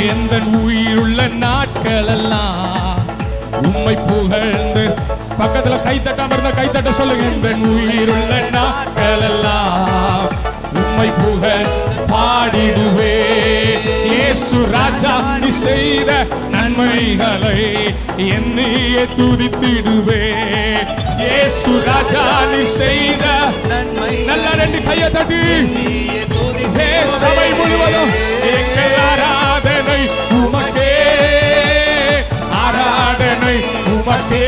எந்த உயிருள்ள நாட்கள் எல்லாம் உம்மை புகழ்ந்து. பக்கத்துல கை தட்டாம இருந்தா கை தட்ட சொல்லுங்க. எந்த உயிருள்ள நாட்கள் எல்லாம் உம்மை புகழ் பாடிடுவே. இயேசு ராஜா நீ செய்த நன்மைகளை என்னையே துதித்திடுவே. இயேசு ராஜா நீ செய்த நன்மை. நல்ல ரெண்டு கையை தட்டி சபை முழுவதும் எங்கள் ஆராதனை உமக்கே, ஆராதனை உமக்கே,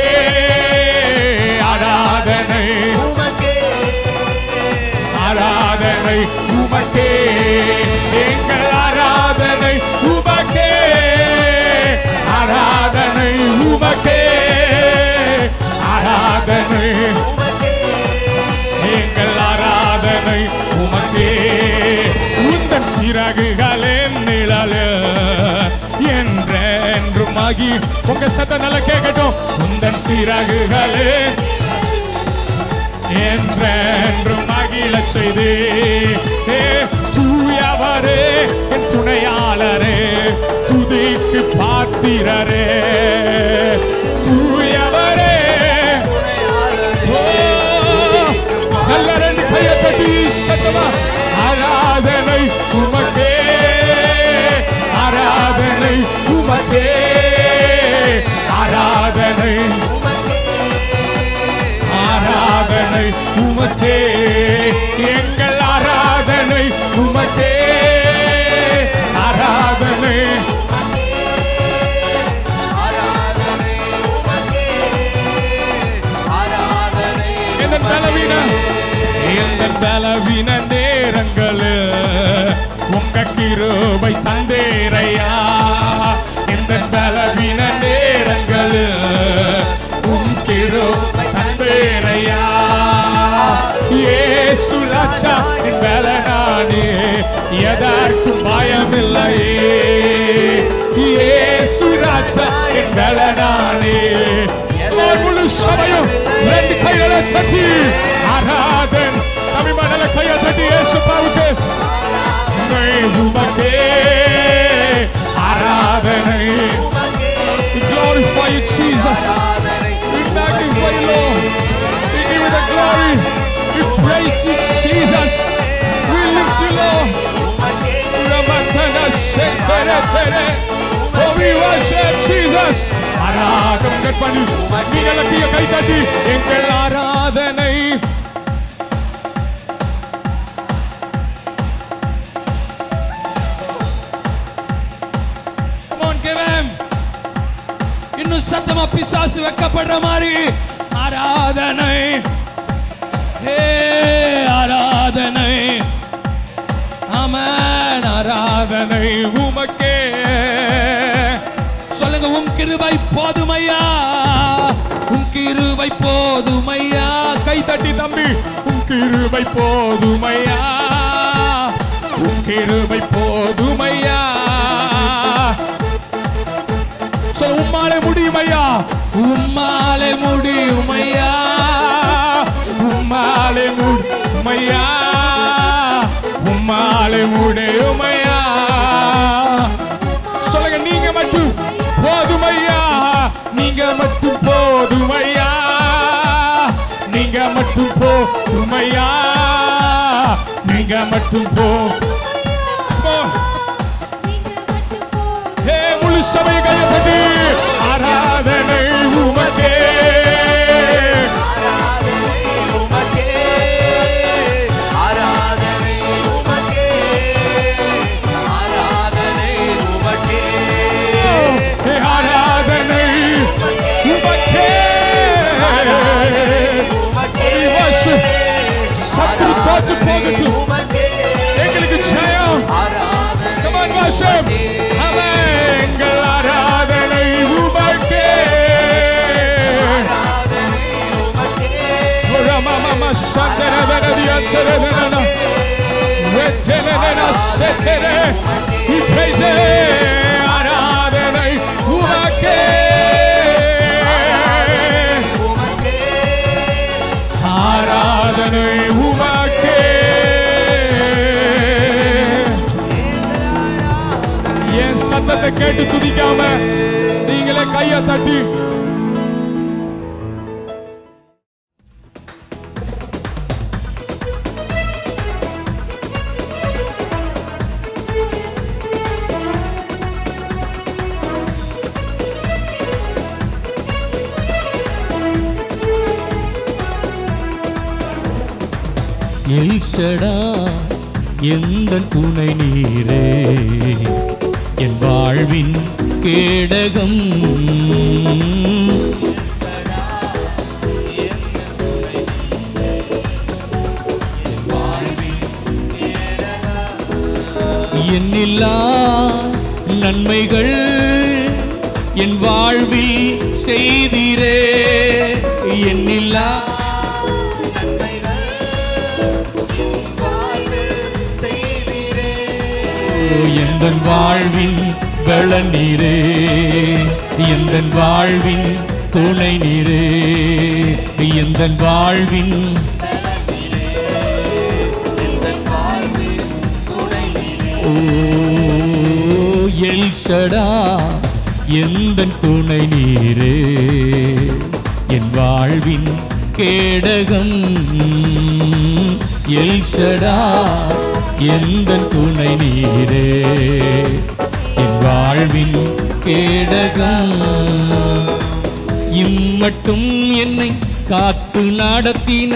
ஆராதனை உமக்கே, ஆராதனை உமக்கே, எங்கள் ஆராதனை உமக்கே, ஆராதனை உமக்கே, ஆராதனை உமக்கே, எங்கள் ஆராதனை உமக்கே. உந்தன் சிறகுகளின் நிழல் என்றென்றுமாகி. உங்க சத்தம் நல்லா கேட்கட்டும். உந்தன் சிறகுகளே என்றென்றும் மகிழ செய்தே. தூயவரே என் துணையாளரே, துதிக்கு பாத்திரரே. தூயவரே நல்ல ரெண்டு கையை தட்டி சத்தமா ஆராதனை உமக்கே, ஆராதனை உமக்கே, ஆராதனை ஆராதனை உமக்கே, எங்கள் ஆராதனை உமக்கே, ஆராதனை பலவீன நேரங்களில் உங்க கிருபை தந்தேரையா. இந்த பலவீன நேரங்களில் உம் கிருபை தந்தேரையா. இயேசு ராஜா என் பலனானே, எதற்கும் பயமில்லையே. இயேசு ராஜா என் பலனானே. முழு சபையும் ரெண்டு கைகளை தட்டி ஆராதன் தமிழ்மண்டல கையை தட்டி இயேசு பாவுக்கு உமக்கே ஆராதனை. We glorify you, Jesus. We magnify you, Lord. We give you the glory. We praise you, Jesus. We lift you, Lord. Oh, we worship Jesus. ஆராதம் கற்பனை நீங்கள கை தட்டி எங்கள் ஆராதனை. இன்னும் சத்தமா பிசாசு வைக்கப்படுற மாதிரி ஆராதனை, ஆராதனை, ஆமென், ஆராதனை உமக்கே. சொல்லுங்க, உம் கிருபை போதுமையா, உம் கிருபை போதுமையா. கை தட்டி தம்பி, உம் கிருபை போதுமையா, உம் கிருபை போதுமையா. உம்மாலே முடியுமையா, உம்மாலே முடியுமையா, உம்மாலே முடியுமையா, உம்மாலே முடியுமையா. சொல்லுங்க, நீங்க மட்டும் போதுமையா, நீங்க மட்டும் போதுமையா, நீங்க மட்டும் போதுமையா, நீங்க மட்டும் போ. முழு சபையை கையை தட்டி ஆராதனை உமக்கே, ஆராதனை உமக்கே, ஆராதனை உமக்கே, ஆராதனை உமக்கே, ஆராதனை உமக்கே. சத்துரு தோற்று போகட்டும், எங்களுக்கு ஜெயம். Come on, worship. எங்கள் ஆராதனை உமக்கே, மாமா சந்தரவனதியந்தரவன வெத்தலன செத்தரே. We praise you. ஆராதனை உமக்கே, ஆராதனை உமக்கே. Yes, சத்தத்தை கேட்டு துதிக்காம நீங்களே கையை தட்டி எல்ஷடா எந்தன் துணை நீரே என் வாழ்வின் கேடகம் எண்ணில்லா நன்மைகள் என் வாழ்வில் செய்தீரே எண்ணில்லா எந்தன் வாழ்வின் பலன் நீரே எந்தன் வாழ்வின் துணை நீரே எந்தன் வாழ்வின் ஓ எல்ஷடா எந்தன் துணை நீரே என் வாழ்வின் கேடகம் எல்ஷடா எந்தன் துணை நீரே என் வாழ்வின் கேடகம் இம்மட்டும் என்னை காத்து நடத்தின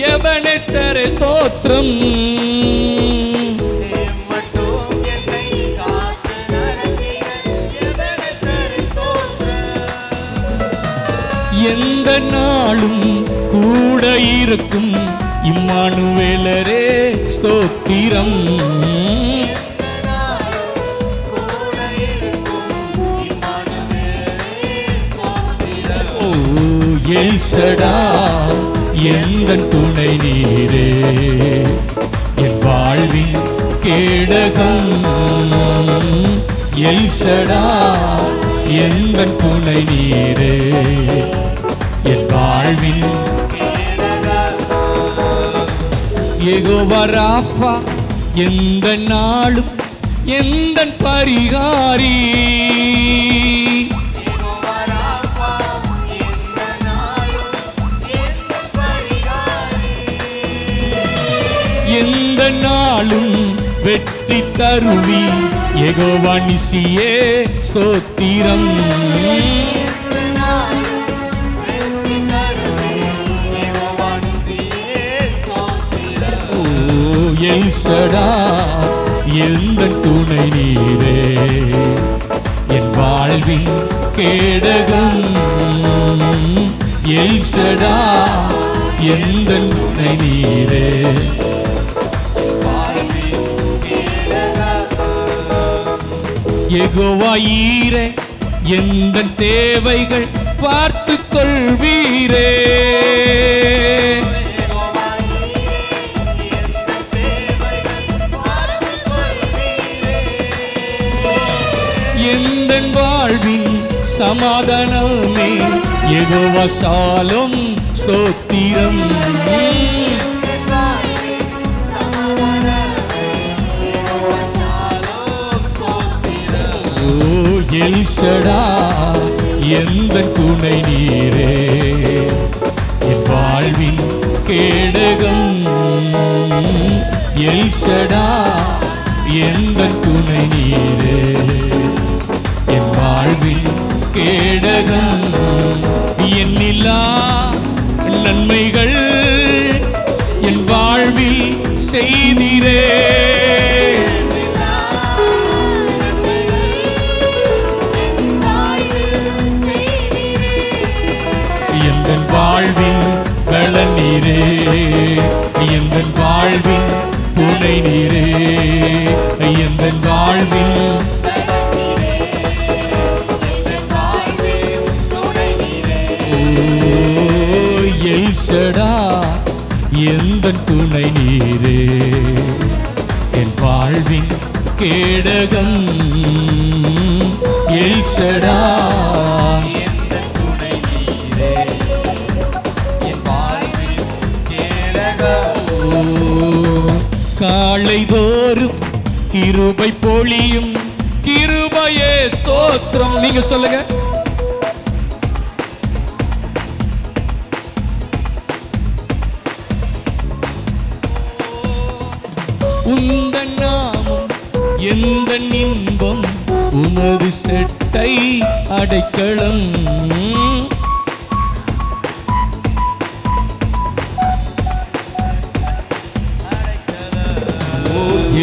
எபனேசரே ஸ்தோத்திரம் எந்த நாளும் கூட இருக்கும் இம்மானுவேலரே ஸ்தோத்திரம் ஓ எல்ஷடா எந்தன் துணை நீரே என் வாழ்வின் கேடகம் எல்ஷடா எந்தன் துணை நீரே என் வாழ்வின் யெகோவா ராஃபா எந்த நாளும் எந்தன் பரிகாரி எந்த நாளும் வெற்றி தருவி யெகோவா நிசியே ஸ்தோத்திரம் எல்ஷடா எந்தன் துணை நீரே என் வாழ்வின் கேடகம் எல்ஷடா எந்தன் துணை நீரே யெகோவா ஈரே எந்தன் தேவைகள் பார்த்து கொள்வீரே எந்தன் வாழ்வின் சமாதானமே யெகோவா ஷாலோம் ஸ்தோத்திரம் ஓ எல்ஷடா எந்தன் துணை நீரே என் வாழ்வின் கேடகம் எல்ஷடா எந்தன் துணை நீரே என் வாழ்வின் கேடகம் எண்ணில்லா நன்மைகள் என் வாழ்வில் செய்தீரே எந்தன் வாழ்வின் பலன் நீரே எந்தன் வாழ்வின் துணை நீரே எந்தன் வாழ்வின் எல்ஷடா எந்தன் துணை நீரே என் வாழ்வின் கேடகம் எல்ஷடா எந்தன் துணை நீரே என் வாழ்வின் கேடகம் காலை தோறும் கிருபை பொழியும் கிருபையே ஸ்தோத்திரம். நீங்க சொல்லுங்க. உந்தன் நாமம் எந்தன் இன்பம், உனது செட்டை அடைக்கலம்.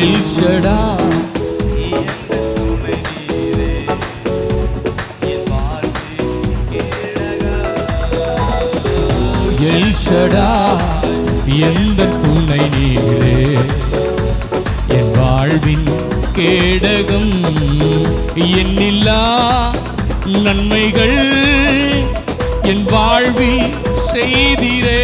எல் ஷடாய் எல் ஷடாய் எந்தன் துணை நீரே, என் வாழ்வின் கேடகம். எண்ணில்லா நன்மைகள் என் வாழ்வில் செய்திரே.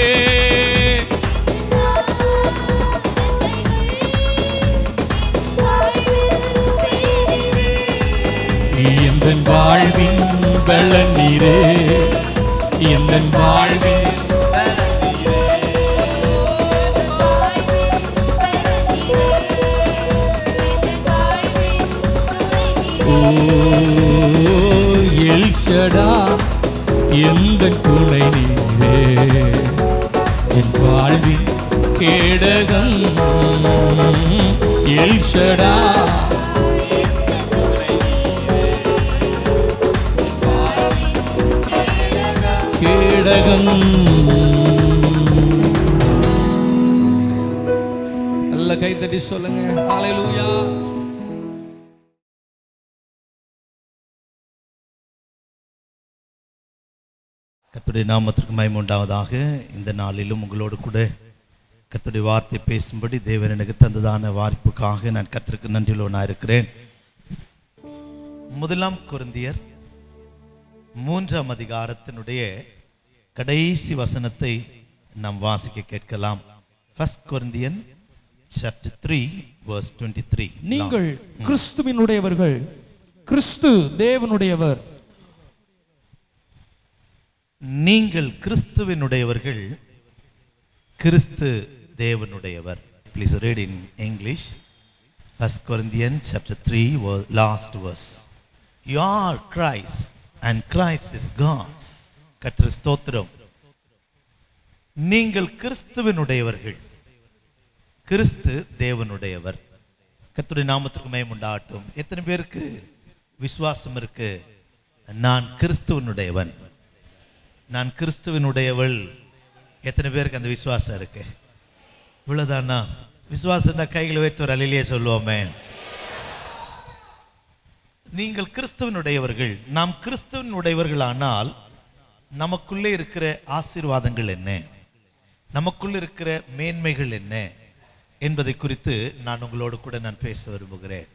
எந்தன் வாழ்வின் பலன் நீரே, எந்தன் வாழ்வின் எல் ஷடாய் எந்தன் துணை நீரே, என் வாழ்வின் கேடகம். எல் ஷடாய் கேடகம். நல்ல கைத்தட்டி சொல்லுங்க. ஹல்லேலூயா. கர்த்தருடைய நாமத்திற்கு மகிமை உண்டாவதாக. இந்த நாளிலும் உங்களோடு கூட கர்த்தருடைய வார்த்தை பேசும்படி தேவன் எனக்கு தந்ததான வாய்ப்புக்காக நான் கர்த்தருக்கு நன்றியுள்ளவனாக இருக்கிறேன். 1 கொரிந்தியர் 3 அதிகாரத்தினுடைய கடைசி வசனத்தை நாம் வாசிக்க கேட்கலாம். 1 Corinthians chapter 3 verse 23. நீங்கள் கிறிஸ்துவினுடையவர்கள், கிறிஸ்து தேவனுடையவர். நீங்கள் கிறிஸ்துவினுடையவர்கள், கிறிஸ்து தேவனுடையவர். Please read in English. 1 Corinthians chapter 3 last verse. You are Christ and Christ is God's. கர்த்தர் ஸ்தோத்திரம். நீங்கள் கிறிஸ்துவினுடையவர்கள், கிறிஸ்து தேவனுடையவர். கர்த்தருடைய நாமத்திற்கு மகிமை உண்டாகட்டும். எத்தனை பேருக்கு விசுவாசம் இருக்கு? நான் கிறிஸ்துவனுடையவன், நான் கிறிஸ்துவனுடையவள். எத்தனை பேருக்கு அந்த விசுவாசம் இருக்கு? இவ்வளவுதானா? விசுவாசம் தான் கைகளை வைத்து ஒரு அல்லேலூயா சொல்லுவோமே. நீங்கள் கிறிஸ்துவனுடையவர்கள். நாம் கிறிஸ்துவனுடையவர்கள் ஆனால் நமக்குள்ளே இருக்கிற ஆசீர்வாதங்கள் என்ன, நமக்குள்ளே இருக்கிற மேன்மைகள் என்ன என்பதை குறித்து நான் உங்களோடு கூட நான் பேச விரும்புகிறேன்.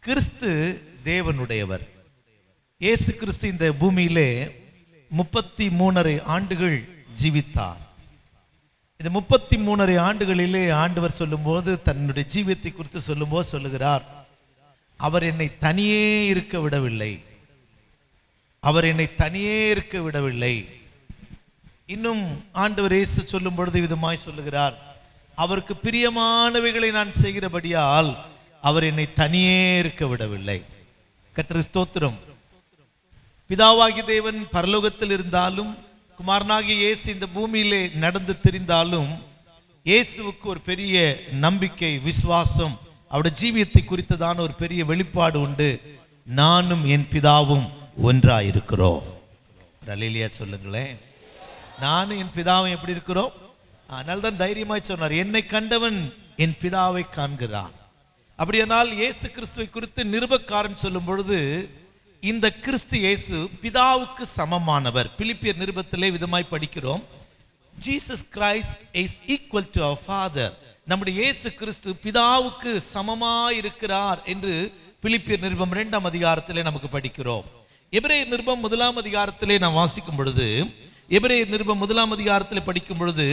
கிறிஸ்து தேவனுடையவர். இயேசு கிறிஸ்து இந்த பூமியிலே 33 ஆண்டுகள் ஜீவித்தார். இந்த 33 ஆண்டுகளிலே ஆண்டவர் சொல்லும்போது, தன்னுடைய ஜீவியத்தை குறித்து சொல்லும்போது சொல்லுகிறார், அவர் என்னை தனியே இருக்க விடவில்லை, அவர் என்னை தனியே இருக்க விடவில்லை. இன்னும் ஆண்டவர் இயேசு சொல்லும் பொழுது விதமாய் சொல்லுகிறார், அவருக்கு பிரியமானவைகளை நான் செய்கிறபடியால் அவர் என்னை தனியே இருக்க விடவில்லை. கர்த்தருக்கு ஸ்தோத்திரம். பிதாவாகிய தேவன் பரலோகத்தில் இருந்தாலும், குமாரனாகிய இயேசு இந்த பூமியிலே நடந்து திரிந்தாலும், இயேசுவுக்கு ஒரு பெரிய நம்பிக்கை, விசுவாசம், அவருடைய ஜீவியத்தை குறித்ததான ஒரு பெரிய வெளிப்பாடு உண்டு. நானும் என் பிதாவும் ஒன்றாயிருக்கிறோம். அல்லேலூயா சொல்லுங்களேன். நானும் என் பிதாவும் எப்படி இருக்கிறோம்? அதனால தான் தைரியமாய் சொன்னார், என்னை கண்டவன் என் பிதாவை காண்கிறான். அப்படியானால் இயேசு கிறிஸ்துவை குறித்து நிருபக்காரன் சொல்லும் பொழுது, இந்த கிறிஸ்து இயேசு பிதாவுக்கு சமமானவர். பிலிப்பியர் நிருபத்திலே விதமாய் படிக்கிறோம், Jesus Christ is equal to our father. நம்முடைய இயேசு கிறிஸ்து பிதாவுக்கு சமமாய் இருக்கிறார் என்று பிலிப்பியர் நிருபம் 2 அதிகாரத்திலே நமக்கு படிக்கிறோம். எபிரேயர் நிருபம் 1 அதிகாரத்திலே நாம் வாசிக்கும் பொழுது, எபிரேயர் நிருபம் 1 அதிகாரத்திலே படிக்கும் பொழுது,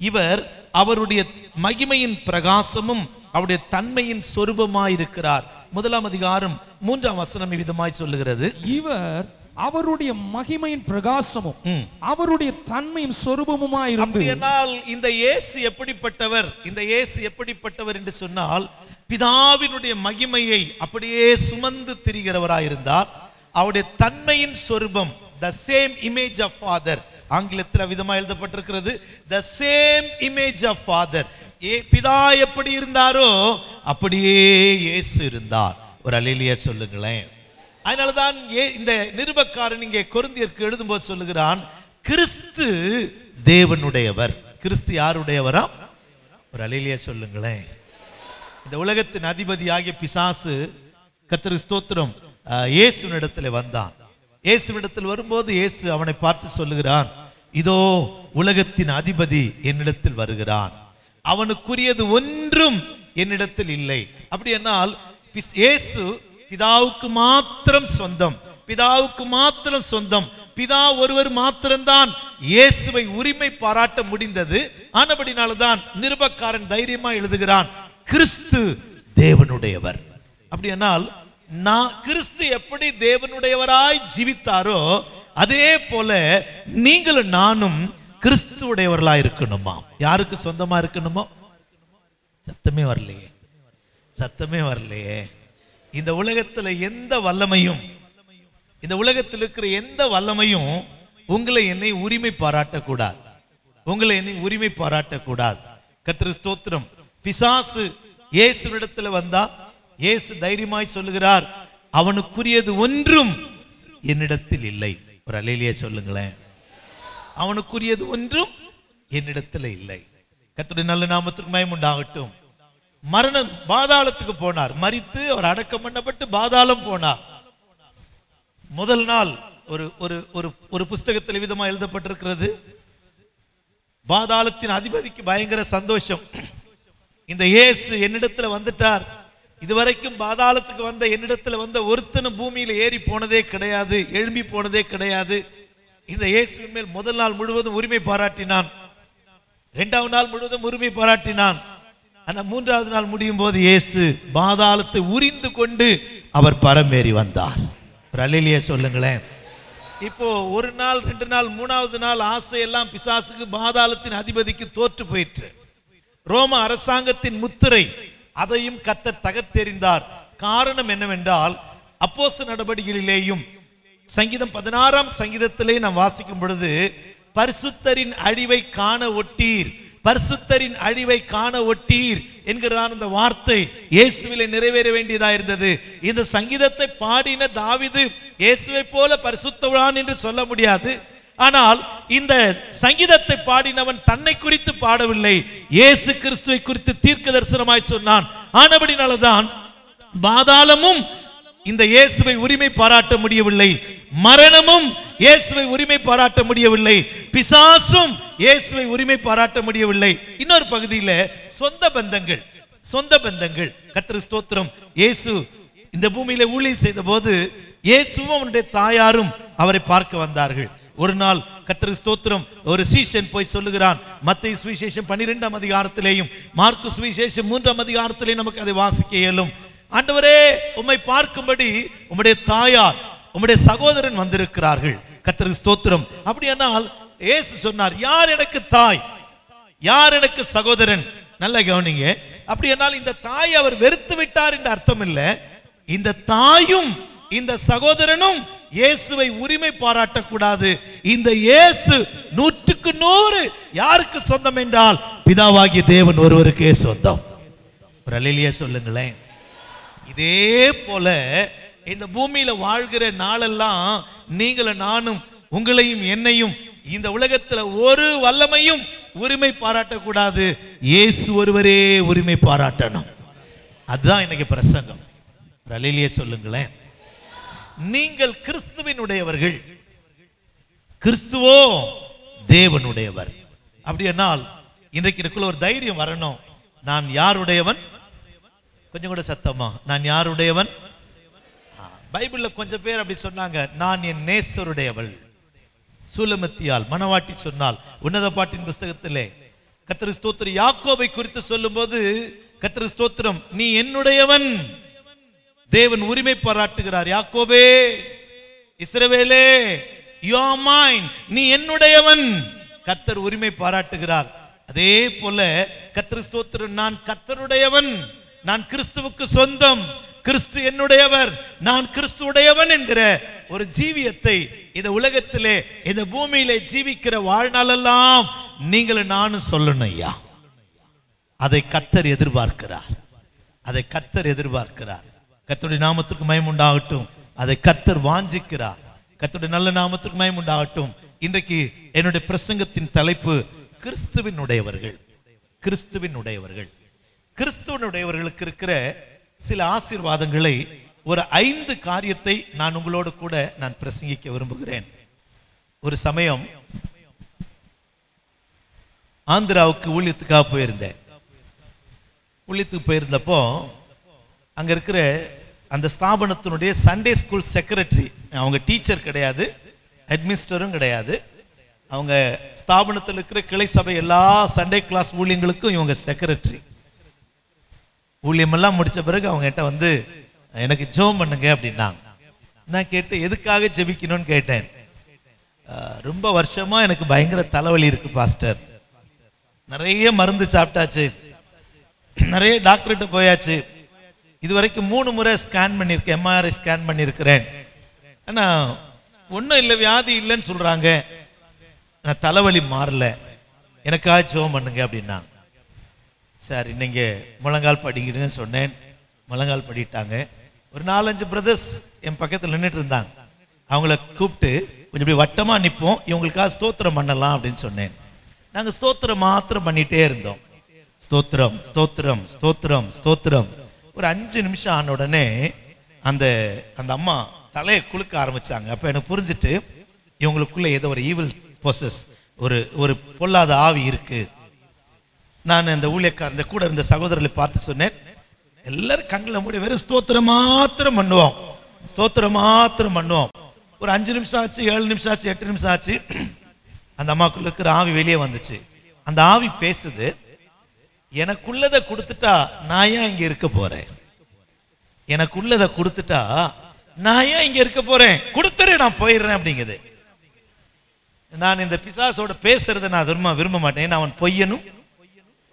இவர் அவருடைய மகிமையின் பிரகாசமும் அவருடைய தன்மையின் சொரூபமாயிருக்கிறார். 1 அதிகாரம் 3 வசனம் விதமாய் சொல்லுகிறது, இவர் அவருடைய மகிமையின் பிரகாசமும் அவருடைய தன்மையின் சொரூபமுமாய் இருந்து. அப்படியானால் இந்த இயேசு எப்படிப்பட்டவர்? இந்த இயேசு எப்படிப்பட்டவர் என்று சொன்னால், பிதாவினுடைய மகிமையை அப்படியே சுமந்து திரிகிறவராயிருந்தார். அவருடைய தன்மையின் சொரூபம், the same image of father, ஆங்கிலத்தில் விதமாக எழுதப்பட்டிருக்கிறது the same image of father. பிதா எப்படி இருந்தாரோ அப்படியே இயேசு இருந்தார். ஒரு அல்லேலூயா சொல்லுங்களேன். அதனாலதான் இந்த நிருபக்காரன் இங்கே கொரிந்தியருக்கு எழுதும்போது சொல்லுகிறான், கிறிஸ்து தேவனுடையவர். கிறிஸ்து யாருடையவரா? ஒரு அல்லேலூயா சொல்லுங்களேன். இந்த உலகத்தின் அதிபதியாகிய பிசாசு, கர்த்தருக்கு ஸ்தோத்திரம், இயேசுவினிடத்தில் வந்தான். இயேசுவினிடத்தில் வரும்போது இயேசு அவனை பார்த்து சொல்லுகிறான், இதோ உலகத்தின் அதிபதி என்னிடத்தில் வருகிறான், அவனுக்குரியது ஒன்றும் என்னிடத்தில் இல்லை. அப்படி என்னால் இயேசு பிதாவுக்கு மாத்திரம் சொந்தம், பிதாவுக்கு மாத்திரம் சொந்தம். பிதா ஒருவர் மாத்திரம்தான் இயேசுவை உரிமை பாராட்ட முடிந்தது. ஆனபடினால்தான் நிருபக்காரன் தைரியமா எழுதுகிறான், கிறிஸ்து தேவனுடையவர். அப்படி என்னால் கிறிஸ்து எப்படி தேவனுடையவராய் ஜீவித்தாரோ அதே போல நீங்களும் நானும் கிறிஸ்துவுடையவர்களா இருக்கணுமா? யாருக்கு சொந்தமா இருக்கணுமோ? சத்தமே வரலையே, சத்தமே வரலையே. இந்த உலகத்துல எந்த வல்லமையும், இந்த உலகத்தில் இருக்கிற எந்த வல்லமையும் உங்களை என்னை உரிமை பாராட்டக்கூடாது, உங்களை என்னை உரிமை பாராட்டக்கூடாது. கர்த்தருக்கு ஸ்தோத்திரம். பிசாசு இயேசுவிடத்துல வந்தா இயேசு தைரியமாய் சொல்லுகிறார், அவனுக்குரியது ஒன்றும் என்னிடத்தில் இல்லை. ஒரு அல்லேலூயா சொல்லுங்களேன். அவனுக்குரியது ஒன்றும் என்னிடத்தில் இல்லை. கர்த்தருடைய நல்ல நாமத்துக்கு மகிமை உண்டாகட்டும். மரணம், பாதாளத்துக்கு போனார், மரித்து அவர் அடக்கம் பண்ணப்பட்டு பாதாளம் போனார். முதல் நாள் ஒரு ஒரு ஒரு ஒரு புஸ்தகத்தில் விதமாக எழுதப்பட்டிருக்கிறது, பாதாளத்தின் அதிபதிக்கு பயங்கர சந்தோஷம். இந்த இயேசு என்னிடத்துல வந்துட்டார், இதுவரைக்கும் பாதாளத்துக்கு வந்த என்னிடத்துல வந்த ஒருத்தனும் பூமியில ஏறி போனதே கிடையாது, எழும்பி போனதே கிடையாது. இந்த இயேசுவின் மேல் முதல் நாள் முழுவதும் உரிமை பாராட்டினான், இரண்டாவது நாள் முழுவதும் உரிமை பாராட்டினான். ஆனா மூன்றாவது நாள் முடியும் போது இயேசு பாதாளத்தை உரிந்து கொண்டு அவர் பரமேறி வந்தார். ஒரு அல்லேலூயா சொல்லுங்களேன். இப்போ ஒரு நாள், ரெண்டு நாள், மூணாவது நாள் ஆசையெல்லாம் பிசாசுக்கு, பாதாளத்தின் அதிபதிக்கு தோற்று போயிற்று. ரோம அரசாங்கத்தின் முத்திரை, அதையும் கர்த்தர் தகர்த்தெறிந்தார். காரணம் என்னவென்றால், அப்போஸ்தலர் நடபடிகளிலேயும் சங்கீதம் 16ஆம் சங்கீதத்திலே நாம் வாசிக்கும் பொழுது, பரிசுத்தரின் அழிவை காண ஒட்டீர், பரிசுத்தரின் அழிவை காண ஒட்டீர் என்கிறான். இந்த வார்த்தை இயேசுவிலே நிறைவேற வேண்டியதா இருந்தது. இந்த சங்கீதத்தை பாடின தாவீது இயேசுவை போல பரிசுத்தவான் என்று சொல்ல முடியாது. ஆனால் இந்த சங்கீதத்தை பாடினவன் தன்னை குறித்து பாடவில்லை, இயேசு கிறிஸ்துவை குறித்து தீர்க்க தரிசனமாய் சொன்னான். ஆனபடினால்தான் பாதாளமும் இந்த இயேசுவை உரிமை பாராட்ட முடியவில்லை, மரணமும் இயேசுவை உரிமை பாராட்ட முடியவில்லை, பிசாசும் இயேசுவை உரிமை பாராட்ட முடியவில்லை. இன்னொரு பகுதியில சொந்த பந்தங்கள், சொந்த பந்தங்கள். கர்த்தருக்கு ஸ்தோத்திரம். இயேசு இந்த பூமியில ஊழியம் செய்த போது இயேசுவும் அவனுடைய தாயாரும் அவரை பார்க்க வந்தார்கள். ஒரு நாள் கர்த்தருக்கு ஸ்தோத்திரம், ஒரு சீஷன் போய் சொல்லுகிறான். மத்தேயு சுவிசேஷம் 12ஆம் அதிகாரத்திலேயும் மார்க்கு சுவிசேஷம் 3ஆம் அதிகாரத்திலேயும் நமக்கு அதை வாசிக்க இயலும். ஆண்டவரே, உம்மை பார்க்கும்படி உம்முடைய தாயார், உம்முடைய சகோதரன் வந்திருக்கிறார்கள். கர்த்தருக்கு ஸ்தோத்திரம். அப்படியானால் இயேசு சொன்னார், யார் எனக்கு தாய், யார் எனக்கு சகோதரன்? நல்ல கவனிங்க. அப்படியானால் இந்த தாய் அவர் வெறுத்து விட்டார் என்று அர்த்தம் இல்லை. இந்த தாயும் இந்த சகோதரனும் இயேசுவை உரிமை பாராட்டக்கூடாது. இந்த இயேசு 100க்கு 100 யாருக்கு சொந்தம் என்றால் பிதாவாகிய தேவன் ஒருவருக்கே சொந்தம். ஒரு அல்லேலூயா சொல்லுங்களேன். இதே போல இந்த பூமியில வாழ்கிற நாளெல்லாம் நீங்களும் நானும், உங்களையும் என்னையும் இந்த உலகத்துல ஒரு வல்லமையும் உரிமை பாராட்டக்கூடாது, இயேசு ஒருவரே உரிமை பாராட்டணும். அதுதான் இன்னைக்கு பிரசங்கம். ஒரு அல்லேலூயா சொல்லுங்களேன். நீங்கள் கிறிஸ்துவினுடையவர்கள், கிறிஸ்துவோ தேவனுடையவர். அப்படி என்னால் இன்றைக்கு எனக்குள்ள ஒரு தைரியம் வரணும். நான் யாருடையவன்? கொஞ்சம் கூட சத்தமா, நான் யாருடையவன்? பைபிள்ல கொஞ்சம் பேர் அப்படி சொன்னாங்க, நான் என் நேசருடையவள். சூலமத்தியால் மனவாட்டி சொன்னால், உன்னத பாட்டின் புஸ்தகத்திலே கர்த்தருக்கு ஸ்தோத்திரம் யாக்கோபை குறித்து சொல்லும் போது, கர்த்தருக்கு ஸ்தோத்திரம், நீ என்னுடையவன். தேவன் உரிமை பாராட்டுகிறார். யாக்கோபே, இஸ்ரவேலே, you are mine, நீ என்னுடையவன். கர்த்தர் உரிமை பாராட்டுகிறார். அதே போல கர்த்தருக்கு ஸ்தோத்திரம், நான் கர்த்தருடையவன். நான் கிறிஸ்துவுக்கு சொந்தம், கிறிஸ்து என்னுடையவர், நான் கிறிஸ்துவுடையவன் என்கிற ஒரு ஜீவியத்தை இந்த உலகத்திலே இந்த பூமியிலே ஜீவிக்கிற வாழ்நாளெல்லாம் நீங்களும் நானும் சொல்லணும் ஐயா. அதை கர்த்தர் எதிர்பார்க்கிறார், அதை கர்த்தர் எதிர்பார்க்கிறார். கர்த்தருடைய நாமத்திற்கு மகிமை உண்டாகட்டும். அதை கர்த்தர் வாஞ்சிக்கிறார். கர்த்தருடைய நல்ல நாமத்திற்கு மகிமை உண்டாகட்டும். இன்றைக்கு என்னுடைய பிரசங்கத்தின் தலைப்பு கிறிஸ்துவினுடையவர்கள். கிறிஸ்துவினுடையவர்கள். கிறிஸ்துவனுடையவர்களுக்கு இருக்கிற சில ஆசீர்வாதங்களை, ஒரு 5 காரியத்தை நான் உங்களோடு கூட நான் பிரசங்கிக்க விரும்புகிறேன். ஒரு சமயம் ஆந்திராவுக்கு ஊழியத்துக்காக போயிருந்தேன். ஊழியத்துக்கு போயிருந்தப்போ அங்க இருக்கிற அந்த ஸ்தாபனத்தினுடைய சண்டே ஸ்கூல் செக்ரட்டரி, அவங்க டீச்சர் கிடையாது, அட்மினிஸ்டரும் கிடையாது, அவங்க ஸ்தாபனத்தில் இருக்கிற கிளை சபை எல்லா சண்டே கிளாஸ் ஊழியங்களுக்கும் இவங்க செக்ரட்டரி. ஊழியமெல்லாம் முடிச்ச பிறகு அவங்க கிட்ட வந்து எனக்கு ஜெபம் பண்ணுங்க அப்படின்னாங்க. நான் கேட்டு எதுக்காக ஜெபிக்கணும்னு கேட்டேன். ரொம்ப வருஷமா எனக்கு பயங்கர தலைவலி இருக்கு பாஸ்டர், நிறைய மருந்து சாப்பிட்டாச்சு, நிறைய டாக்டர்கிட்ட போயாச்சு, இதுவரைக்கும் 3 முறை ஸ்கேன் பண்ணியிருக்கேன், எம்ஆர்ஐ ஸ்கேன் பண்ணியிருக்கிறேன், ஆனா ஒன்றும் இல்லை, வியாதி இல்லைன்னு சொல்றாங்க, நான் தலைவலி மாறல, எனக்காக ஜெபம் பண்ணுங்க அப்படின்னாங்க. சரி நீங்க முழங்கால் படிங்கன்னு சொன்னேன். முழங்கால் படிட்டாங்க. ஒரு 4-5 பிரதர்ஸ் என் பக்கத்தில் நின்றுட்டு இருந்தாங்க. அவங்கள கூப்பிட்டு கொஞ்சம் இப்படி வட்டமா நிற்போம், இவங்களுக்காக ஸ்தோத்திரம் பண்ணலாம் அப்படின்னு சொன்னேன். நாங்கள் ஸ்தோத்திரம் மாத்திரம் பண்ணிட்டே இருந்தோம். ஸ்தோத்திரம் ஸ்தோத்திரம் ஸ்தோத்திரம் ஸ்தோத்திரம். ஒரு 5 நிமிஷம் ஆன உடனே அந்த அந்த அம்மா தலையை குலுக்க ஆரம்பிச்சாங்க. அப்போ எனக்கு புரிஞ்சுட்டு இவங்களுக்குள்ள ஏதோ ஒரு ஈவில் ப்ராசஸ், ஒரு பொல்லாத ஆவி இருக்கு. நான் அந்த ஊழியக்கார அந்த கூட இருந்த சகோதரர்களை பார்த்து சொன்னேன், எல்லாரும் கண்ணில் மூடி வெறும் ஸ்தோத்திரம் மாத்திரம் பண்ணுவோம், ஸ்தோத்திரம் மாத்திரம் பண்ணுவோம். ஒரு 5 நிமிஷம் ஆச்சு, 7 நிமிஷம் ஆச்சு, 8 நிமிஷம் ஆச்சு. அந்த அம்மாக்குள்ள இருக்கிற ஆவி வெளியே வந்துச்சு. அந்த ஆவி பேசுது, எனக்குள்ளதை கொடுத்துட்டா நான் ஏன் இங்க இருக்க போறேன், எனக்குள்ளதை கொடுத்துட்டா நான் ஏன் இங்க இருக்க போறேன், கொடுத்துரு நான் போயிடுறேன் அப்படிங்குது. நான் இந்த பிசாசோட பேசுறதை நான் விரும்ப மாட்டேன். ஏன்னா அவன் பொய்யனும்,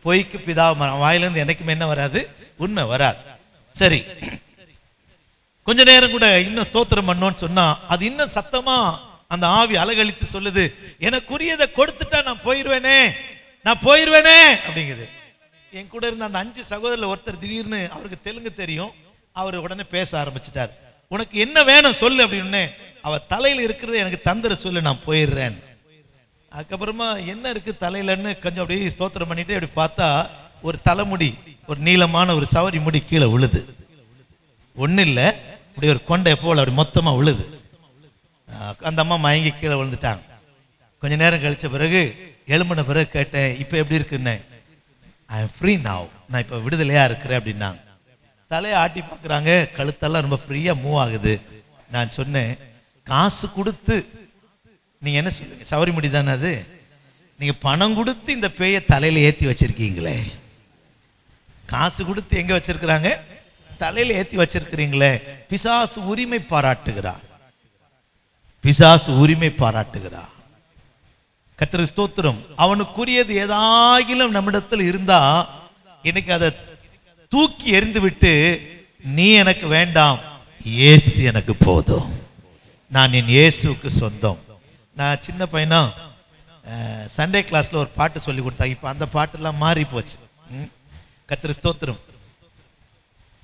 பொய்க்கு பிதா, வாயிலிருந்து எனக்குமே என்ன வராது, உண்மை வராது. சரி, கொஞ்ச நேரம் கூட இன்னும் ஸ்தோத்திரம் பண்ணோன்னு சொன்னா அது இன்னும் சத்தமா அந்த ஆவி அலகழித்து சொல்லுது, எனக்குரியதை கொடுத்துட்டா நான் போயிடுவேனே, நான் போயிடுவேனே அப்படிங்குது. என் கூட இருந்த அந்த 5 சகோதரர்ல ஒருத்தர் திடீர்னு, அவருக்கு தெலுங்கு தெரியும், அவர் உடனே பேச ஆரம்பிச்சிட்டார். உனக்கு என்ன வேணும் சொல்லு அப்படின்னு. அவ தலையில இருக்கிறது எனக்கு தந்துர சொல்லு, நான் போயிடுறேன். அதுக்கப்புறமா என்ன இருக்கு தலையிலன்னு கொஞ்சம் அப்படியே ஸ்தோத்திரம் பண்ணிட்டு அப்படி பார்த்தா ஒரு தலைமுடி, ஒரு நீளமான ஒரு சவரி முடி கீழே விழுது. ஒன்றும் இல்லை, இப்படி ஒரு கொண்டை போல் அப்படி மொத்தமாக விழுது. அந்த அம்மா மயங்கி கீழே விழுந்துட்டாங்க. கொஞ்ச நேரம் கழிச்ச பிறகு எழும்பின பிறகு கேட்டேன், இப்போ எப்படி இருக்குன்னு. ஐ எம் ஃப்ரீ நாவ், நான் இப்போ விடுதலையா இருக்கிறேன் அப்படின்னாங்க. தலையை ஆட்டி பார்க்குறாங்க, கழுத்தெல்லாம் ரொம்ப ஃப்ரீயாக மூவ் ஆகுது. நான் சொன்னேன், காசு கொடுத்து நீங்க என்ன சொல்லுங்க, சவரி முடி தானே அது, நீங்க பணம் கொடுத்து இந்த பேயை தலையில ஏத்தி வச்சிருக்கீங்களே, காசு கொடுத்து எங்க வச்சிருக்கிறாங்க, தலையில ஏத்தி வச்சிருக்கிறீங்களே. பிசாசு உரிமை பாராட்டுகிறார், பிசாசு உரிமை பாராட்டுகிறார். கர்த்தருக்கு ஸ்தோத்திரம். அவனுக்குரியது ஏதாகிலும் நம்மிடத்தில் இருந்தா இன்னைக்கு அதை தூக்கி எறிந்து விட்டு, நீ எனக்கு வேண்டாம், இயேசு எனக்கு போதும், நான் என் இயேசுவுக்கு சொந்தம். நான் சின்ன பையனா சண்டே கிளாஸ்ல ஒரு பாட்டு சொல்லி கொடுத்தாங்க. இப்போ அந்த பாட்டெல்லாம் மாறி போச்சு. கர்த்தருக்கு ஸ்தோத்திரம்.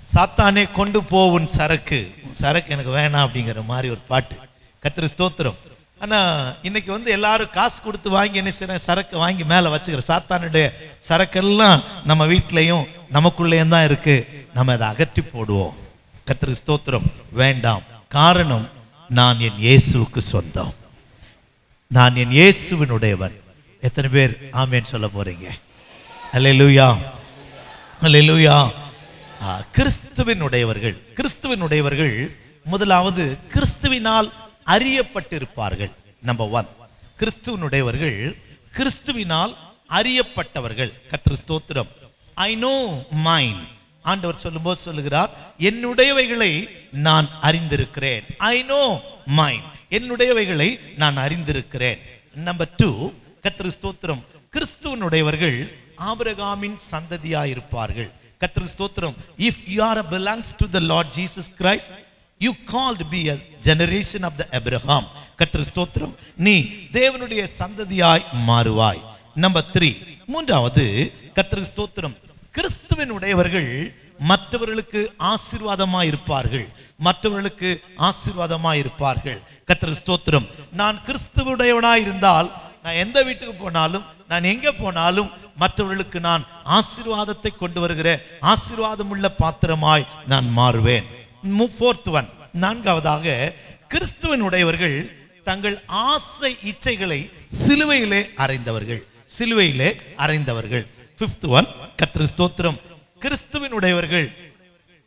சாத்தானே கொண்டு போ உன் சரக்கு, உன் சரக்கு எனக்கு வேணாம் அப்படிங்கிற மாதிரி ஒரு பாட்டு. கர்த்தருக்கு ஸ்தோத்திரம். ஆனா இன்னைக்கு வந்து எல்லாரும் காசு கொடுத்து வாங்கி என்ன செய்யற, சரக்கு வாங்கி மேல வச்சுக்கிற. சாத்தானுடைய சரக்கெல்லாம் நம்ம வீட்லயும் நமக்குள்ளேயும் தான் இருக்கு. நம்ம அதை அகற்றி போடுவோம். கர்த்தருக்கு ஸ்தோத்திரம். வேண்டாம். காரணம், நான் என் இயேசுவுக்கு சொந்தம், நான் என் இயேசுவினுடையவன். எத்தனை பேர் ஆமென் சொல்ல போறீங்க? அல்லேலூயா, அல்லேலூயா. கிறிஸ்துவினுடையவர்கள், கிறிஸ்துவினுடையவர்கள் முதலாவது கிறிஸ்துவினால் அறியப்பட்டிருப்பார்கள். நம்பர் 1, கிறிஸ்துவினுடையவர்கள் கிறிஸ்துவினால் அறியப்பட்டவர்கள். கர்த்தருக்கு ஸ்தோத்திரம். ஐ நோ மைன். ஆண்டவர் சொல்லும்போது சொல்லுகிறார், என்னுடையவைகளை நான் அறிந்திருக்கிறேன். ஐ நோ மைன், என்னுடையவைகளை நான் அறிந்திருக்கிறேன். நம்பர் 2, கர்த்தருக்கு ஸ்தோத்திரம், கிறிஸ்துவனுடையவர்கள் ஆபிரகாமின் சந்ததியாயிருப்பார்கள். கர்த்தருக்கு ஸ்தோத்திரம். If you are belongs to the Lord Jesus Christ, you called to be a generation of the Abraham. கர்த்தருக்கு ஸ்தோத்திரம். நீ தேவனுடைய சந்ததியாய் மாறுவாய். நம்பர் 3, மூன்றாவது கர்த்தருக்கு ஸ்தோத்திரம், கிறிஸ்துவினுடையவர்கள் மற்றவர்களுக்கு ஆசீர்வாதமாய் இருப்பார்கள். மற்றவர்களுக்கு ஆசீர்வாதமாய் இருப்பார்கள். கர்த்தருக்கு ஸ்தோத்திரம். நான் கிறிஸ்துவுடையவனாய் இருந்தால் நான் எந்த வீட்டுக்கு போனாலும், நான் எங்கே போனாலும் மற்றவர்களுக்கு நான் ஆசீர்வாதத்தை கொண்டு வருகிற ஆசீர்வாதம் உள்ள பாத்திரமாய் நான் மாறுவேன். ஃபோர்த் ஒன், நான்காவதாக, கிறிஸ்துவினுடையவர்கள் தங்கள் ஆசை இச்சைகளை சிலுவையிலே அறைந்தவர்கள். சிலுவையிலே அறைந்தவர்கள். ஃபிஃப்த் ஒன், கர்த்தருக்கு ஸ்தோத்திரம், கிறிஸ்துவினுடையவர்கள்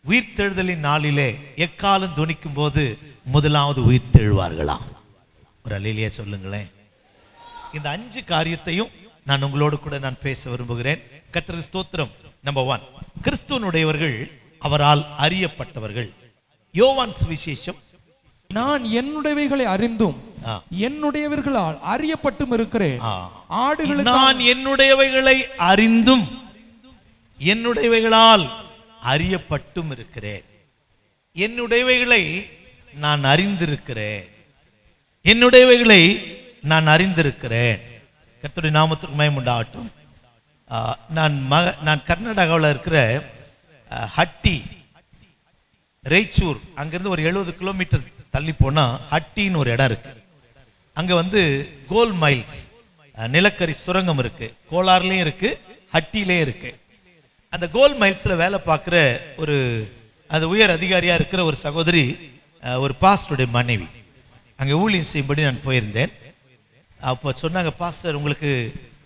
உயிர்த்தெழுதலின் நாளிலே எக்காலம் துணிக்கும் போது முதலாவது உயிர்த்தெழுவார்களாம். ஒரு அல்லேலூயா சொல்லுங்களேன். இந்த 5 காரியத்தையும் நான் உங்களோடு கூட நான் பேச விரும்புகிறேன். கர்த்தருக்கு ஸ்தோத்திரம். நம்பர் 1, கிறிஸ்துவனுடையவர்கள் அவரால் அறியப்பட்டவர்கள். யோவான் சுவிசேஷம், நான் என்னுடையவைகளை அறிந்தும் என்னுடையவர்களால் அறியப்பட்டும் இருக்கிறேன். நான் என்னுடையவைகளை அறிந்தும் என்னுடையவைகளால் அறியப்பட்டும் இருக்கிறேன். என்னுடையவைகளை நான் அறிந்திருக்கிறேன். என்னுடையவைகளை நான் அறிந்திருக்கிறேன். கர்த்தருடைய நாமத்துக்கு மகிமை உண்டாகட்டும். நான் கர்நாடகாவில் இருக்கிற ஹட்டி, ரேச்சூர், அங்கிருந்து ஒரு 70 கிலோமீட்டர் தள்ளி போனா ஹட்டின்னு ஒரு இடம் இருக்கு. அங்க கோல் மைல்ஸ் நிலக்கரி சுரங்கம் இருக்கு. கோலார்லயும் இருக்கு, ஹட்டிலையும் இருக்கு. அந்த கோல் மைல்ஸ்ல வேலை பார்க்குற ஒரு அது உயர் அதிகாரியா இருக்கிற ஒரு சகோதரி, ஒரு பாஸ்டருடைய மனைவி, அங்கே ஊழியம் செய்யும்படி நான் போயிருந்தேன். அப்போ சொன்னாங்க, பாஸ்டர் உங்களுக்கு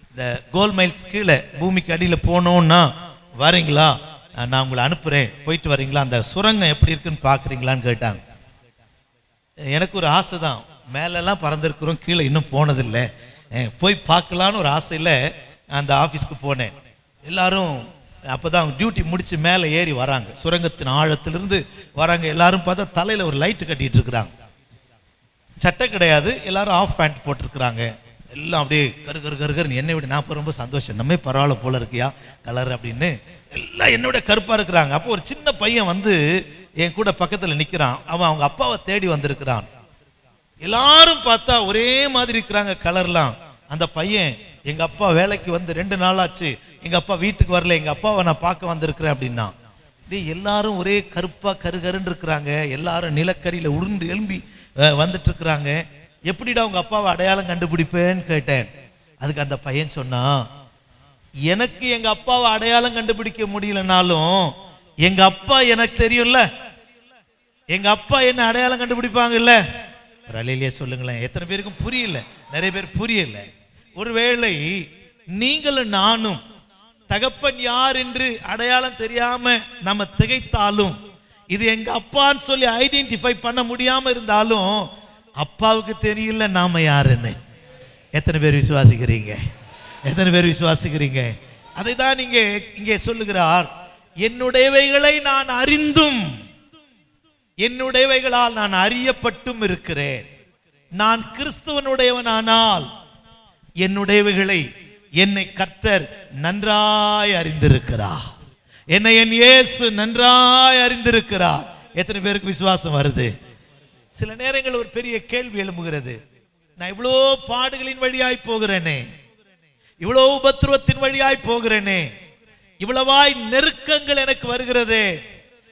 இந்த கோல் மைல்ஸ் கீழே பூமிக்கு அடியில் போனோன்னா வரீங்களா, நான் உங்களை அனுப்புகிறேன், போயிட்டு வரீங்களா, அந்த சுரங்கம் எப்படி இருக்குன்னு பார்க்குறீங்களான்னு கேட்டாங்க. எனக்கு ஒரு ஆசை தான், மேலெல்லாம் பறந்துருக்குறோம், கீழே இன்னும் போனதில்லை, போய் பார்க்கலான்னு ஒரு ஆசையில் அந்த ஆஃபீஸ்க்கு போனேன். எல்லாரும் அப்போ தான் அவங்க டியூட்டி முடித்து மேலே ஏறி வராங்க, சுரங்கத்தின் ஆழத்திலிருந்து வராங்க. எல்லாரும் பார்த்தா தலையில் ஒரு லைட்டு கட்டிகிட்டு இருக்கிறாங்க. சட்டை கிடையாது, எல்லாரும் ஆஃப் பேண்ட் போட்டிருக்கிறாங்க. எல்லாம் அப்படியே கரு கரு கருகருன்னு என்னை விட நான் ரொம்ப சந்தோஷம், நம்ம பரவாயில்ல போல இருக்கியா கலர் அப்படின்னு. எல்லாம் என்னோட கருப்பாக இருக்கிறாங்க. அப்போ ஒரு சின்ன பையன் என் கூட பக்கத்தில் நிற்கிறான். அவன் அவங்க அப்பாவை தேடி வந்திருக்கிறான். எல்லாரும் பார்த்தா ஒரே மாதிரி இருக்கிறாங்க கலர்லாம். அந்த பையன், எங்க அப்பா வேலைக்கு 2 நாள் ஆச்சு, எங்க அப்பா வீட்டுக்கு வரல, எங்க அப்பாவை நான் பார்க்க வந்திருக்கிறேன் அப்படின்னா. எல்லாரும் ஒரே கருப்பா கருகருன்னு இருக்கிறாங்க. எல்லாரும் நிலக்கரியில உருண்டு எழும்பி வந்துட்டு இருக்கிறாங்க. எப்படிடா உங்க அப்பாவை அடையாளம் கண்டுபிடிப்பேன்னு கேட்டேன். அதுக்கு அந்த பையன் சொன்னா, எனக்கு எங்க அப்பாவை அடையாளம் கண்டுபிடிக்க முடியலனாலும் எங்க அப்பா எனக்கு தெரியும்ல, எங்க அப்பா என்ன அடையாளம் கண்டுபிடிப்பாங்கல்ல. ஒரு அல்லேலூயா சொல்லுங்களேன். எத்தனை பேருக்கும் புரியல? நிறைய பேர் புரியல. ஒருவேளை நீங்களும் நானும் தகப்பன் யார் என்று அடையாளம் தெரியாம நம்ம திகைத்தாலும், இது எங்க அப்பான்னு சொல்லி ஐடென்டிஃபை பண்ண முடியாம இருந்தாலும், அப்பாவுக்கு தெரியல நாம யாருன்னு. எத்தனை பேர் விசுவாசிக்கிறீங்க? எத்தனை பேர் விசுவாசிக்கிறீங்க? அதை தான் நீங்க இங்கே சொல்லுகிறார், என்னுடையவைகளை நான் அறிந்தும் என்னுடையவைகளால் நான் அறியப்பட்டும் இருக்கிறேன். நான் கிறிஸ்துவனுடையவனானால் என்னுடையவைகளை என்னை கர்த்தர் நன்றாய் அறிந்திருக்கிறார். என்னை என் இயேசு நன்றாய் அறிந்திருக்கிறார். எத்தனை பேருக்கு விசுவாசம் வருது? சில நேரங்கள் ஒரு பெரிய கேள்வி எழும்புகிறது, நான் இவ்வளோ பாடுகளின் வழியாய் போகிறேனே, இவ்வளோ உபத்திரவத்தின் வழியாய் போகிறேனே, இவ்வளவாய் நெருக்கங்கள் எனக்கு வருகிறதே,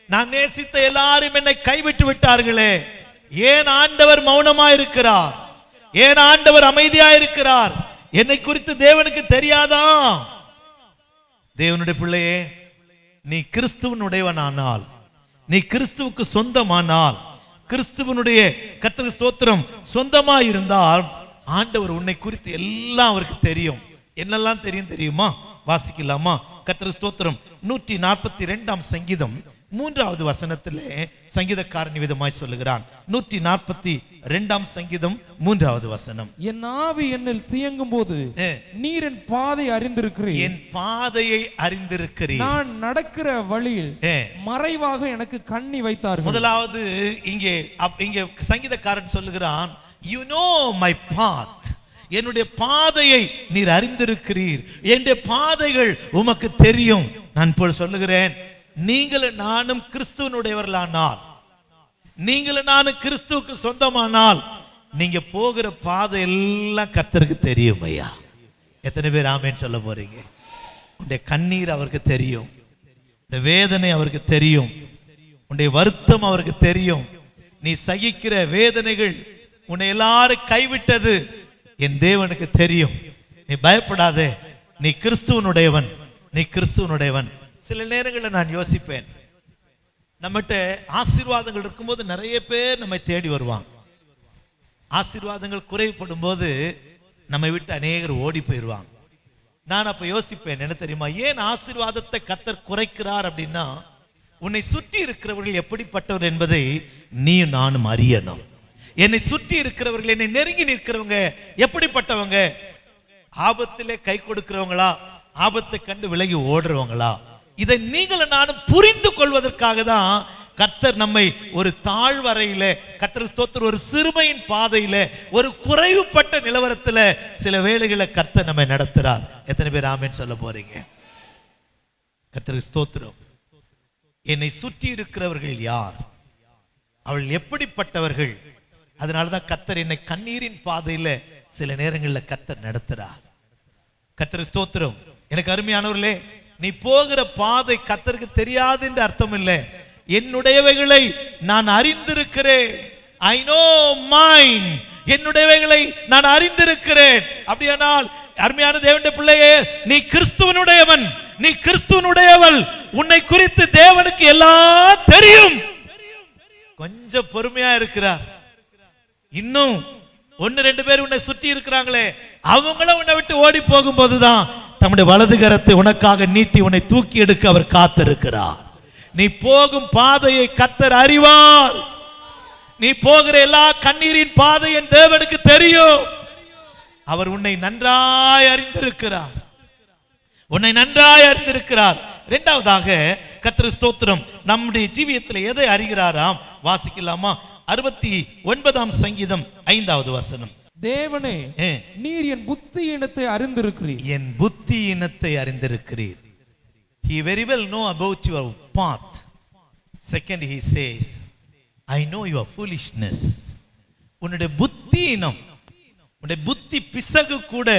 நான் நேசித்த எல்லாரும் என்னை கைவிட்டு விட்டார்களே, ஏன் ஆண்டவர் மௌனமா இருக்கிறார்? ஏன் ஆண்டவர் அமைதியா இருக்கிறார்? என்னை குறித்து தேவனுக்கு தெரியாதா? தேவனுடைய பிள்ளையே, நீ கிறிஸ்துவனுடையவனானால், நீ கிறிஸ்துவுக்கு சொந்தமானால், கிறிஸ்துவனுடைய கர்த்தருக்கு ஸ்தோத்திரம் சொந்தமா இருந்தால், ஆண்டவர் உன்னை குறித்து எல்லாம் அவருக்கு தெரியும். என்னெல்லாம் தெரியும் தெரியுமா? வாசிக்கலாமா? கர்த்தருக்கு ஸ்தோத்திரம். 142ஆம் சங்கீதம் 3வது வசனத்திலே சங்கீதக்காரன் விதமாய் சொல்லுகிறான். 142ஆம் சங்கீதம் 3வது வசனம். என் ஆவி என்னில் தியங்கும் போது நீர் என் பாதையை அறிந்திருக்கிறீர். என் பாதையை அறிந்திருக்கிறீர். நான் நடக்கிற வழியில் மறைவாக எனக்கு கண்ணி வைத்தார்கள். முதலாவது இங்கே சங்கீதக்காரன் சொல்லுகிறான், you know my path, என்னுடைய பாதையை நீர் அறிந்திருக்கிறீர், என்னுடைய பாதைகள் உமக்கு தெரியும். நான் இப்போ சொல்லுகிறேன், நீங்களும் நானும் கிறிஸ்துவனுடையவர்களானால், நீங்களும் நானும் கிறிஸ்துவுக்கு சொந்தமானால், நீங்க போகிற பாதை எல்லாம் கர்த்தருக்கு தெரியும் ஐயா. எத்தனை பேர் ஆமேன்னு சொல்ல போறீங்க? உன்னுடைய கண்ணீர் அவருக்கு தெரியும், இந்த வேதனை அவருக்கு தெரியும், உன்னுடைய வருத்தம் அவருக்கு தெரியும், நீ சகிக்கிற வேதனைகள், உன்னை எல்லாரும் கைவிட்டது என் தேவனுக்கு தெரியும். நீ பயப்படாதே, நீ கிறிஸ்துவனுடையவன், நீ கிறிஸ்துவனுடையவன். சில நேரங்களில் நான் யோசிப்பேன், நம்மகிட்ட ஆசீர்வாதங்கள் இருக்கும்போது நிறைய பேர் நம்மை தேடி வருவாங்க. ஆசீர்வாதங்கள் குறைபடும் போது நம்மை விட்டு அநேகர் ஓடி போயிடுவாங்க. நான் அப்ப யோசிப்பேன், என்ன தெரியுமா, ஏன் ஆசீர்வாதத்தை கர்த்தர் குறைக்கிறார் அப்படின்னா, உன்னை சுற்றி இருக்கிறவர்கள் எப்படிப்பட்டவர் என்பதை நீயும் நானும் அறியணும். என்னை சுற்றி இருக்கிறவர்கள், என்னை நெருங்கி நிற்கிறவங்க எப்படிப்பட்டவங்க? ஆபத்திலே கை கொடுக்கிறவங்களா, ஆபத்தை கண்டு விலகி ஓடுறவங்களா? இதை நீங்களும் நானும் புரிந்து கொள்வதற்காக தான் கர்த்தர் நம்மை ஒரு தாழ்வறையில, கர்த்தர் ஸ்தோத்திரம், ஒரு சிறுமையின் பாதையில, ஒரு குறைவுபட்ட நிலவரத்துல சில வேளைகளை கர்த்தர் நம்மை நடத்துறார். எத்தனை பேர் ஆமென் சொல்ல போறீங்க? கர்த்தர் ஸ்தோத்திரம். என்னை சுற்றி இருக்கிறவர்கள் யார், அவள் எப்படிப்பட்டவர்கள்? அதனாலதான் கர்த்தர் என்னை கண்ணீரின் பாதையில சில நேரங்களில் கர்த்தர் நடத்துறார். கர்த்தர் ஸ்தோத்திரம். எனக்கு அருமையானவர்களே, நீ போகிற பாதை கர்த்தருக்கு தெரியாது என்று அர்த்தம் இல்லை. என்னுடையவைகளை நான் அறிந்திருக்கிறேன். I know mine. என்னுடையவைகளை நான் அறிந்திருக்கிறேன். அப்படியானால் அருமையான தேவனுடைய பிள்ளையே, நீ கிறிஸ்துவனுடையவன், நீ கிறிஸ்துவனுடையவள். உன்னை குறித்து தேவனுக்கு எல்லாம் தெரியும். கொஞ்சம் பொறுமையா இருக்கிறார். இன்னும் 1-2 பேர் உன்னை சுற்றி இருக்கிறாங்களே, அவங்களும் உன்னை விட்டு ஓடி போகும்போதுதான் தம்முடைய வலது கரத்தை உனக்காக நீட்டி உன்னை தூக்கி எடுக்க அவர் காத்திருக்கிறார். நீ போகும் பாதையை கர்த்தர் அறிவார். நீ போகிற எல்லா கண்ணீரின் பாதை என் தேவனுக்கு தெரியும். அவர் உன்னை நன்றாய் அறிந்திருக்கிறார், உன்னை நன்றாய் அறிந்திருக்கிறார். இரண்டாவதாக கர்த்தர் ஸ்தோத்திரம், நம்முடைய ஜீவியத்தில் எதை அறிகிறாராம்? வாசிக்கலாமா? 69ஆம் சங்கீதம் 5வது வசனம். தேவனே, நீர் என் புத்தியினத்தை அறிந்திருக்கிறீர். என் புத்தியினத்தை அறிந்திருக்கிறீர். He very well know about your path. Second, he says, I know your foolishness. உன்னுடைய புத்தியினம், உன்னுடைய புத்தி பிசகு கூட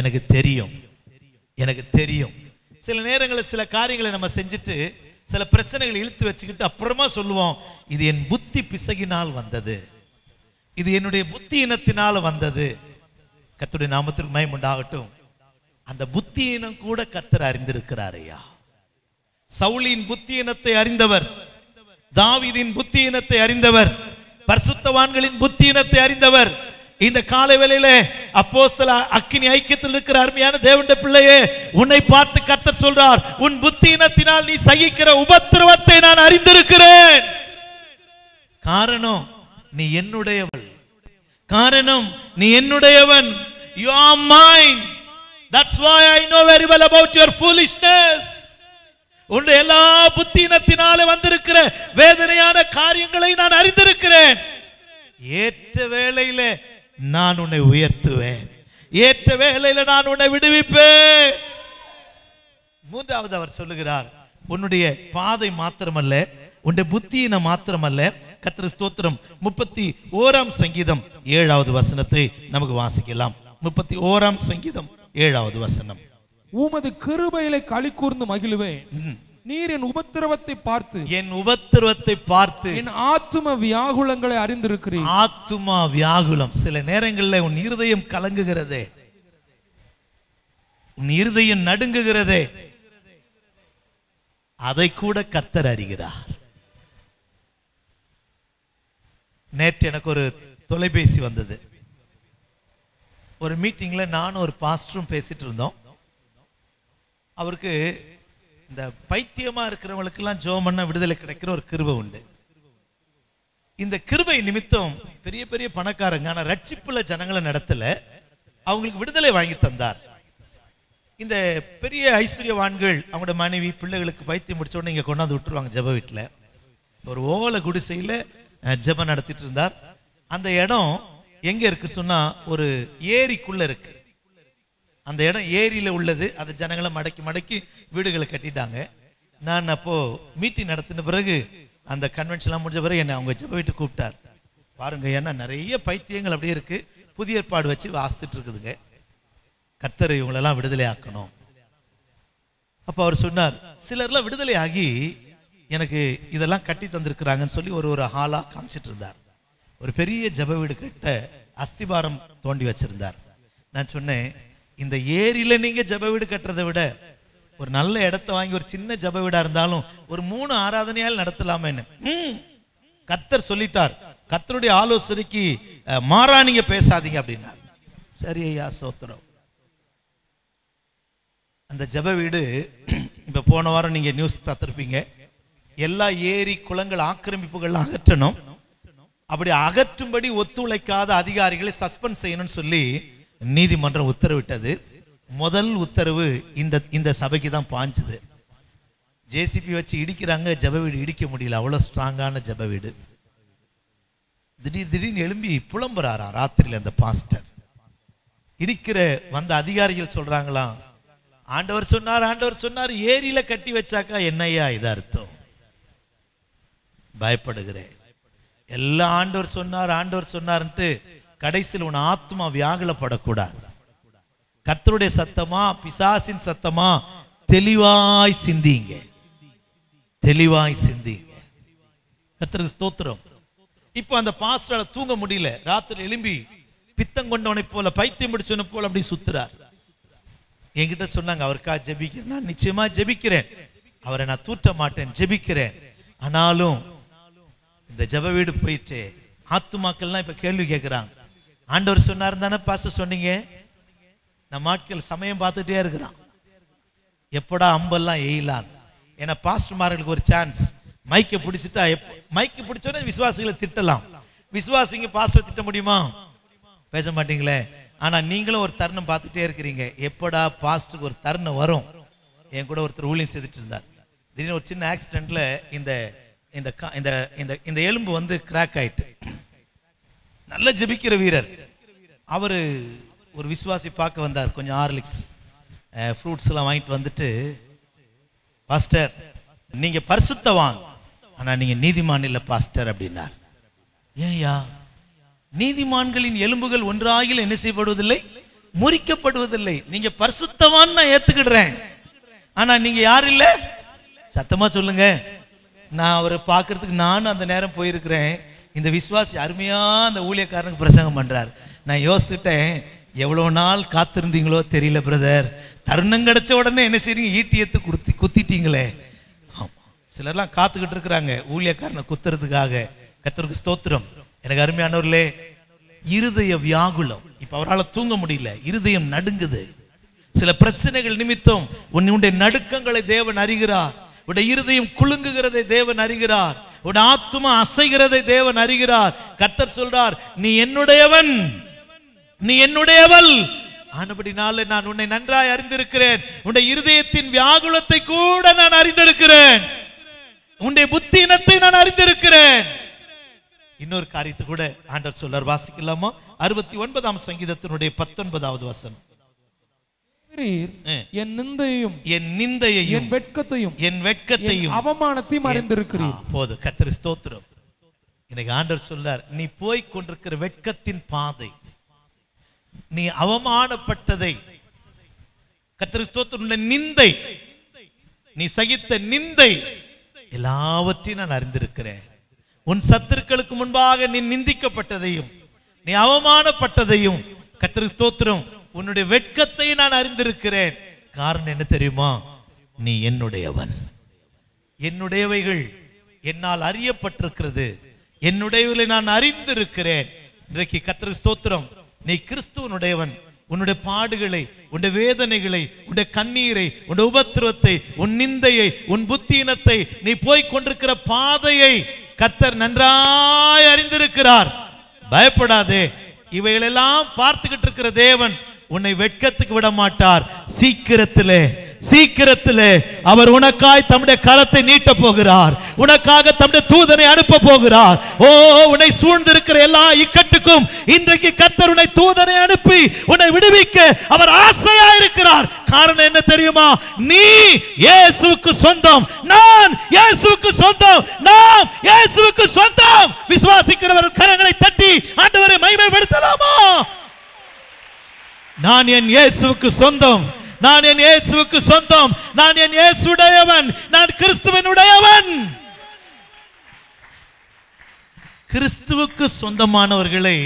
எனக்கு தெரியும், எனக்கு தெரியும். சில நேரங்களில் சில காரியங்களை நம்ம செஞ்சுட்டு சில பிரச்சனைகளை இழுத்து வச்சுக்கிட்டு அப்புறமா சொல்லுவோம், இது என் புத்தி பிசகினால் வந்தது, இது என்னுடைய புத்தியினத்தினால் வந்தது. கர்த்தருடைய நாமத்திற்கு மகிமை உண்டாகட்டும். அந்த புத்தியினம் கூட கர்த்தர் அறிந்திருக்கிறார் ஐயா. சவுலின் புத்தியினத்தை அறிந்தவர், தாவீதின் புத்தியினத்தை அறிந்தவர், பரிசுத்தவான்களின் புத்தியினத்தை அறிந்தவர். இந்த காலை வேளையில அப்போஸ்தல அக்கினி ஐக்கியத்தில் இருக்கிற அருமையான தேவனுடைய பிள்ளையே, உன்னை பார்த்து கர்த்தர் சொல்றார், உன் புத்தியினத்தினால் நீ சகிக்கிற உபத்திரவத்தை நான் அறிந்திருக்கிறேன். காரணம் நீ என்னுடையவள், காரணம் நீ என்னுடையவன். You are mine. That's why I know very well about your foolishness. உன்னுடைய எல்லா புத்தியினத்தினாலே வந்திருக்கிற வேதனையான காரியங்களை நான் அறிந்திருக்கிறேன். ஏற்ற வேளையிலே நான் உன்னை உயர்த்துவேன், ஏற்ற வேளையிலே நான் உன்னை விடுவிப்பேன். மூன்றாவது அவர் சொல்லுகிறார், உன்னுடைய பாதை மாத்திரமல்ல, உன்னுடைய புத்தியினம் மாத்திரமல்ல. கர்த்தர் ஸ்தோத்திரம். 31ஆம் சங்கீதம் 7வது வசனத்தை நமக்கு வாசிக்கலாம். 31ஆம் சங்கீதம் 7வது வசனம். உமது கிருபையிலே களி கூர்ந்து மகிழுவேன். நீர் என் உபத்திரவத்தை பார்த்து, என் உபத்திரவத்தை பார்த்து என் ஆத்தும வியாகுலங்களை அறிந்திருக்கிறேன். ஆத்துமா வியாகுலம். சில நேரங்களில் உன் இருதயம் கலங்குகிறதே, உன் இருதயம் நடுங்குகிறதே, அதை கூட கர்த்தர் அறிகிறார். நேற்று எனக்கு ஒரு தொலைபேசி வந்தது. ஒரு மீட்டிங்ல நானும் ஒரு பாஸ்டரும் பேசிட்டு இருந்தோம். அவருக்கு இந்த பைத்தியமா இருக்கிறவங்களுக்கெல்லாம் ஜெபம் பண்ண விடுதலை கிடைக்கிற ஒரு கிருபை உண்டு. இந்த கிருபை நிமித்தம் பெரிய பெரிய பணக்காரங்க, ஆனா ரட்சிப்புல ஜனங்களை நடத்தல, அவங்களுக்கு விடுதலை வாங்கி தந்தார். இந்த பெரிய ஐஸ்வர்யவான்கள் அவங்களோட மனைவி பிள்ளைகளுக்கு பைத்தியம் முடிச்ச உடனே இங்க கொண்டாந்து விட்டுருவாங்க ஜெப வீட்டில். ஒரு ஓலை குடிசையில் ஜெபம் நடத்திட்டு இருந்தார். அந்த இடம் எங்க இருக்கு சொன்னா ஒரு ஏரிக்குள்ள இருக்கு. அந்த இடம் ஏரியில உள்ளது. அதை ஜனங்களை மடக்கி மடக்கி வீடுகளை கட்டிட்டாங்க. நான் அப்போ மீட்டிங் நடத்தின பிறகு அந்த கன்வென்ஷன்லாம் முடிஞ்ச பிறகு என்னை அவங்க ஜெப வீட்டு கூப்பிட்டார். பாருங்க, ஏன்னா நிறைய பைத்தியங்கள் அப்படியே இருக்கு, புதிய ஏற்பாடு வச்சு வாசித்துட்டு இருக்குதுங்க. கர்த்தர் இவங்களெல்லாம் விடுதலை ஆக்கணும். அப்போ அவர் சொன்னார், சிலர்லாம் விடுதலை ஆகி எனக்கு இதெல்லாம் கட்டி தந்திருக்கிறாங்கன்னு சொல்லி ஒரு ஹாலா காமிச்சிட்டு இருந்தார். ஒரு பெரிய ஜெப வீடு கிட்ட அஸ்திபாரம் தோண்டி வச்சிருந்தார். நான் சொன்னேன், இந்த ஏரியில நீங்க ஜெப வீடு கட்டுறதை விட ஒரு நல்ல இடத்த வாங்கி ஒரு சின்ன ஜெப வீடா இருந்தாலும் ஒரு 3 ஆராதனையால் நடத்தலாமேன்னு. கர்த்தர் சொல்லிட்டார், கர்த்தருடைய ஆலோசனைக்கு மாறா நீங்க பேசாதீங்க அப்படின்னார். சரி ஐயா, சோத்திரம். அந்த ஜெப வீடு இப்ப போன வாரம் நீங்க நியூஸ் பார்த்திருப்பீங்க, எல்லா ஏரி குளங்கள் ஆக்கிரமிப்புகள் அகற்றணும். அப்படி அகற்றும்படி ஒத்துழைக்காத அதிகாரிகளை சஸ்பெண்ட் செய்யணும்னு சொல்லி நீதிமன்றம் உத்தரவிட்டது. முதல் உத்தரவு இந்த சபைக்கு தான் பாஞ்சுது. ஜேசிபி வச்சு இடிக்கிறாங்க, ஜெப வீடு இடிக்க முடியல, அவ்வளவு ஸ்ட்ராங்கான ஜெப வீடு. திடீர்னு எழும்பி புலம்புறாரா ராத்திரியில் அந்த பாஸ்டர். இடிக்கிற வந்த அதிகாரிகள் சொல்றாங்களாம், ஆண்டவர் சொன்னார் ஏரியில கட்டி வச்சாக்கா என்னையா இது அர்த்தம்? பயப்படுகிறேன். எல்லாம் ஆண்டவர் சொன்னார்ன்ட்டு கடைசியில் உன் ஆத்மா வியாகுலப்படக்கூடாது. கர்த்தருடைய சத்தமா பிசாசின் சத்தமா தெளிவாய் சிந்திங்க. கர்த்தருக்கு ஸ்தோத்திரம். இப்போ அந்த பாஸ்டரால தூங்க முடியல. ராத்திரி எழும்பி பித்தம் கொண்டவனை போல, பைத்தியம் பிடிச்சவனை போல அப்படி சுத்துறார். என்கிட்ட சொன்னாங்க, அவருக்கா ஜெபிக்கிறேன். நான் நிச்சயமா ஜெபிக்கிறேன், அவரை நான் தூற்ற மாட்டேன், ஜெபிக்கிறேன். ஆனாலும் இந்த ஜெப வீடு போயிட்டு ஆத்துமாக்கள்லாம் இப்ப கேள்வி கேட்கிறாங்க. ஆண்டவர் சொன்னார் தானே பாஸ்டர் சொன்னீங்க? நம்ம ஆட்கள் சமயம் பார்த்துட்டே இருக்கிறான், எப்படா அம்பெல்லாம் எய்யலான். ஏன்னா பாஸ்டர்மார்களுக்கு ஒரு சான்ஸ், மைக்கை பிடிச்சிட்டா மைக்கு பிடிச்சோன்னே விசுவாசிகளை திட்டலாம். விசுவாசிங்க பாஸ்டர் திட்ட முடியுமா? பேச மாட்டீங்களே. ஆனா நீங்களும் ஒரு தருணம் பார்த்துட்டே இருக்கிறீங்க, எப்படா பாஸ்டருக்கு ஒரு தருணம் வரும். என் கூட ஒருத்தர் ஊழியம் செய்துட்டு இருந்தார். திடீர்னு ஒரு சின்ன ஆக்சிடென்ட்ல இந்த எலும்பு வந்து கிராக் ஆயிட்டு. நல்ல ஜெபிக்கிற வீரர் அவரு. ஒரு விசுவாசி பார்க்க வந்தார். கொஞ்சம் ஹார்லிக்ஸ் ஃப்ரூட்ஸ் எல்லாம் வாங்கிட்டு வந்துட்டு, பாஸ்டர் நீங்க பரிசுத்தவான், ஆனா நீங்க நீதிமான் இல்ல பாஸ்டர் அப்படின்னார். ஏயா? நீதிமான்களின் எலும்புகள் ஒன்றாகில் என்ன செய்யப்படுவதில்லை, முறிக்கப்படுவதில்லை. நீங்க பரிசுத்தவான் நான் ஏத்துக்கிடுறேன், ஆனா நீங்க யார் இல்ல? சத்தமா சொல்லுங்க. நான் அவரை பார்க்கறதுக்கு நானும் அந்த நேரம் போயிருக்கிறேன். இந்த விசுவாசி அருமையா அந்த ஊழியக்காரனுக்கு பிரசங்கம் பண்றார். நான் யோசிச்சுட்டேன், எவ்வளவு நாள் காத்திருந்தீங்களோ தெரியல பிரதர், தருணம் கிடைச்ச உடனே என்ன செய்றீங்க, ஈட்டியத்து குத்திட்டீங்களே. ஆமா, சிலர்லாம் காத்துக்கிட்டு இருக்கிறாங்க ஊழியக்காரனை குத்துறதுக்காக. கர்த்தருக்கு ஸ்தோத்திரம். எனக்கு அருமையானவர்களே, இருதய வியாகுலம். இப்ப அவரால் தூங்க முடியல, இருதயம் நடுங்குது. சில பிரச்சனைகள் நிமித்தம் உன்னுடைய நடுக்கங்களை தேவன் அறிகிறார். உடைய இருதயம் குலுங்குகிறதை தேவன் அறிகிறார். உடைய ஆத்துமா அசைகிறதை தேவன் அறிகிறார். கர்த்தர் சொல்றார், நீ என்னுடையவன், நீ என்னுடையவள், ஆனபடினாலே நான் உன்னை நன்றாய் அறிந்திருக்கிறேன். உன்னுடைய இருதயத்தின் வியாகுலத்தை கூட நான் அறிந்திருக்கிறேன். உன்னுடைய புத்தியினத்தை நான் அறிந்திருக்கிறேன். இன்னொரு காரியத்தை கூட ஆண்டவர் சொல்றார், வாசிக்கலாமா? 69ஆம் சங்கீதத்தினுடைய 19வது வசனம். என் நிந்தையையும் என் வெட்கத்தையும் அவமானத்தையும் அறிந்திருக்கிறீர். போது. கர்த்தர் ஸ்தோத்திரம். எனக்கு ஆண்டவர் சொல்றார், நீ போய் கொண்டிருக்கிற வெட்கத்தின் பாதை, நீ அவமானப்பட்டதை, கர்த்தர் ஸ்தோத்திரம், நிந்தை, நீ சகித்த நிந்தை எல்லாவற்றையும் நான் அறிந்திருக்கிறேன். உன் சத்துருக்களுக்கு முன்பாக நீ நிந்திக்கப்பட்டதையும் நீ அவமானப்பட்டதையும், கர்த்தர் ஸ்தோத்திரம், உன்னுடைய வெட்கத்தை நான் அறிந்திருக்கிறேன். காரணம் என்ன தெரியுமா? நீ என்னுடையவன். என்னுடையவைகள் என்னால் அறியப்பட்டிருக்கிறது, என்னுடையவைகளை நான் அறிந்திருக்கிறேன். இன்றைக்கு கர்த்தருக்கு ஸ்தோத்திரம், நீ கிறிஸ்துவனுடையவன். உன்னுடைய பாடுகளை, உன்னுடைய வேதனைகளை, உன்னுடைய கண்ணீரை, உன்னுடைய உபத்திரவத்தை, உன் நிந்தையை, உன் புத்தியினத்தை, நீ போய் கொண்டிருக்கிற பாதையை கர்த்தர் நன்றாய் அறிந்திருக்கிறார். பயப்படாதே. இவைகளெல்லாம் பார்த்துக்கிட்டு இருக்கிற தேவன் உன்னை வெட்கத்துக்கு விட மாட்டார். சீக்கிரத்திலே அவர் உனக்காய் தம்முடைய கரத்தை நீட்ட போகிறார். உனக்காக தம்முடைய தூதனை அனுப்ப போகிறார். ஓ, உன்னை சூழ்ந்திருக்கிற எல்லா இக்கட்டுக்கும் இன்றைக்கு கர்த்தர் உன்னை தூதனை அனுப்பி உன்னை விடுவிக்க அவர் ஆசையா இருக்கிறார். காரணம் என்ன தெரியுமா? நீ இயேசுவுக்கு சொந்தம், நான் இயேசுவுக்கு சொந்தம், நாம் இயேசுவுக்கு சொந்தம். விசுவாசிக்கிறவர் கரங்களை தட்டி ஆண்டவரை மகிமைப்படுத்தலாமா? நான் என் இயேசுவுக்கு சொந்தம், நான் என் இயேசுவுக்கு சொந்தம், நான் என் இயேசுடையவன், நான் கிறிஸ்துவனுடையவன். கிறிஸ்துவுக்கு சொந்தமானவர்களை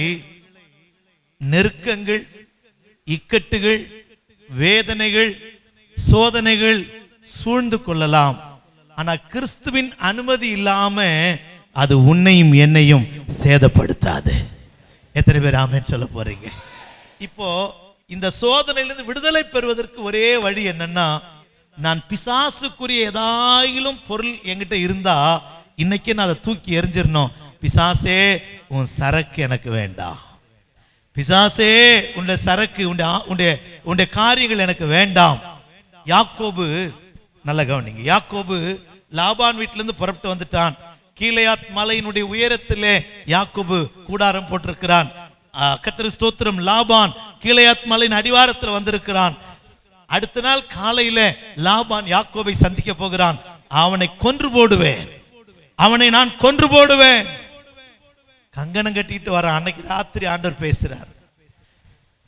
நெருக்கங்கள், இக்கட்டுகள், வேதனைகள், சோதனைகள் சூழ்ந்து கொள்ளலாம். ஆனா கிறிஸ்துவின் அனுமதி இல்லாம அது உன்னையும் என்னையும் சேதப்படுத்தாது. எத்தனை பேர் ஆமென் சொல்ல போறீங்க? இப்போ இந்த சோதனையிலிருந்து விடுதலை பெறுவதற்கு ஒரே வழி என்னன்னா, நான் பிசாசுக்குரிய ஏதாயிலும் பொருள் என்கிட்ட இருந்தா இன்னைக்கு நான் அதை தூக்கி எறிஞ்சிடணும். பிசாசே, உன் சரக்கு எனக்கு வேண்டாம். பிசாசே, உன்னுடைய சரக்கு, உன்னுடைய காரியங்கள் எனக்கு வேண்டாம். யாக்கோபு, நல்ல கவனிங்க, யாக்கோபு லாபான் வீட்டிலிருந்து புறப்பட்டு வந்துட்டான். கீலேயாத் மலையினுடைய உயரத்திலே யாக்கோபு கூடாரம் போட்டிருக்கிறான். கர்த்தருக்கு ஸ்தோத்திரம். லாபான் கீலேயாத் மலையின் அடிவாரத்தில் வந்திருக்கிறான். அடுத்த நாள் காலையில லாபான் யாக்கோபை சந்திக்க போகிறான். அவனை கொன்று போடுவேன், அவனை நான் கொன்று போடுவேன். கங்கணம் கட்டிட்டு வர அன்னைக்கு ராத்திரி ஆண்டவர் பேசுறார்,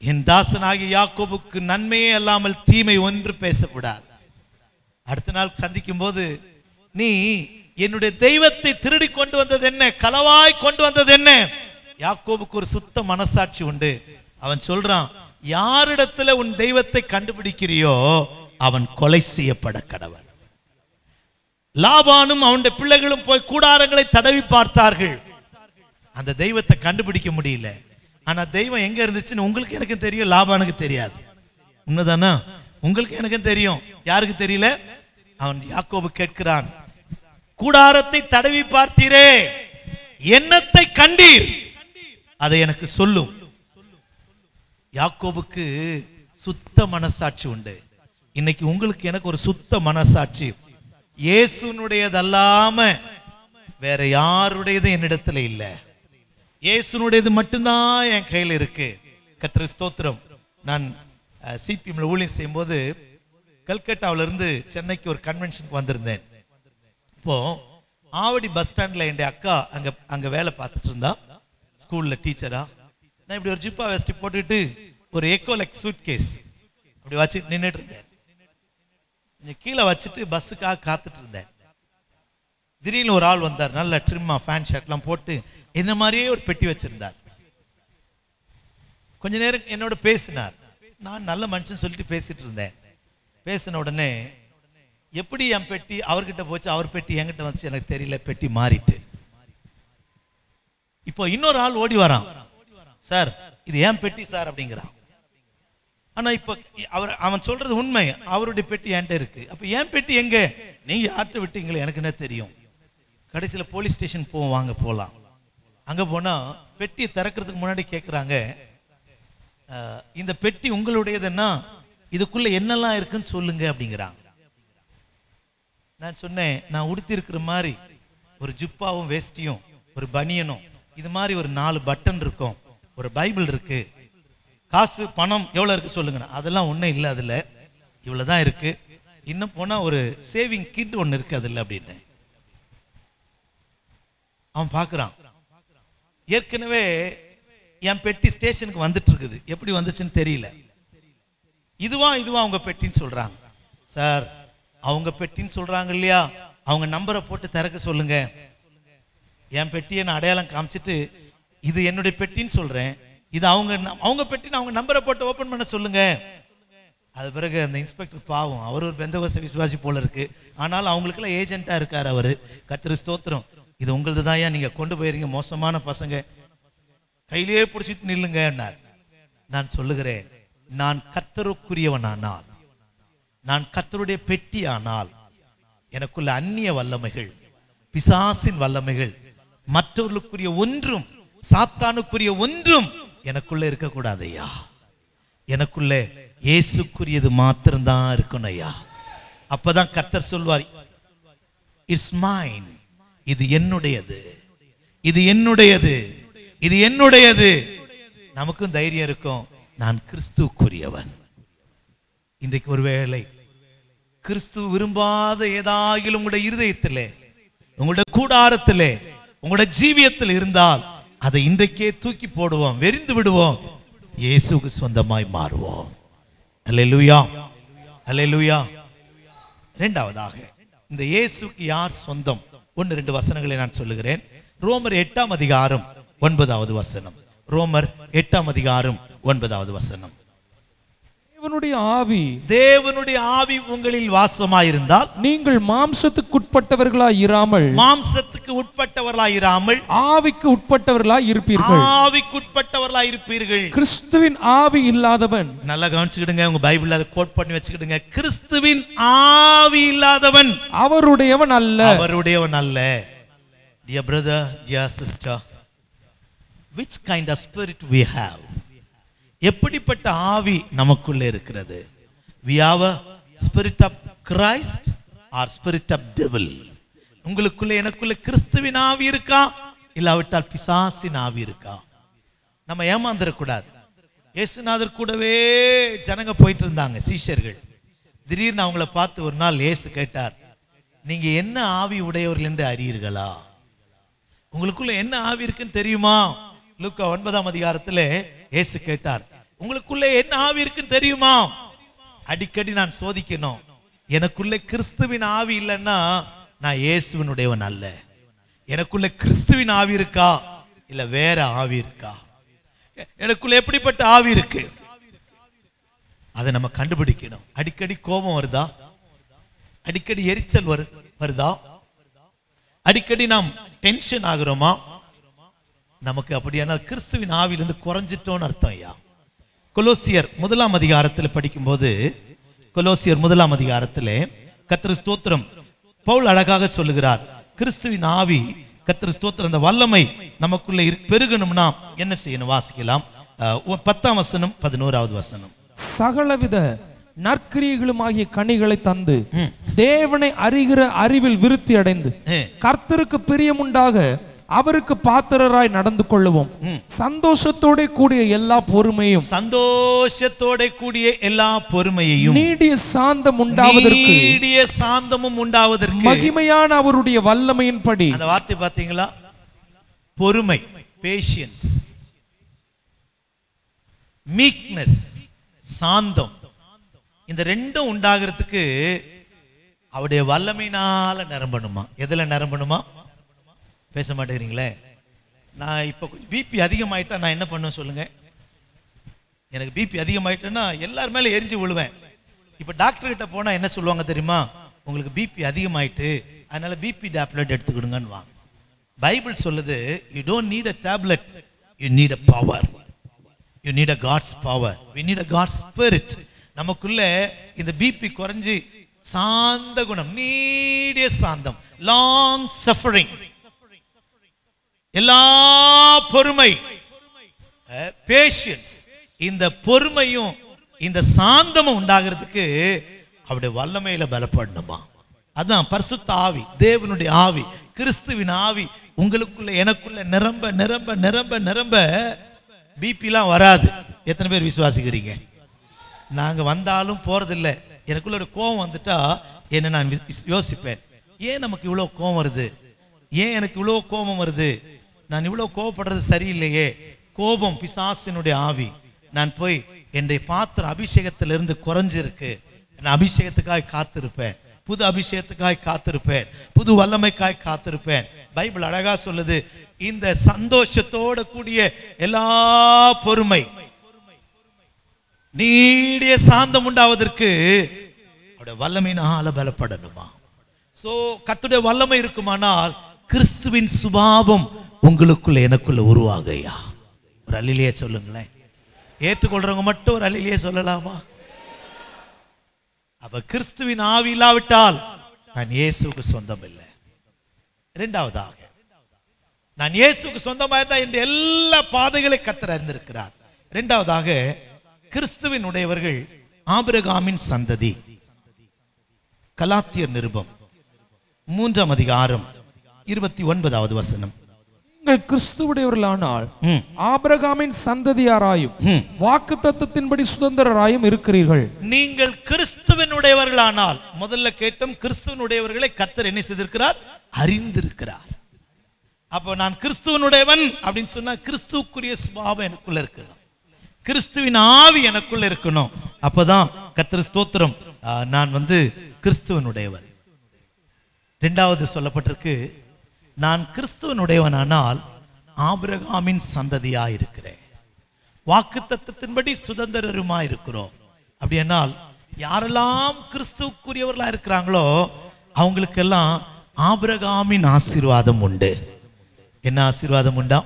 என் தாசனாகிய யாக்கோபுக்கு நன்மையே அல்லாமல் தீமை ஒன்று பேசக்கூடாது. அடுத்த நாள் சந்திக்கும் போது, நீ என்னுடைய தெய்வத்தை திருடி கொண்டு வந்தது என்ன, களவாய் கொண்டு வந்தது என்ன? யாக்கோபுக்கு ஒரு சுத்த மனசாட்சி உண்டு. அவன் சொல்றான், யாரிடத்துல உன் தெய்வத்தை கண்டுபிடிக்கிறியோ அவன் கொலை செய்யப்பட கடவன். லாபானும் அவனுடைய பிள்ளைகளும் போய் கூடாரங்களை தடவி பார்த்தார்கள். அந்த தெய்வத்தை கண்டுபிடிக்க முடியல. ஆனா தெய்வம் எங்க இருந்துச்சுன்னு உங்களுக்கு எனக்கு தெரியும், லாபானுக்கு தெரியாது. உண்மைதானா? உங்களுக்கு எனக்கு தெரியும், யாருக்கு தெரியல? அவன் யாக்கோபு கேட்கிறான், கூடாரத்தை தடவி பார்த்தீரே, என்னத்தை கண்டீர், அதை எனக்கு சொல்லும். யாக்கோபுக்கு சுத்த மனசாட்சி உண்டு. இன்னைக்கு உங்களுக்கு எனக்கு ஒரு சுத்த மனசாட்சி. இயேசுனுடையதல்லாம வேற யாருடையது என்னிடத்துல இல்ல. இயேசுனுடையது மட்டும்தான் என் கையில் இருக்கு. கர்த்தருக்கு ஸ்தோத்திரம். நான் சிபிஎம்ல ஊழியம் செய்யும் போது கல்கட்டாவில இருந்து சென்னைக்கு ஒரு கன்வென்ஷனுக்கு வந்திருந்தேன். இப்போ ஆவடி பஸ் ஸ்டாண்ட்ல என் அக்கா அங்க வேலை பார்த்துட்டு இருந்தா, ஸ்கூல்ல டீச்சரா. நான் இப்படி ஒரு ஜிப்பா வெஸ்ட் போட்டுட்டு ஒரு எக்கோலெக் சூட் கேஸ் அப்படி வச்சு நின்றுட்டு இருந்தேன். கீழே வச்சுட்டு பஸ்ஸுக்காக காத்துட்டு இருந்தேன். திடீர்னு ஒரு ஆள் வந்தார், நல்ல ட்ரிம்மா ஃபேன் ஷர்ட்லாம் போட்டு இந்த மாதிரியே ஒரு பெட்டி வச்சிருந்தார். கொஞ்ச நேரம் என்னோட பேசினார். நான் நல்ல மனுஷன் சொல்லிட்டு பேசிட்டு இருந்தேன். பேசின உடனே எப்படி என் பெட்டி அவர்கிட்ட போச்சு, அவர் பெட்டி என்கிட்ட வந்துச்சு எனக்கு தெரியல, பெட்டி மாறிட்டு. இப்போ இன்னொரு ஆள் ஓடி வரான், சார் இது ஏன் பெட்டி சார் அப்படிங்கிறான். ஆனா இப்ப அவன் சொல்றது உண்மை, அவருடைய பெட்டி என்கிட்ட இருக்கு. அப்ப ஏன் பெட்டி எங்க, நீங்க யார்கிட்ட விட்டீங்களே எனக்கு என்ன தெரியும். கடைசியில போலீஸ் ஸ்டேஷன் போவோம், வாங்க போலாம். அங்க போனா பெட்டியை திறக்கிறதுக்கு முன்னாடி கேட்குறாங்க, இந்த பெட்டி உங்களுடையதுன்னா இதுக்குள்ள என்னெல்லாம் இருக்குன்னு சொல்லுங்க அப்படிங்கிறாங்க. நான் சொன்னேன், நான் உடுத்தி இருக்கிற மாதிரி ஒரு ஜிப்பாவும் வேஷ்டியும் ஒரு பனியனும், இது மாதிரி ஒரு 4 பட்டன் இருக்கும், ஒரு பைபிள் இருக்கு, காசு பணம் எவ்வளவு இருக்கு சொல்லுங்க. அதெல்லாம் ஒன்றும் இல்லை, அதுல இவ்வளவுதான் இருக்கு, இன்னும் போனா ஒரு சேவிங் கிட் ஒன்று இருக்கு அதுல அப்படின்னு. அவன் பார்க்குறான், ஏற்கனவே என் பெட்டி ஸ்டேஷனுக்கு வந்துட்டு இருக்குது, எப்படி வந்துச்சுன்னு தெரியல. இதுவா அவங்க பெட்டின்னு சொல்றாங்க. சார் அவங்க பெட்டின்னு சொல்றாங்க இல்லையா, அவங்க நம்பரை போட்டு திறக்க சொல்லுங்க. என் பெட்டியை நான் அடையாளம் காமிச்சிட்டு இது என்னுடைய பெட்டின்னு சொல்றேன், இது அவங்க பெட்டின்னு அவங்க நம்பரை போட்டு ஓபன் பண்ண சொல்லுங்க. அது பிறகு அந்த இன்ஸ்பெக்டர் பாவம், அவர் ஒரு பெந்தகோஸ்தே விசுவாசி போல இருக்கு, ஆனால் அவங்களுக்குலாம் ஏஜென்ட்டா இருக்காரு அவரு. கர்த்தருக்கு ஸ்தோத்திரம். இது உங்களது தான், நீங்க கொண்டு போயிருங்க, மோசமான பசங்க, கையிலேயே பிடிச்சிட்டு நில்லுங்க. நான் சொல்லுகிறேன், நான் கர்த்தருக்குரியவனானால், நான் கர்த்தருடைய பெட்டி ஆனால், எனக்குள்ள அந்நிய வல்லமைகள், பிசாசின் வல்லமைகள், மற்றவர்களுக்குரிய ஒன்றும், சாத்தானுக்குரிய ஒன்றும் எனக்குள்ள இருக்கக்கூடாது ஐயா. எனக்குள்ள இயேசுக்குரியது மாத்திரம்தான் இருக்கணும் ஐயா. அப்பதான் கர்த்தர் சொல்வார், இட்ஸ் மைன், இது என்னுடையது, இது என்னுடையது, இது என்னுடையது. நமக்கும் தைரியம் இருக்கும், நான் கிறிஸ்துவுக்குரியவன். இன்றைக்கு ஒருவேளை கிறிஸ்து விரும்பாத ஏதாகிலும் உங்களுடைய இருதயத்திலே, உங்களுடைய கூடாரத்திலே, உங்களுடைய ஜீவியத்தில் இருந்தால் அதை இன்றைக்கே தூக்கி போடுவோம், வெறிந்து விடுவோம், இயேசுவுக்கு சொந்தமாய் மாறுவோம். அல்லேலூயா, அல்லேலூயா. இரண்டாவதாக, இந்த இயேசுக்கு யார் சொந்தம்? 1-2 வசனங்களை நான் சொல்லுகிறேன். ரோமர் 8ஆம் அதிகாரம் 9வது வசனம். ரோமர் 8ஆம் அதிகாரம் 9வது வசனம். தேவனுடைய ஆவி உங்களில் வாசமாயிருந்தால் நீங்கள் மாம்சத்துக்கு உட்பட்டவர்களாய் இராமல் ஆவிக்கு உட்பட்டவர்களாய் இருப்பீர்கள். கிறிஸ்துவின் ஆவி இல்லாதவன், நல்லா கவனிச்சுக்கிடுங்க, உங்க பைபிள்ல அதை கோட் பண்ணி வச்சுக்கிடுங்க. கிறிஸ்துவின் ஆவி இல்லாதவன் அவருடையவன் அல்ல. Dear brother, dear sister, which kind of spirit we have? எப்படிப்பட்ட ஆவி நமக்குள்ளே இருக்கிறது? We have a spirit of Christ or spirit of devil? உங்களுக்குள்ளே எனக்குள்ளே கிறிஸ்துவின் ஆவி இருக்கா, இல்லாவிட்டால் பிசாசின் ஆவி இருக்கா? நம்ம ஏமாந்துடக்கூடாது. இயேசுநாதர் கூடவே ஜனங்க போயிட்டு இருந்தாங்க, சீஷர்கள். திடீர்னு அவங்கள பார்த்து ஒரு நாள் இயேசு கேட்டார், நீங்க என்ன ஆவி உடையவர்கள் என்று அறியீர்களா? உங்களுக்குள்ள என்ன ஆவி இருக்குன்னு தெரியுமா? லூக்கா 9ஆம் அதிகாரத்தில் இயேசு கேட்டார், உங்களுக்குள்ள என்ன ஆவி இருக்குன்னு தெரியுமா? அடிக்கடி நான் சோதிக்கணும், எனக்குள்ள கிறிஸ்துவின் ஆவி இல்லைன்னா நான் இயேசுவினுடையவன் அல்ல. எனக்குள்ள கிறிஸ்துவின் ஆவி இருக்கா, இல்ல வேற ஆவி இருக்கா? எனக்குள்ள எப்படிப்பட்ட ஆவி இருக்கு, அதை நம்ம கண்டுபிடிக்கணும். அடிக்கடி கோபம் வருதா? அடிக்கடி எரிச்சல் வருதா? அடிக்கடி நாம் டென்ஷன் ஆகுறோமா? நமக்கு அப்படியானால் கிறிஸ்துவின் ஆவியிலிருந்து குறைஞ்சிட்டோன்னு அர்த்தம். ஐயா, கொலோசியர் 1ஆம் அதிகாரத்தில் படிக்கும்போது, கொலோசியர் 1ஆம் அதிகாரத்தில் கர்த்தர் ஸ்தோத்திரம், பவுல் அழகாக சொல்லுகிறார், கிறிஸ்துவின் ஆவி, கர்த்தர் ஸ்தோத்திரம், அந்த வல்லமை நமக்குள்ள பெருகணும்னா என்ன செய்யணும்? வாசிக்கலாம். 10ஆம் வசனம் 11வது வசனம். சகலவித நற்கிரியைகளும் ஆகிய கனிகளை தந்து தேவனை அறிகிற அறிவில் விருத்தி அடைந்து கர்த்தருக்கு பிரியமுண்டாக அவருக்கு பாத்திரராய் நடந்து கொள்ளுவோம். சந்தோஷத்தோட கூடிய எல்லா பொறுமையையும் நீடிய சாந்தமும் உண்டாவதற்கு மகிமையான அவருடைய வல்லமையின்படி. அந்த வார்த்தை பார்த்தீங்களா? பொறுமை, பேஷியன்ஸ், மீக்னஸ், சாந்தம், இந்த ரெண்டும் உண்டாகிறதுக்கு அவருடைய வல்லமையினால நிரம்பணுமா? எதுல நிரம்பணுமா? பேச மாட்டேங்கிறீங்களே. நான் இப்போ பிபி அதிகமாயிட்டா நான் என்ன பண்ணுவேன் சொல்லுங்க? எனக்கு பிபி அதிகமாயிட்டேன்னா எல்லார் மேலே எரிஞ்சு விழுவேன். இப்போ டாக்டர் கிட்ட போனா என்ன சொல்லுவாங்க தெரியுமா? உங்களுக்கு பிபி அதிகமாயிட்டு, அதனால பிபி டேப்லெட் எடுத்துக்கிடுங்கன்னு வாங்க. பைபிள் சொல்லுது, you don't need a tablet, you need a power. You need a God's power. We need a God's spirit. நமக்குள்ள இந்த பிபி குறைஞ்சி சாந்த குணம், நீடிய சாந்தம், லாங் சஃபரிங், எல்லா பொறுமை, பேஷியன்ஸ், இந்த பொறுமையும் இந்த சாந்தமும் உண்டாகிறதுக்கு அவருடைய வல்லமையில பலப்படணுமா? அதான் பரிசுத்த ஆவி, தேவனுடைய ஆவி, கிறிஸ்துவின் ஆவி உங்களுக்குள்ள எனக்குள்ள நிரம்ப நிரம்ப நிரம்ப நிரம்ப பிபிலாம் வராது. எத்தனை பேர் விசுவாசிக்கிறீங்க? நாங்க வந்தாலும் போறதில்லை. எனக்குள்ள ஒரு கோபம் வந்துட்டா என்ன நான் யோசிப்பேன், ஏன் நமக்கு இவ்வளவு கோபம் வருது? ஏன் எனக்கு இவ்வளவு கோபம் வருது? நான் இவ்வளவு கோபப்படுறது சரியில்லையே. கோபம் பிசாசினுடைய ஆவி. நான் போய் என்னுடைய பாத்திரம் அபிஷேகத்திலிருந்து குறைஞ்சிருக்கு, நான் அபிஷேகத்துக்காக காத்திருப்பேன், புது அபிஷேகத்துக்காக காத்திருப்பேன், புது வல்லமைக்காக காத்திருப்பேன். பைபிள் அழகா சொல்லுது, இந்த சந்தோஷத்தோட கூடிய எல்லா பொறுமை, நீடிய சாந்தம் உண்டாவதற்கு அவருடைய வல்லமையினால பலப்படணுமா? சோ கர்த்தருடைய வல்லமை இருக்குமானால் கிறிஸ்துவின் சுபாவம் உங்களுக்குள்ள எனக்குள்ள உருவாகையா. ஒரு அல்லேலூயா சொல்லுங்களேன். ஏற்றுக்கொள்றவங்க மட்டும் ஒரு அல்லேலூயா சொல்லலாமா? அப்ப கிறிஸ்துவின் ஆவி இல்லாவிட்டால் நான் இயேசுவுக்கு சொந்தம் இல்லை. இரண்டாவதாக, நான் இயேசுவுக்கு சொந்தமா இருந்தா என்ற எல்லா பாதைகளை கர்த்தர் அறிந்திருக்கிறார். இரண்டாவதாக, கிறிஸ்துவின் உடையவர்கள் ஆபிரகாமின் சந்ததி. கலாத்தியர் நிருபம் 3ஆம் அதிகாரம் 29வது வசனம். நீங்கள் கிறிஸ்துவுடையவர்களானால் ஆபிரகாமின் சந்ததியாராயும் வாக்குத்தத்தத்தின்படி சுதந்திரராயும் இருக்கிறீர்கள். நீங்கள் கிறிஸ்துவனுடையவர்களானால், முதல்ல கேட்டோம், கிறிஸ்துவனுடையவர்களை கர்த்தர் என்ன செய்திருக்கிறார்? அறிந்திருக்கிறார். அப்போ நான் கிறிஸ்துவனுடையவன் அப்படின்னு சொன்னா கிறிஸ்துவுக்குரிய சுபாவம் எனக்குள்ள இருக்கணும், கிறிஸ்துவின் ஆவி எனக்குள்ள இருக்கணும். அப்பதான் கர்த்தர் ஸ்தோத்திரம், நான் கிறிஸ்துவனுடையவன். இரண்டாவது சொல்லப்பட்டிருக்கு, நான் கிறிஸ்துவனுடையவனானால் ஆபிரகாமின் சந்ததியா இருக்கிறேன், வாக்குத்தத்தத்தின்படி சுதந்திரருமா இருக்கிறோம். அப்படியானால் யாரெல்லாம் கிறிஸ்துவுக்குரியவர்களா இருக்கிறாங்களோ அவங்களுக்கெல்லாம் ஆபிரகாமின் ஆசீர்வாதம் உண்டு. என்ன ஆசீர்வாதம் உண்டா?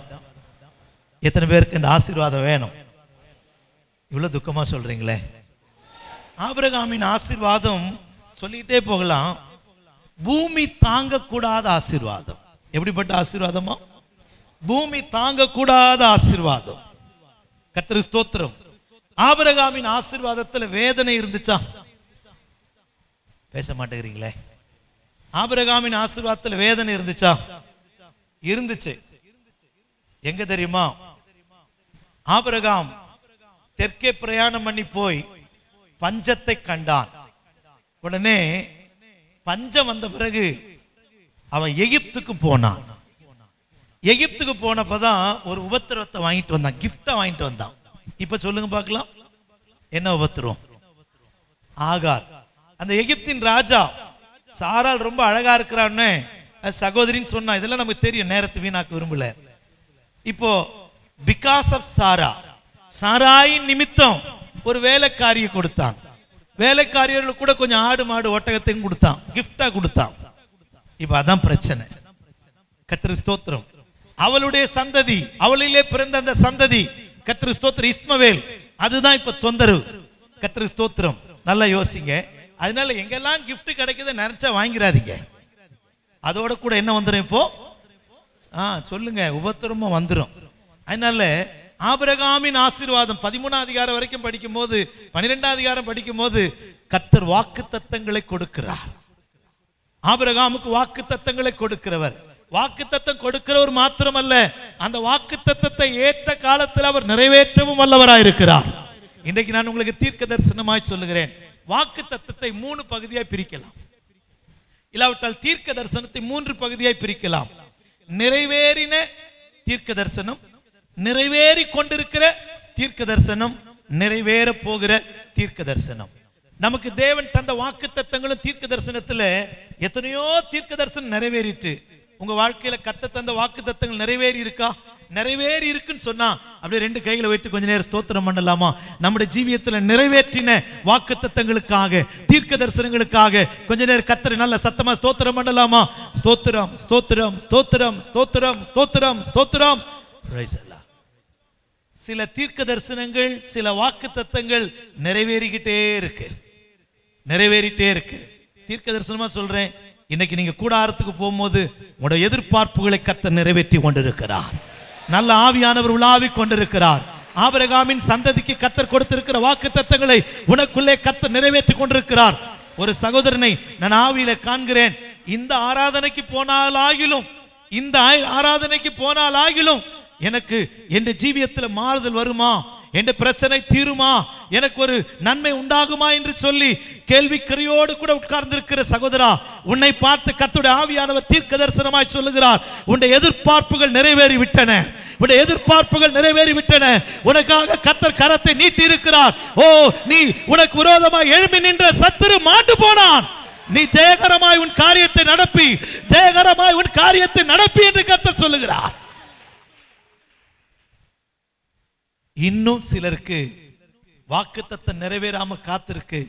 எத்தனை பேருக்கு இந்த ஆசீர்வாதம் வேணும்? இவ்வளவு துக்கமா சொல்றீங்களே. ஆபிரகாமின் ஆசீர்வாதம் சொல்லிட்டே போகலாம். பூமி தாங்கக்கூடாத ஆசீர்வாதம். எப்படிப்பட்ட ஆசீர்வாதமா? பூமி தாங்கக்கூடாத ஆசீர்வாதம். கர்த்தருக்கு ஸ்தோத்திரம். ஆபிரகாமின் ஆசீர்வாதத்துல வேதனை இருந்துச்சா? பேச மாட்டேங்கிறீங்களே. ஆபிரகாமின் ஆசீர்வாதத்துல வேதனை இருந்துச்சா? இருந்துச்சு. எங்க தெரியுமா? ஆபிரகாம் தெற்கே பிரயாணம் பண்ணி போய் பஞ்சத்தை கண்டான். உடனே பஞ்சம் வந்த பிறகு அவன் எகிப்துக்கு போனான். எகிப்துக்கு போனப்பதான் ஒரு உபத்திரவத்தை வாங்கிட்டு வந்தான், கிஃப்டா வாங்கிட்டு வந்தான். இப்ப சொல்லுங்க பார்க்கலாம், என்ன உபத்திரம்? ஆகார், அந்த எகிப்தின் ராஜா. சாராள் ரொம்ப அழகா இருக்கிறான்னு சகோதரின்னு சொன்னா. இதெல்லாம் நமக்கு தெரியும், நேரத்தை வீணாக்க விரும்பல. இப்போ பிகாஸ் ஆஃப் சாரா, சாராயின் நிமித்தம் ஒரு வேலைக்காரியை கொடுத்தான். வேலைக்காரியர்கள் கூட கொஞ்சம் ஆடு மாடு ஒட்டகத்தையும் கொடுத்தான், கிஃப்டா கொடுத்தான். இப்ப அதான் பிரச்சனை. கர்த்தருக்கு ஸ்தோத்திரம். அவளுடைய சந்ததி, அவளிலே பிறந்த அந்த சந்ததி, கர்த்தருக்கு ஸ்தோத்திரம், இஸ்மவேல், அதுதான் இப்ப தொந்தரவு. கர்த்தருக்கு ஸ்தோத்திரம். நல்லா யோசிங்க. அதனால எங்கெல்லாம் கிஃப்ட் கிடைக்குது நினைச்சா வாங்கிறாதீங்க. அதோட கூட என்ன வந்துடும் இப்போ? சொல்லுங்க, உபத்திரமும் வந்துடும். அதனால ஆபிரகாமின் ஆசீர்வாதம் 13ஆம் அதிகாரம் வரைக்கும் படிக்கும் போது, 12ஆம் அதிகாரம் படிக்கும் போது கர்த்தர் வாக்கு தத்தங்களை கொடுக்கிறார். ஆபிரகாமுக்கு வாக்கு தத்தங்களை கொடுக்கிறவர். வாக்கு தத்தம் கொடுக்கிறவர் மாத்திரமல்ல, அந்த வாக்கு தத்தத்தை ஏற்ற காலத்தில் அவர் நிறைவேற்றவும் வல்லவராயிருக்கிறார். இன்றைக்கு நான் உங்களுக்கு தீர்க்க தரிசனமாய் சொல்லுகிறேன், வாக்கு தத்தத்தை 3 பகுதியாய் பிரிக்கலாம். இல்லாவிட்டால் தீர்க்க தரிசனத்தை 3 பகுதியாய் பிரிக்கலாம். நிறைவேறின தீர்க்க தரிசனம், நிறைவேறி கொண்டிருக்கிற தீர்க்க தரிசனம், நிறைவேற போகிற தீர்க்க தரிசனம். நமக்கு தேவன் தந்த வாக்கு தத்தங்களும் தீர்க்க தரிசனத்துல எத்தனையோ தீர்க்க தரிசனம் நிறைவேறிட்டு. உங்க வாழ்க்கையில கர்த்தர் தந்த வாக்கு தத்தங்கள் நிறைவேறி இருக்கா? நிறைவேறி இருக்குன்னு சொன்னா அப்படியே 2 கைகளை வைத்து கொஞ்ச நேரம் ஸ்தோத்திரம் பண்ணலாமா? நம்முடைய ஜீவியத்துல நிறைவேற்றின வாக்கு தத்தங்களுக்காக, தீர்க்க தரிசனங்களுக்காக கொஞ்ச நேரம் கர்த்தரை நல்ல சத்தமா ஸ்தோத்திரம் பண்ணலாமா? ஸ்தோத்திரம், ஸ்தோத்திரம், ஸ்தோத்திரம், ஸ்தோத்திரம், ஸ்தோத்திரம், ஸ்தோத்திரம். சில தீர்க்க தரிசனங்கள், சில வாக்கு தத்தங்கள் நிறைவேறிக்கிட்டே இருக்கு, நிறைவேறிட்டே இருக்கு. தீர்க்க தரிசனமா சொல்றேன், இன்னைக்கு நீங்க கூடாரத்துக்கு போகும்போது உங்களுடைய எதிர்பார்ப்புகளை கர்த்தர் நிறைவேற்றி கொண்டிருக்கிறார். நல்ல ஆவியானவர் உலாவி கொண்டிருக்கிறார். ஆபிரகாமின் சந்ததிக்கு கர்த்தர் கொடுத்திருக்கிற வாக்கு தத்தங்களை உனக்குள்ளே கர்த்தர் நிறைவேற்றி கொண்டிருக்கிறார். ஒரு சகோதரனை நான் ஆவியில காண்கிறேன். இந்த ஆராதனைக்கு போனாலாகிலும், இந்த ஆராதனைக்கு போனாலாகிலும் எனக்கு என் ஜீவியத்தில் மாறுதல் வருமா, என் பிரச்சனை தீருமா, எனக்கு ஒரு நன்மை உண்டாகுமா என்று சொல்லி கேள்விக்கறியோடு கூட உட்கார்ந்திருக்கிற சகோதரா, உன்னை பார்த்து கர்த்தருடைய ஆவியானவர் தீர்க்க தரிசனமாய் சொல்லுகிறார், உன்னுடைய எதிர்பார்ப்புகள் நிறைவேறி விட்டன, உன்னுடைய எதிர்பார்ப்புகள் நிறைவேறி விட்டன. உனக்காக கர்த்தர் கரத்தை நீட்டி இருக்கிறார். ஓ, நீ உனக்கு விரோதமாய் எழும்பி நின்ற சத்துரு மாண்டு போனான். நீ ஜெயகரமாய் உன் காரியத்தை நடப்பி, ஜெயகரமாய் உன் காரியத்தை நடப்பி என்று கர்த்தர் சொல்லுகிறார். இன்னும் சிலருக்கு வாக்குத்தத்தம் நிறைவேறாம காத்திருக்கு.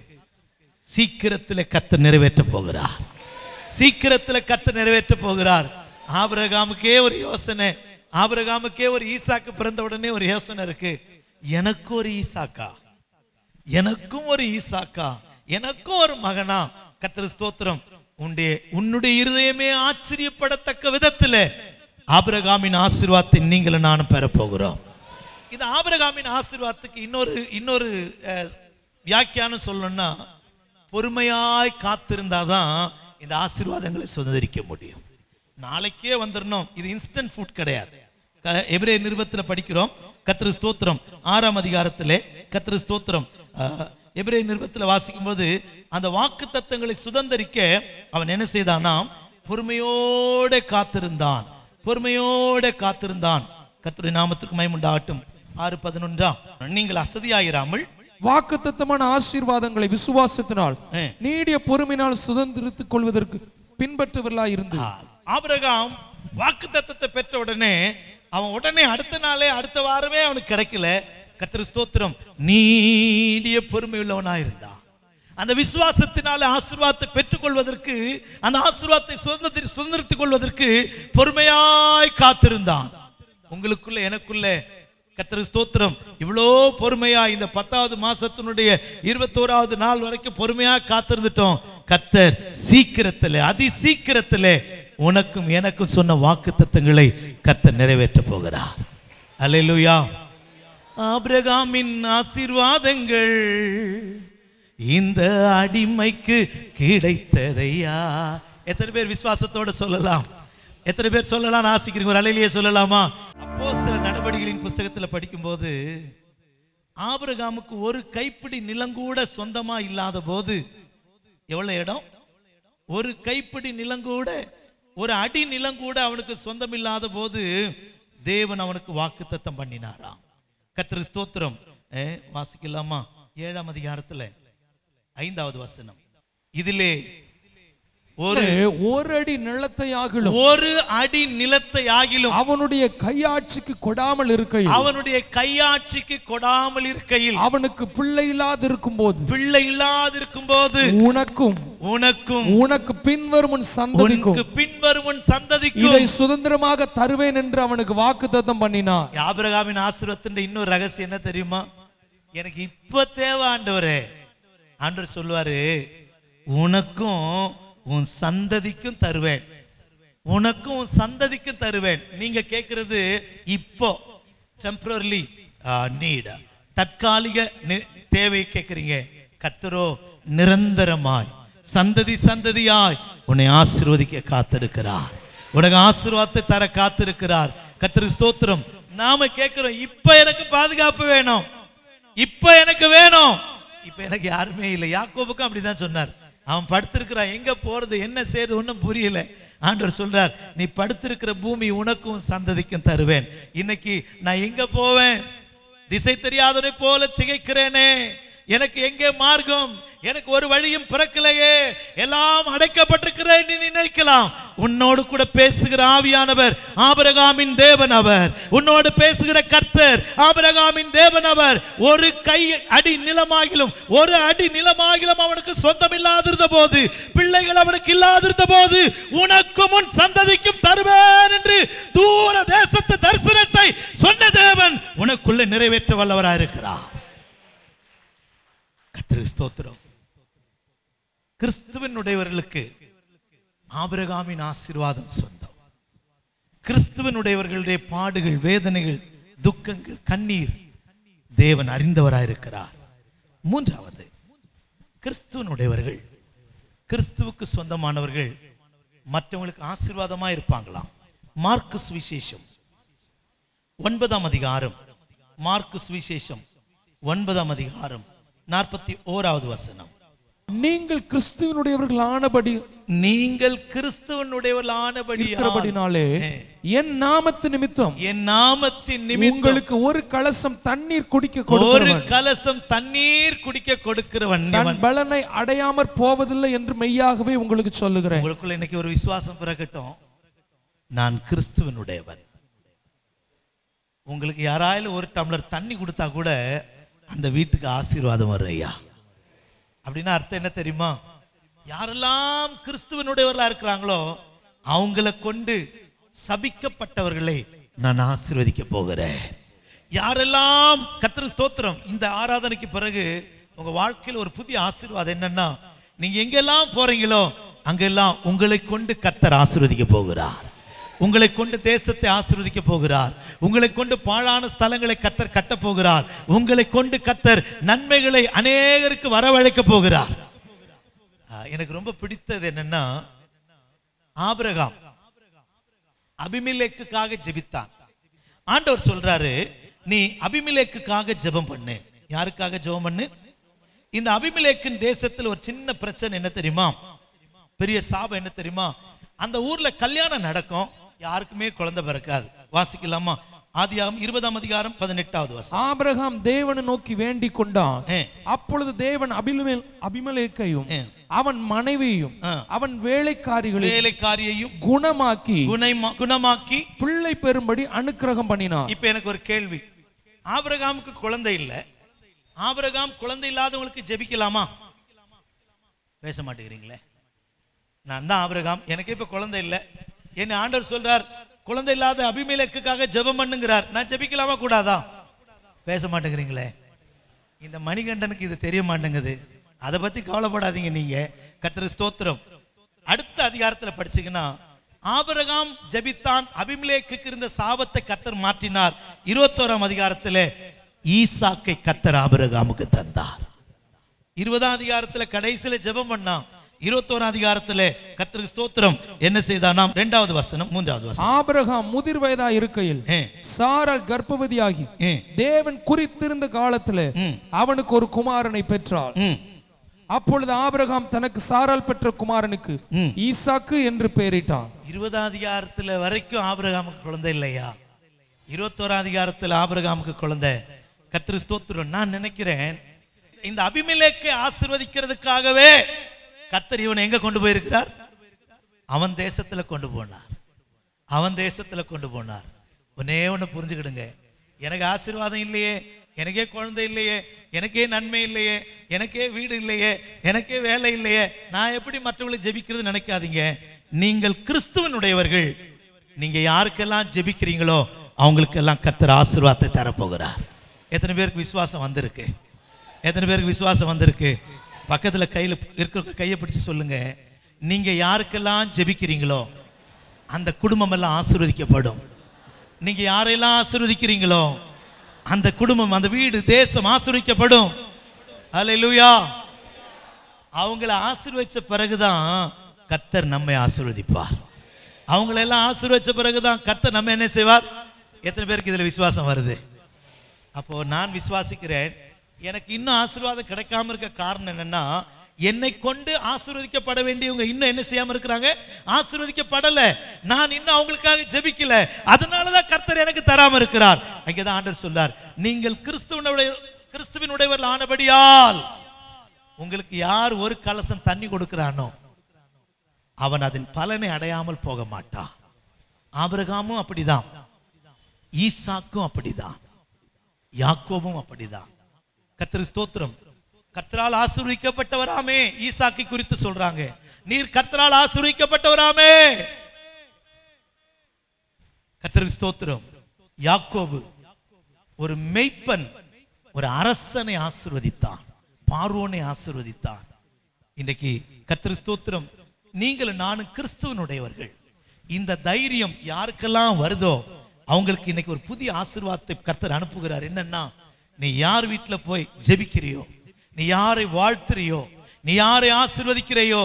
சீக்கிரத்தில் கர்த்தர் நிறைவேற்ற போகிறார், சீக்கிரத்தில் கர்த்தர் நிறைவேற்ற போகிறார். ஆபிரகாமுக்கே ஒரு யோசனை, ஆபிரகாமுக்கே ஒரு ஈசாக்கு பிறந்த உடனே ஒரு யோசனை இருக்கு. எனக்கு ஒரு ஈசாக்கா, எனக்கும் ஒரு ஈசாக்கா, எனக்கும் ஒரு மகனா? கர்த்தர் ஸ்தோத்திரம். உன்னுடைய இருதயமே ஆச்சரியப்படத்தக்க விதத்தில் ஆபிரகாமின் ஆசீர்வாதத்தை நீங்களும் நானும் பெற போகிறோம். இந்த ஆபிரகாமின் ஆசீர்வாதத்துக்கு இன்னொரு வியாக்கியானம் சொல்லணும்னா, பொறுமையாய் காத்திருந்தாதான் இந்த ஆசீர்வாதங்களை சுதந்திரிக்க முடியும். நாளைக்கே வந்துடணும், இது இன்ஸ்டன்ட் ஃபுட் கிடையாது. எபிரேயர் நிருபத்தில் படிக்கிறோம், கர்த்தருக்கு ஸ்தோத்திரம் 6ஆம் அதிகாரத்திலே கர்த்தருக்கு ஸ்தோத்திரம் எபிரேயர் நிருபத்தில் வாசிக்கும் போது அந்த வாக்கு தத்தங்களை சுதந்திரிக்க அவன் என்ன செய்தானாம்? பொறுமையோட காத்திருந்தான், பொறுமையோட காத்திருந்தான். கர்த்தருடைய நாமத்திற்கு மகிமை உண்டாகட்டும். 6:11 நீங்கள் அசதியாயிராமல் வாக்குத்தத்தமான ஆசீர்வாதங்களை விசுவாசத்தினால் நீடிய பொறுமையினால் சுதந்திரித்துக் கொள்வதற்கு பின்பற்றுவர்களாய் இருந்து. ஆபிரகாம் வாக்குத்தத்தத்தை பெற்ற உடனே அவன் உடனே அடுத்த நாளே அடுத்த வாரமே அவனுக்கு கிடைக்கல. கர்த்தருக்கு ஸ்தோத்திரம், நீடிய பொறுமை உள்ளவனா இருந்தான். அந்த விசுவாசத்தினால ஆசீர்வாதத்தை பெற்றுக்கொள்வதற்கு, அந்த ஆசீர்வாதத்தை சுதந்திரித்துக் கொள்வதற்கு பொறுமையாய் காத்திருந்தான். உங்களுக்குள்ள எனக்குள்ள கர்த்தருக்கு ஸ்தோத்திரம் இவ்வளோ பொறுமையா இந்த 10வது மாசத்தினுடைய 21வது நாள் வரைக்கும் பொறுமையா காத்திருந்துட்டோம். கர்த்தர் சீக்கிரத்தில், அதி சீக்கிரத்தில் உனக்கும் எனக்கும் சொன்ன வாக்கு தத்தங்களை கர்த்தர் நிறைவேற்ற போகிறார். அல்லேலூயா. ஆபிரகாமின் ஆசீர்வாதங்கள் இந்த அடிமைக்கு கிடைத்ததையா. எத்தனை பேர் விசுவாசத்தோட சொல்லலாம்? எத்தனை பேர் சொல்லலாம் ஆசிக்கிறீங்க? ஒரு அல்லேலூயா சொல்லலாமா? அப்போஸ்தலர் நடவடிக்கைகளின் புஸ்தகத்தில் படிக்கும்போது ஆபிரகாமுக்கு ஒரு கைப்பிடி நிலங்கூட சொந்தமா இல்லாத போது, எவ்வளவு இடம்? ஒரு கைப்பிடி நிலங்கூட, ஒரு அடி நிலங்கூட அவனுக்கு சொந்தம் இல்லாத போது தேவன் அவனுக்கு வாக்குத்தத்தம் பண்ணினாராம். கர்த்தருக்கு ஸ்தோத்திரம். வாசிக்கலாமா? 7ஆம் அதிகாரத்தில் 5வது வசனம். இதிலே ஒரு அடி நிலத்தை ஆகிலும், ஒரு அடி நிலத்தை ஆகிலும் அவனுடைய கையாட்சிக்கு கொடாமல் இருக்கையில், அவனுடைய கையாட்சிக்கு கொடாமல் இருக்கையில், அவனுக்கு பிள்ளை இல்லாதிருக்கும் போது, பிள்ளை இல்லாதிருக்கும் போது உனக்கும் உனக்கும் உனக்கு பின்வரும் சந்ததிக்கும், உனக்கு பின்வரும் சந்ததிக்கும் இதை சுதந்திரமாக தருவேன் என்று அவனுக்கு வாக்குத்தத்தம் பண்ணினார். ஆபிரகாமின் ஆசீர்வாதத்தின் இன்னொரு ரகசியம் என்ன தெரியுமா? எனக்கு இப்ப தேவை ஆண்டவரே. ஆண்டவர் சொல்வாரு, உனக்கும் உன் சந்ததிக்கும் தருவேன், உனக்கும் உன் சந்ததிக்கும் தருவேன். நீங்க கேட்கிறது இப்போ டெம்பரரி நீட், தற்காலிக தேவை கேட்கிறீங்க. கர்த்தரோ நிரந்தரமாய் சந்ததி சந்ததியாய் உன்னை ஆசீர்வதிக்க காத்திருக்கிறார், உனக்கு ஆசீர்வாதத்தை தர காத்திருக்கிறார். கர்த்தருக்கு ஸ்தோத்திரம். நாம கேட்கிறோம், இப்ப எனக்கு பாதுகாப்பு வேணும், இப்ப எனக்கு வேணும். இப்ப எனக்கு யாருமே இல்லை. யாக்கோபுக்கும் அப்படிதான் சொன்னார். அவன் படுத்திருக்கிறான், எங்க போறது என்ன செய்யறது ஒன்றும் புரியல. ஆண்டவர் சொல்றார், நீ படுத்திருக்கிற பூமி உனக்கும் சந்ததிக்கும் தருவேன். இன்னைக்கு நான் எங்க போவேன்? திசை தெரியாதவனை போல திகைக்கிறேனே, எனக்கு எங்கே மார்க்கம்? எனக்கு ஒரு வழியும் பிறக்கலையே, எல்லாம் அடைக்கப்பட்டிருக்கிறேன் நீ நினைக்கலாம். உன்னோடு கூட பேசுகிற ஆவியானவர் ஆபிரகாமின் தேவன் அவர். உன்னோடு பேசுகிற கர்த்தர் ஆபிரகாமின் தேவன் அவர். ஒரு கை அடி நிலமாகிலும், ஒரு அடி நிலமாகிலும் அவனுக்கு சொந்தம் இல்லாதிருந்த போது, பிள்ளைகள் அவனுக்கு இல்லாதிருந்த போது, உனக்கும் உன் சந்ததிக்கும் தருவேன் என்று தூர தேசத்து தரிசனத்தை சொன்ன தேவன் உனக்குள்ள நிறைவேற்ற வல்லவராயிருக்கிறார். கர்த்தருக்கு ஸ்தோத்திரம். கிறிஸ்துவனுடையவர்களுக்கு ஆபிரகாமின் ஆசீர்வாதம் சொந்தம். கிறிஸ்துவனுடையவர்களுடைய பாடுகள், வேதனைகள், துக்கங்கள், கண்ணீர் தேவன் அறிந்தவராயிருக்கிறார். 3வது, கிறிஸ்துவனுடையவர்கள், கிறிஸ்துவுக்கு சொந்தமானவர்கள் மற்றவங்களுக்கு ஆசீர்வாதமா இருப்பாங்களாம். மார்க்கு சுவிசேஷம் 9ஆம் அதிகாரம், மார்க்கு சுவிசேஷம் 9ஆம் அதிகாரம் 41வது வசனம். நீங்கள் கிறிஸ்துவனுடையவர்கள் ஆனபடி, நீங்கள் கிறிஸ்துவனுடையவர்கள் ஆனபடினாலே என் நாமத்தின் நிமித்தம், என் நாமத்தின் நிமித்தம் உங்களுக்கு ஒரு கலசம் தண்ணீர் குடிக்க ஒரு கலசம் தண்ணீர் குடிக்க கொடுக்கிறவன் பலனை அடையாமற் போவதில்லை என்று மெய்யாகவே உங்களுக்கு சொல்லுகிறேன். உங்களுக்குள்ள இன்னைக்கு ஒரு விசுவாசம் பிறக்கட்டும், நான் கிறிஸ்துவனுடையவன். உங்களுக்கு யாராலும் ஒரு டம்ளர் தண்ணி கொடுத்தா கூட அந்த வீட்டுக்கு ஆசீர்வாதம் வரும் ஐயா. அப்படின்னா அர்த்தம் என்ன தெரியுமா? யாரெல்லாம் கிறிஸ்துவனுடையவர்களா இருக்கிறாங்களோ அவங்களை கொண்டு சபிக்கப்பட்டவர்களை நான் ஆசீர்வதிக்க போகிறேன். யாரெல்லாம், கர்த்தருக்கு ஸ்தோத்திரம், இந்த ஆராதனைக்கு பிறகு உங்க வாழ்க்கையில் ஒரு புதிய ஆசீர்வாதம் என்னன்னா, நீங்க எங்கெல்லாம் போறீங்களோ அங்கெல்லாம் உங்களை கொண்டு கர்த்தர் ஆசீர்வதிக்க போகிறார். உங்களை கொண்டு தேசத்தை ஆசீர்வதிக்க போகிறார். உங்களை கொண்டு பாழான ஸ்தலங்களை கர்த்தர் கட்ட போகிறார். உங்களை கொண்டு கர்த்தர் நன்மைகளை அநேகருக்கு வரவழைக்க போகிறார். எனக்கு ரொம்ப பிடித்தது என்னன்னா, ஆபிரகாம் அபிமெலேக்குக்காக ஜெபித்தான். ஆண்டவர் சொல்றாரு, நீ அபிமெலேக்குக்காக ஜெபம் பண்ணு. யாருக்காக ஜெபம் பண்ணு? இந்த அபிமெலேக்கின் தேசத்தில் ஒரு சின்ன பிரச்சனை என்ன தெரியுமா? பெரிய சாபம் என்ன தெரியுமா? அந்த ஊர்ல கல்யாணம் நடக்கும், யாருக்குமே குழந்தை பிறக்காது. வாசிக்கலாமா? ஆதியாகமம் 20ஆம் அதிகாரம் 18வது வசனம். ஆபிரகாம் தேவனை நோக்கி வேண்டிக் கொண்டான். அப்பொழுது தேவன் அபிமெலேக்கையும் அவன் மனைவியையும் அவன் வேலைக்காரியையும் குணமாக்கி பிள்ளை பெறும்படி அனுக்கிரகம் பண்ணினான். இப்ப எனக்கு ஒரு கேள்வி. ஆபிரகாமுக்கு குழந்தை இல்லை. ஆபிரகாம் குழந்தை இல்லாதவங்களுக்கு ஜெபிக்கலாமா? பேச மாட்டேங்கிறீங்களே. நான் தான் ஆபிரகாம், எனக்கு இப்ப குழந்தை இல்லை. என்ன ஆண்டவர் சொல்றார், குழந்தை இல்லாத அபிமெலேக்குக்காக ஜெபம் பண்ணுங்கிறார். நான் ஜெபிக்கலாமா கூடாதா? பேச மாட்டேங்கிறீங்களே. இந்த மணிகண்டனுக்கு இது தெரிய மாட்டேங்குது. அதை பத்தி கவலைப்படாதீங்க நீங்க. கர்த்தருக்கு ஸ்தோத்திரம். அடுத்த அதிகாரத்தில் படிச்சீங்கன்னா, ஆபிரகாம் ஜெபித்தான், அபிமெலேக்குக்கு இருந்த சாபத்தை கர்த்தர் மாற்றினார். 21ஆம் அதிகாரத்தில் ஈசாக்கை கர்த்தர் ஆபிரகாமுக்கு தந்தார். 20ஆம் அதிகாரத்தில் கடைசியில ஜெபம் பண்ணான். 21ஆம் அதிகாரத்திலே கர்த்தருக்கு ஸ்தோத்திரம் என்ன செய்தானாம்? 2வது வசனம் 3வது வசனம். ஆபிரகாம் முதிர் வயதாய் இருக்கையில் சாராள் கர்ப்பவதியாகி தேவன் குறித்திருந்த காலத்திலே அவனுக்கு ஒரு குமாரனை பெற்றாள். அப்பொழுது ஆபிரகாம் தனக்கு சாராள் பெற்ற குமாரனுக்கு ஈசாக்கு என்று பெயரிட்டான். 20ஆம் அதிகாரத்துல வரைக்கும் ஆபிரகாமுக்கு குழந்தை இல்லையா? 21ஆம் அதிகாரத்தில் ஆபிரகாமுக்கு குழந்தை. கர்த்தருக்கு ஸ்தோத்திரம். நான் நினைக்கிறேன், இந்த அபிமெலேக்கை ஆசீர்வதிக்கிறதுக்காகவே கர்த்தர் இவனை எங்க கொண்டு போயிருக்கிறார்? அவன் தேசத்துல கொண்டு போனார். அவன் தேசத்துல கொண்டு போனார். ஒன்னே ஒண்ணு புரிஞ்சுக்கிடுங்க, எனக்கு ஆசீர்வாதம் இல்லையே, எனக்கே குழந்தை இல்லையே, எனக்கே நன்மை இல்லையே, எனக்கே வீடு இல்லையே, எனக்கே வேலை இல்லையே, நான் எப்படி மற்றவங்களை ஜெபிக்கிறது நினைக்காதீங்க. நீங்கள் கிறிஸ்துவனுடையவர்கள். நீங்க யாருக்கெல்லாம் ஜெபிக்கிறீங்களோ அவங்களுக்கெல்லாம் கர்த்தர் ஆசீர்வாதத்தை தரப்போகிறார். எத்தனை பேருக்கு விசுவாசம் வந்திருக்கு? எத்தனை பேருக்கு விசுவாசம் வந்திருக்கு? பக்கத்துல கையில் இருக்கிற கையை பிடிச்சு சொல்லுங்க, நீங்க யாருக்கெல்லாம் ஜெபிக்கிறீங்களோ அந்த குடும்பம் எல்லாம் ஆசீர்வதிக்கப்படும். நீங்க யாரெல்லாம் ஆசீர்வதிக்கிறீங்களோ அந்த குடும்பம், அந்த வீடு, தேசம் ஆசீர்வதிக்கப்படும். அல்லேலூயா. அவங்கள ஆசீர்வதிச்ச பிறகுதான் கர்த்தர் நம்மை ஆசீர்வதிப்பார். அவங்களெல்லாம் ஆசீர்வதிச்ச பிறகுதான் கர்த்தர் நம்ம என்ன செய்வார்? எத்தனை பேருக்கு இதுல விசுவாசம் வருது? அப்போ நான் விசுவாசிக்கிறேன், எனக்கு இன்னும் ஆசீர்வாதம் கிடைக்காம இருக்க காரணம் என்னன்னா, என்னை கொண்டு ஆசீர்வதிக்கப்பட வேண்டியவங்க இன்னும் என்ன செய்யாம இருக்கிறாங்க? ஆசீர்வதிக்கப்படல. நான் இன்னும் அவங்களுக்காக ஜெபிக்கல. அதனாலதான் கர்த்தர் எனக்கு தராம இருக்கிறார். அங்கேதான் ஆண்டவர் சொல்றார், நீங்கள் கிறிஸ்துவினுடையவர்கள் ஆனபடியால் உங்களுக்கு யார் ஒரு கலசம் தண்ணி கொடுக்கிறானோ அவன் அதன் பலனை அடையாமல் போக மாட்டான். ஆபிரகாமும் அப்படிதான், ஈசாக்கும் அப்படிதான், யாக்கோபும் அப்படிதான். கர்த்தருக்கு ஸ்தோத்திரம். கர்த்தரால் ஆசீர்வதிக்கப்பட்டவராமே ஈசாக்கை குறித்து சொல்றாங்க. நீர் கர்த்தரால் ஆசீர்வதிக்கப்பட்டவராமே. கர்த்தருக்கு ஸ்தோத்திரம். யாக்கோபு ஒரு மெய்ப்பன், ஒரு அரசனை ஆசீர்வதித்தான், பார்வோனை ஆசீர்வதித்தான். இன்றைக்கு கர்த்தருக்கு ஸ்தோத்திரம், நீங்களும் நானும் கிறிஸ்துவனுடையவர்கள். இந்த தைரியம் யாருக்கெல்லாம் வருதோ அவங்களுக்கு இன்னைக்கு ஒரு புதிய ஆசீர்வாதத்தை கர்த்தர் அனுப்புகிறார். என்னன்னா, நீ யார் வீட்டுல போய் ஜெபிக்கிறியோ, நீ யாரை வாழ்த்துறியோ, நீ யாரை ஆசீர்வதிக்கிறையோ,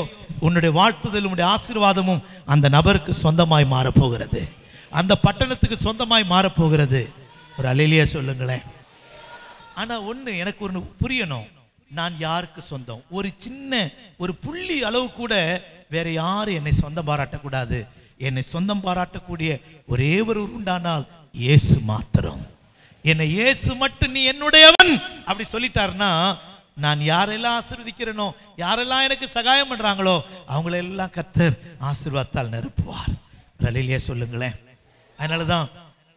உன்னுடைய வாழ்த்துதல், உன்னுடைய ஆசீர்வாதமும் அந்த நபருக்கு சொந்தமாய் மாறப்போகிறது, அந்த பட்டணத்துக்கு சொந்தமாய் மாறப்போகிறது. ஒரு அல்லேலூயா சொல்லுங்களேன். ஆனா ஒண்ணு எனக்கு ஒண்ணு புரியணும், நான் யாருக்கு சொந்தம்? ஒரு சின்ன ஒரு புள்ளி அளவு கூட வேற யாரும் என்னை சொந்தம் பாராட்டக்கூடாது. என்னை சொந்தம் பாராட்டக்கூடிய ஒரே ஒரு உண்டானால் இயேசு மாத்திரம். என்னை இயேசு மட்டும் நீ என்னுடையவன் அப்படி சொல்லிட்டாருன்னா, நான் யாரெல்லாம் ஆசீர்வதிக்கிறேனோ, யாரெல்லாம் எனக்கு சகாயம் பண்றாங்களோ அவங்களெல்லாம் கர்த்தர் ஆசீர்வாதத்தால் நிரப்புவார். அல்லேலூயா சொல்லுங்களேன். அதனாலதான்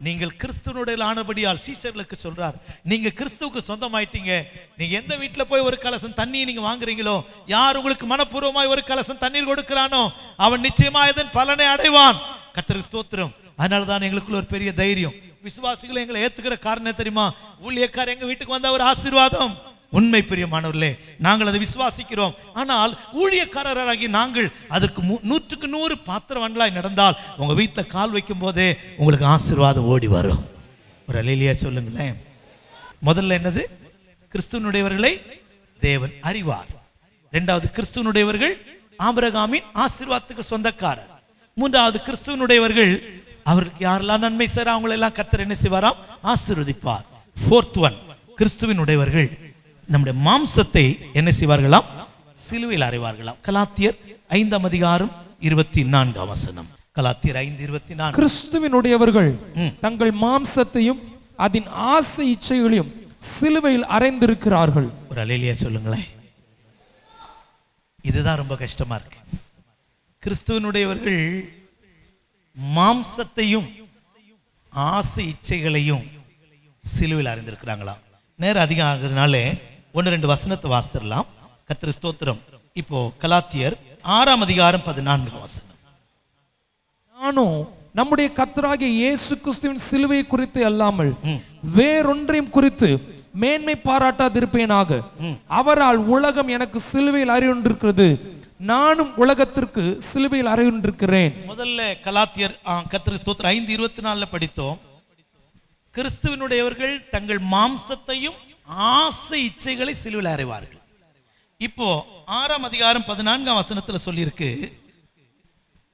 நீங்கள் கிறிஸ்துவனுடைய ஆனபடியால் சீசர்களுக்கு சொல்றார், நீங்க கிறிஸ்துவுக்கு சொந்தமாயிட்டீங்க. நீங்க எந்த வீட்டுல போய் ஒரு கலசம் தண்ணி நீங்க வாங்குறீங்களோ, யார் உங்களுக்கு மனப்பூர்வமாய் ஒரு கலசம் தண்ணீர் கொடுக்கிறானோ அவன் நிச்சயமா இதன் பலனை அடைவான். கர்த்தருக்கு ஸ்தோத்திரம். அதனாலதான் எங்களுக்குள்ள ஒரு பெரிய தைரியம். விசுவாசிகளை எங்களை ஏத்துக்கிற காரணம் தெரியுமா? ஊழியக்கார் எங்க வீட்டுக்கு வந்த ஒரு ஆசீர்வாதம். உண்மை பிரியமானவர்களே, நாங்கள் அதை விசுவாசிக்கிறோம். ஆனால் ஊழியக்காரராகி நாங்கள் அதற்கு 100க்கு 100 பாத்திரவான்களாய் நடந்தால் உங்க வீட்டில் கால் வைக்கும் போதே உங்களுக்கு ஆசீர்வாதம் ஓடி வரும். ஒரு அல்லேலூயா சொல்லுங்களேன். முதல்ல என்னது? கிறிஸ்துவனுடையவர்களை தேவன் அறிவார். இரண்டாவது கிறிஸ்துவனுடையவர்கள் ஆபிரகாமின் ஆசீர்வாதத்துக்கு சொந்தக்காரர். மூன்றாவது கிறிஸ்துவனுடையவர்கள் அவருக்கு யாரெல்லாம் நன்மை செய்ற அவங்களை எல்லாம் கர்த்தர் என்ன செய்வாராம்? ஆசீர்வதிப்பார். ஃபோர்த் ஒன், கிறிஸ்துவனுடையவர்கள் நம்முடைய மாம்சத்தை என்ன செய்வார்களாம்? சிலுவையில் அறைவார்களாம். கலாத்தியர் 5:24. கலாத்தியர் 5:24. கிறிஸ்துவினுடையவர்கள் தங்கள் மாம்சத்தையும் அதன் ஆசை இச்சைகளையும் சிலுவையில் அறைந்திருக்கிறார்கள். ஒரு அல்லேலூயா சொல்லுங்களேன். இதுதான் ரொம்ப கஷ்டமா இருக்கு. கிறிஸ்துவனுடையவர்கள் மாம்சத்தையும் ஆசை இச்சைகளையும் சிலுவையில் அறைந்திருக்கிறாங்களா? நேரம் அதிகம் ஆகுறதுனால 1-2 வசனத்தை வாசித்திரலாம். கர்த்தர் ஸ்தோத்திரம். இப்போ கலாத்தியர் 6:14. நானும் நம்முடைய கர்த்தராகிய இயேசு கிறிஸ்துவின் சிலுவை குறித்து அல்லாமல் வேறொன்றையும் குறித்து மேன்மை பாராட்டாதிருப்பேனாக. அவரால் உலகம் எனக்கு சிலுவையில் அறையுண்டிருக்கிறது, நானும் உலகத்திற்கு சிலுவையில் அறையுண்டிருக்கிறேன். முதல்ல கலாத்தியர் கர்த்தர் ஸ்தோத்திரம் 5:24 படித்தோம். கிறிஸ்துவனுடையவர்கள் தங்கள் மாம்சத்தையும் ஆசை இச்சைகளை சிலுவையில் அறைவார்கள். இப்போ 6:14 சொல்லியிருக்கு,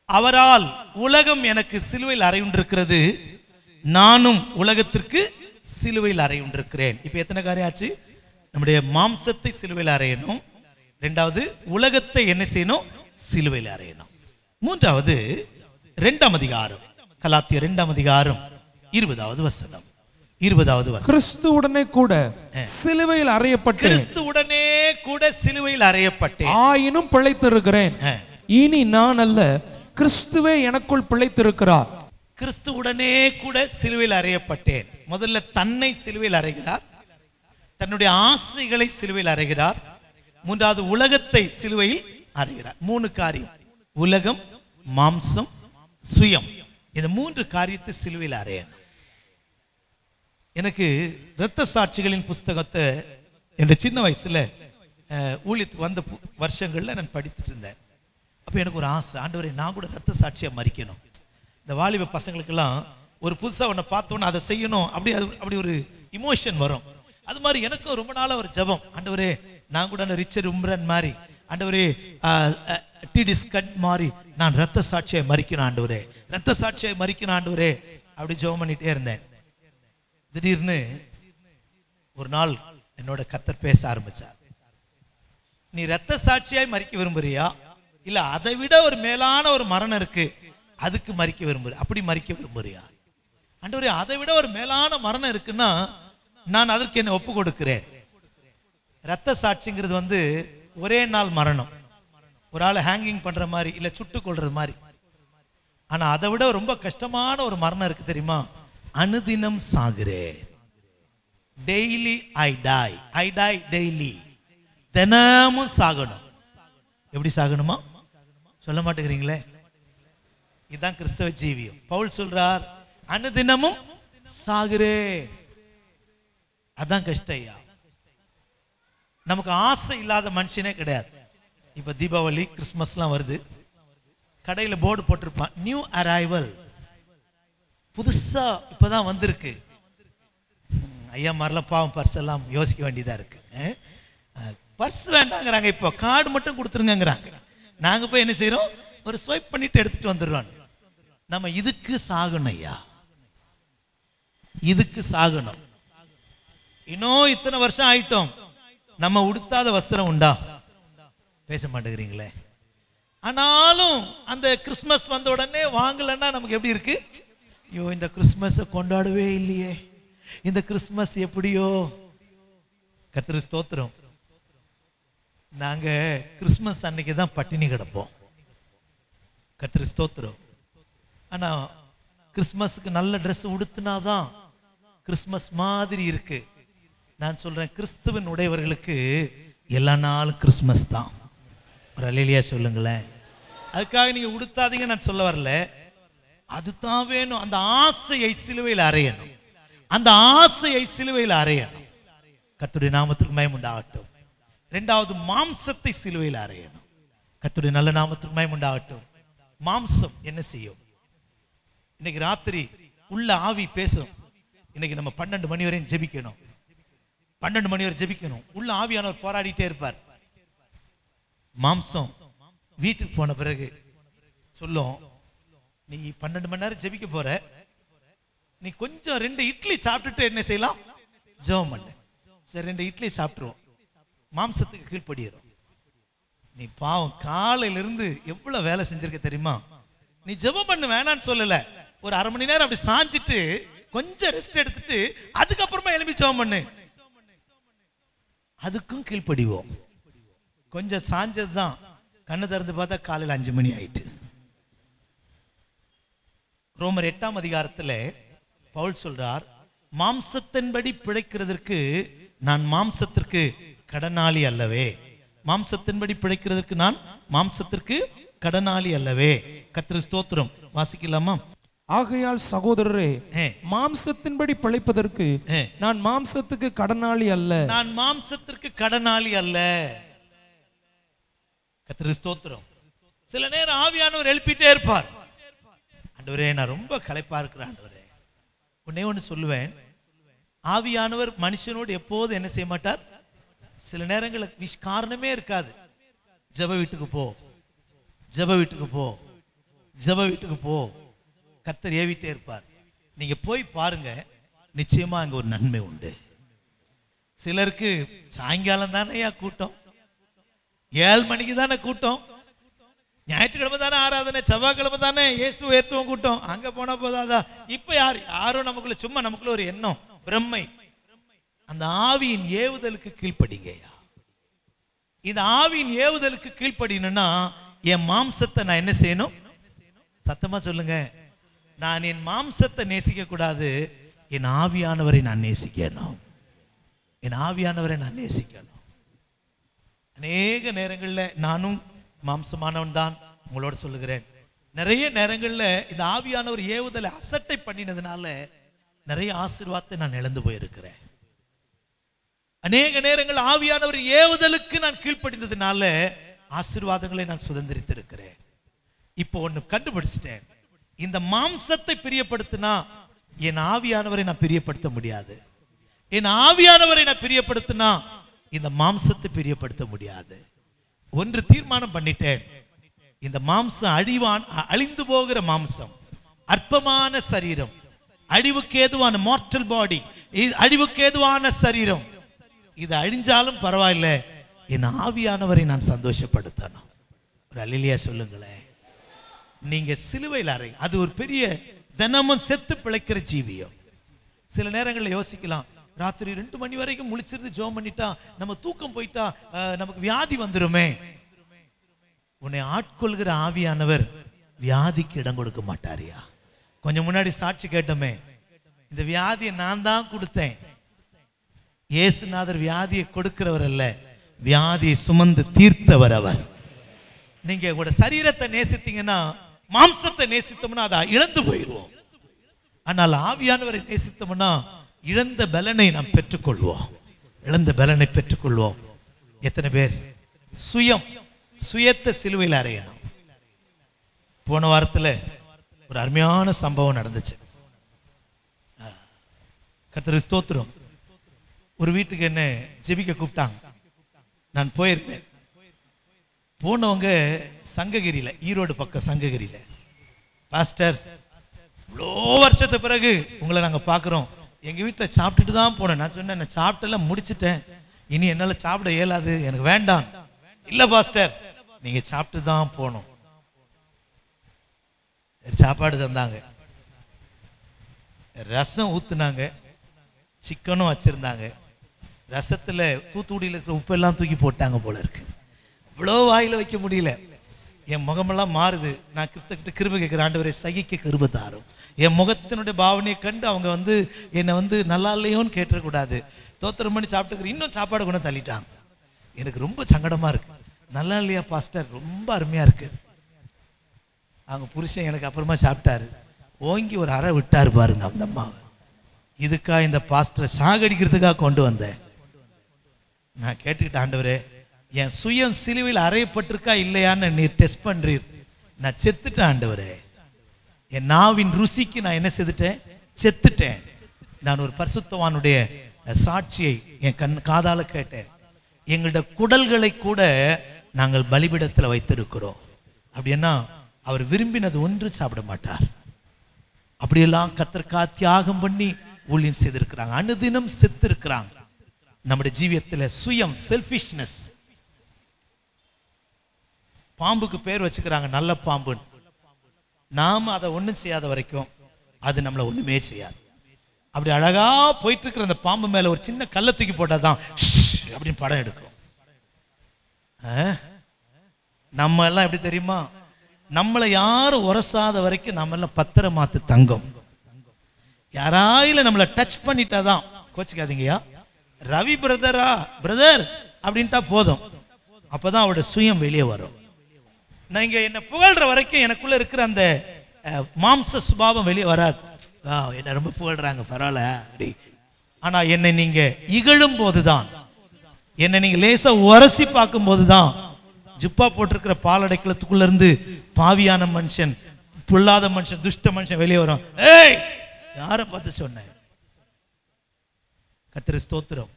அவரால் உலகம் எனக்கு சிலுவையில் அறையுண்டிருக்கிறது, நானும் உலகத்திற்கு சிலுவையில் அறையுண்டிருக்கிறேன். இப்ப எத்தனை காரியம் ஆச்சு? நம்முடைய மாம்சத்தை சிலுவையில் அறையணும். இரண்டாவது உலகத்தை என்ன செய்யணும்? சிலுவையில் அறையணும். மூன்றாவது 2 கலாத்தியர் 2:20 வசனம். கிறிஸ்துவுடனே கூட சிலுவையில் அறையப்பட்டு கிறிஸ்துவுடனே கூட சிலுவையில் அறையப்பட்டேன், ஆயினும் பிழைத்திருக்கிறேன். இனி நான் அல்ல, கிறிஸ்துவே எனக்குள் பிழைத்திருக்கிறார். கிறிஸ்துவுடனே கூட சிலுவையில் அறையப்பட்டேன். முதல்ல தன்னை சிலுவையில் அறைகிறார், தன்னுடைய ஆசைகளை சிலுவையில் அறைகிறார். மூன்றாவது உலகத்தை சிலுவையில் அறைகிறார். 3 காரியம்: உலகம், மாம்சம், சுயம். இந்த 3 காரியத்தை சிலுவையில் அறையணும். எனக்கு இரத்த சாட்சிகளின் புஸ்தகத்தை என் சின்ன வயசுல ஊழியத்துக்கு வந்த வருஷங்கள்ல நான் படித்துட்டு இருந்தேன். அப்ப எனக்கு ஒரு ஆசை, ஆண்டவரே நான் கூட இரத்த சாட்சியா மரிக்கணும். இந்த வாலிப பசங்களுக்கெல்லாம் ஒரு புதுசா ஒன்றை பார்த்தோன்னா அதை செய்யணும், அப்படி ஒரு இமோஷன் வரும். அது மாதிரி எனக்கும் ரொம்ப நாளா ஒரு ஜெபம், ஆண்டவரே நான் கூட ரிச்சர்ட் உம்ரன் மாதிரி, ஆண்டவரே டிடிஸ்கட் மாதிரி நான் இரத்த சாட்சியை மரிக்கணும் ஆண்டவரே, இரத்த சாட்சியை மரிக்கணும் ஆண்டவரே, அப்படி ஜெபம் பண்ணிட்டே இருந்தேன். திடீர்னு ஒரு நாள் என்னோட கர்த்தர் பேச ஆரம்பிச்சார். நீ இரத்த சாட்சியாய் மரிக்க விரும்புறியா, இல்ல அதை விட ஒரு மேலான ஒரு மரணம் இருக்கு அதுக்கு மரிக்க விரும்புறியா? அப்படி மரிக்க விரும்புறியா? ஆண்டவரே அதை விட ஒரு மேலான மரணம் இருக்குன்னா நான் அதற்கு என்ன ஒப்பு கொடுக்கிறேன். இரத்த சாட்சிங்கிறது ஒரே நாள் மரணம், ஒரு ஆளை ஹேங்கிங் பண்ற மாதிரி, இல்ல சுட்டு கொள்றது மாதிரி. ஆனா அதை விட ரொம்ப கஷ்டமான ஒரு மரணம் இருக்கு தெரியுமா? அனுதினம் சாகிறேன். Daily I die daily. தினமும் சாகணும். எப்படி சாகணுமா? சொல்ல மாட்டேங்கிறீங்களே. இதுதான் கிறிஸ்தவ ஜீவியம். பவுல் சொல்றார், அனுதினமும் சாகிறேன். அதான் கஷ்டம் ஐயா. நமக்கு ஆசை இல்லாத மனுஷனே கிடையாது. இப்ப தீபாவளி, கிறிஸ்துமஸ்லாம் வருது, கடையில போர்டு போட்டிருப்பான், நியூ அரைவல், புதுசா இப்பதான் வந்திருக்கு. ஐயா மாதிரிலாம் பாவம் பர்ஸ் எல்லாம் யோசிக்க வேண்டியதா இருக்கு. பர்ஸ் வேண்டாங்கிறாங்க, இப்போ கார்டு மட்டும் கொடுத்துருங்கிறாங்க. நாங்க போய் என்ன செய்யறோம்? ஒரு ஸ்வைப் பண்ணிட்டு எடுத்துட்டு வந்துடுறோம். நம்ம இதுக்கு சாகணும் ஐயா, இதுக்கு சாகணும். இன்னும் இத்தனை வருஷம் ஆயிட்டோம், நம்ம உடுத்தாத வஸ்திரம் உண்டா? பேச மாட்டேங்கிறீங்களே. ஆனாலும் அந்த கிறிஸ்துமஸ் வந்த உடனே வாங்கலன்னா நமக்கு எப்படி இருக்கு? ஐயோ இந்த கிறிஸ்துமஸை கொண்டாடவே இல்லையே, இந்த கிறிஸ்துமஸ் எப்படியோ. கர்த்தர் ஸ்தோத்திரம். நாங்க கிறிஸ்துமஸ் அன்னைக்கு தான் பட்டினி கிடப்போம். கர்த்தர் ஸ்தோத்திரம். ஆனா கிறிஸ்துமஸுக்கு நல்ல ட்ரெஸ் உடுத்தினாதான் கிறிஸ்துமஸ் மாதிரி இருக்கு. நான் சொல்றேன், கிறிஸ்துவின் உடையவர்களுக்கு எல்லா நாளும் கிறிஸ்துமஸ் தான். ஒரு அல்லேலூயா சொல்லுங்களேன். அதுக்காக நீங்க உடுத்தாதீங்க நான் சொல்ல வரல, அதுதான் வேணும். அந்த ஆசையை சிலுவையில் அறையணும், அந்த ஆசையை சிலுவையில் அறையணும். கர்த்தருடைய நாமத்துக்கு மகிமை உண்டாகட்டும். இரண்டாவது, மாம்சத்தை சிலுவையில் அறையணும். கர்த்தருடைய நல்ல நாமத்துக்கு மகிமை உண்டாகட்டும். மாம்சம் என்ன செய்யும்? இன்னைக்கு ராத்திரி உள்ள ஆவி பேசும். இன்னைக்கு நம்ம 12 மணி வரையும் ஜெபிக்கணும், 12 மணி வரை ஜெபிக்கணும். உள்ள ஆவியானவர் போராடிட்டே இருப்பார். மாம்சம் வீட்டுக்கு போன பிறகு சொல்லும், நீ 12 மணி நேரம் ஜெபிக்க போற, நீ கொஞ்சம் 2 இட்லி சாப்பிட்டுட்டு என்ன செய்யலாம், ஜெபம் பண்ணு. சரி 2 இட்லி சாப்பிட்டுருவோம், மாம்சத்துக்கு கீழ்ப்படியிடும். நீ பாவம் காலையிலிருந்து எவ்வளவு வேலை செஞ்சிருக்க தெரியுமா? நீ ஜெபம் பண்ணு வேணான்னு சொல்லல, ஒரு அரை மணி நேரம் அப்படி சாஞ்சிட்டு கொஞ்சம் ரெஸ்ட் எடுத்துட்டு அதுக்கப்புறமா எழுப்பி ஜெபம் பண்ணு. அதுக்கும் கீழ்ப்படிவோம். கொஞ்சம் சாஞ்சதுதான், கண்ணை திறந்து பார்த்தா காலையில் 5 மணி ஆயிட்டு. ரோமர் 8ஆம் அதிகாரத்தில் பவுல் சொல்றார், மாம்சத்தின்படி பிழைக்கிறதற்கு நான் மாம்சத்திற்கு கடனாளி அல்லவே. மாம்சத்தின்படி பிழைக்கிறதற்கு நான் மாம்சத்திற்கு கடனாளி அல்லவே. கர்த்தருக்கு ஸ்தோத்திரம். வாசிக்கலாமா? ஆகையால் சகோதரரே, மாம்சத்தின்படி பிழைப்பதற்கு நான் மாம்சத்துக்கு கடனாளி அல்ல. நான் மாம்சத்திற்கு கடனாளி அல்ல. கர்த்தருக்கு ஸ்தோத்திரம். சில நேரம் ஆவியானவர் எழுப்பிட்டே இருப்பார், ஆண்டவரே நான் ரொம்ப களைப்பா இருக்கிறேன் ஆண்டவரே. ஒன்னே ஒன்று சொல்லுவேன், ஆவியானவர் மனுஷனோடு எப்போது என்ன செய்ய மாட்டார், சில நேரங்களுக்கு காரணமே இருக்காது. ஜெப வீட்டுக்கு போ, ஜெப வீட்டுக்கு போ, ஜெப வீட்டுக்கு போ, கர்த்தர் ஏவிட்டே இருப்பார். நீங்க போய் பாருங்க, நிச்சயமா அங்க ஒரு நன்மை உண்டு. சிலருக்கு சாயங்காலம் தானே கூட்டம், 7 மணிக்கு தானே கூட்டம், ஞாயிற்றுக்கிழமை தானே ஆராதனை, செவ்வாய்க்கிழமை தானே இயேசு உயர்த்துவோம் கூட்டம், அங்க போனா போதாதா? இப்ப யாரும் நமக்குள்ள சும்மா நமக்குள்ள ஒரு எண்ணம், பிரம்மை. அந்த ஆவியின் ஏவுதலுக்கு கீழ்ப்படிங்கய்யா. இந்த ஆவியின் ஏவுதலுக்கு கீழ்ப்படினா என் மாம்சத்தை நான் என்ன செய்யணும்? சத்தமா சொல்லுங்க. நான் என் மாம்சத்தை நேசிக்க கூடாது, என் ஆவியானவரை நான் நேசிக்கணும். என் ஆவியானவரை நான் நேசிக்கணும். அநேக நேரங்களில் நானும் மாம்சமானவன் தான் உங்களோட சொல்லுகிறேன். நிறைய நேரங்களில் இந்த ஆவியானவர் ஏவுதலை அசட்டை பண்ணினதுனால நிறைய ஆசீர்வாதத்தை நான் இழந்து போயிருக்கிறேன். அநேக நேரங்கள் ஆவியானவர் ஏவுதலுக்கு நான் கீழ்ப்படிந்ததுனால ஆசீர்வாதங்களை நான் சுதந்திரித்திருக்கிறேன். இப்போ ஒன்று கண்டுபிடிச்சிட்டேன், இந்த மாம்சத்தை பிரியப்படுத்தினா என் ஆவியானவரை நான் பிரியப்படுத்த முடியாது. என் ஆவியானவரை நான் பிரியப்படுத்தினா இந்த மாம்சத்தை பிரியப்படுத்த முடியாது. ஒன்று தீர்மானம் பண்ணிட்டேன், இந்த மாம்சம் அழிந்து போகிற மாம்சம், அற்பமான சரீரம், அழிவுக்கு ஏதுவான மார்டல் பாடி, அழிவுக்கு ஏதுவான சரீரம், இது அழிஞ்சாலும் பரவாயில்லை, என் ஆவியானவரை நான் சந்தோஷப்படுத்தணும். ஒரு அல்லேலூயா சொல்லுங்களேன். நீங்க சிலுவையில் அறை, அது ஒரு பெரிய தினமும் செத்து பிழைக்கிற ஜீவியம். சில நேரங்களில் யோசிக்கலாம், ராத்திரி 2 மணி வரைக்கும் முழிச்சிருந்து ஜெபம் பண்ணிட்டா நம்ம தூக்கம் போயிட்டா நமக்கு வியாதி வந்துருமே. உன்னை ஆட்கொள்கிற ஆவியானவர் வியாதிக்கு இடம் கொடுக்க மாட்டாரியா? கொஞ்சம் முன்னாடி சாட்சி கேட்டோமே, இந்த வியாதியை நான் தான் கொடுத்தேன். இயேசுநாதர் வியாதியை கொடுக்கிறவர் அல்ல, வியாதியை சுமந்து தீர்த்தவர் அவர். நீங்க உங்களோட சரீரத்தை நேசித்தீங்கன்னா, மாம்சத்தை நேசித்தோம்னா அதை இழந்து போயிடுவோம். ஆனால் ஆவியானவரை நேசித்தோம்னா இழந்த பலனை நாம் பெற்றுக்கொள்வோம். இழந்த பலனை பெற்றுக்கொள்வோம். எத்தனை பேர் சுயத்தை சிலுவையில் அறையணும்? போன வாரத்தில் ஒரு அருமையான சம்பவம் நடந்துச்சு. கர்த்தருக்கு ஸ்தோத்திரம். ஒரு வீட்டுக்கு என்ன ஜெபிக்க கூப்பிட்டாங்க. நான் போயிருந்தேன். போனவங்க சங்ககிரியில், ஈரோடு பக்கம் சங்ககிரியில், பாஸ்டர் இவ்வளோ வருஷத்துக்கு பிறகு உங்களை நாங்கள் பார்க்குறோம், எங்கள் வீட்டில் சாப்பிட்டுட்டு தான் போனேன். நான் சொன்னேன், நான் சாப்பிட்டெல்லாம் முடிச்சுட்டேன், இனி என்னால் சாப்பிட இயலாது, எனக்கு வேண்டாம். இல்லை பாஸ்டர், நீங்கள் சாப்பிட்டு தான் போகணும். சாப்பாடு தந்தாங்க, ரசம் ஊற்றுனாங்க, சிக்கனும் வச்சுருந்தாங்க. ரசத்தில் தூத்துக்குடியில் இருக்கிற உப்பெல்லாம் தூக்கி போட்டாங்க போல இருக்கு. இவ்வளோ வாயில் வைக்க முடியல. என் முகமெல்லாம் மாறுது. நான் கிட்ட கிருபை கேட்குறேன், ஆண்டவரே சகிக்க கிருபை தாரும். என் முகத்தினுடைய பாவனையை கண்டு அவங்க என்னை நல்லா இல்லையோன்னு கேட்டக்கூடாது. தோத்திரம் பண்ணி சாப்பிட்டுக்கிற இன்னும் சாப்பாடு கொண்டு தள்ளிட்டாங்க. எனக்கு ரொம்ப சங்கடமாக இருக்கு. நல்லா இல்லையா பாஸ்டர்? ரொம்ப அருமையாக இருக்கு. அவங்க புருஷன் எனக்கு அப்புறமா சாப்பிட்டாரு. ஓங்கி ஒரு அறை விட்டாரு பாருங்க அந்த அம்மாவை. இதுக்கா இந்த பாஸ்டரை சாகடிக்கிறதுக்காக கொண்டு வந்தேன். நான் கேட்டுக்கிட்ட, ஆண்டவரே என் சுயம் சிலுவையில் அறையப்பட்டிருக்கா இல்லையான்னு நீர் டெஸ்ட் பண்றீர். நான் செத்துட்டேன் ஆண்டவரே. என் நாவின் ருசிக்கு நான் என்ன செய்துட்டேன்? செத்துட்டேன். நான் ஒரு பரிசுத்தவானுடைய சாட்சியை என் காதால கேட்டேன். எங்களுடைய குடல்களை கூட நாங்கள் பலிபீடத்தில் வைத்திருக்கிறோம். அப்படின்னா அவர் விரும்பினது ஒன்று சாப்பிட மாட்டார். அப்படியெல்லாம் கர்த்தருக்கா தியாகம் பண்ணி ஊழியம் செய்திருக்கிறாங்க. அனுதினம் செத்து இருக்கிறாங்க. நம்முடைய ஜீவியத்தில் சுயம், செல்ஃபிஷ்னஸ். பாம்புக்கு பேர் வச்சுக்கிறாங்க நல்ல பாம்புன்னு. நாம அதை ஒன்றும் செய்யாத வரைக்கும் அது நம்மளை ஒண்ணுமே செய்யாது. அப்படி அழகா போயிட்டு இருக்கிற அந்த பாம்பு மேல ஒரு சின்ன கல்லை தூக்கி போட்டாதான் அப்படின்னு படம் எடுக்கும். நம்ம எல்லாம் எப்படி தெரியுமா? நம்மளை யாரும் உரசாத வரைக்கும் நம்ம எல்லாம் பத்திரமாத்து தங்கம். யாராயில நம்மளை டச் பண்ணிட்டாதான் கோச்சிக்காதீங்கயா, ரவி பிரதரா பிரதர் அப்படின்ட்டா போதும், அப்பதான் அவரோட சுயம் வெளியே வரும். நான் இங்க என்ன புகழ்ற வரைக்கும் எனக்குள்ள இருக்கிற அந்த மாம்ச சுபாவம் வெளியே வராது. என்ன ரொம்ப புகழ்றாங்க பரவாயில்ல அப்படி. ஆனா என்னை நீங்க இகழும் போதுதான், என்னை நீங்க லேசா உரசி பார்க்கும் போதுதான் ஜுப்பா போட்டிருக்கிற பாலடைக்கலத்துக்குள்ள இருந்து பாவியான மனுஷன், புல்லாத மனுஷன், துஷ்ட மனுஷன் வெளியே வரும். ஏய் யாரை பார்த்து சொன்னேன்? கர்த்தருக்கு ஸ்தோத்திரம்.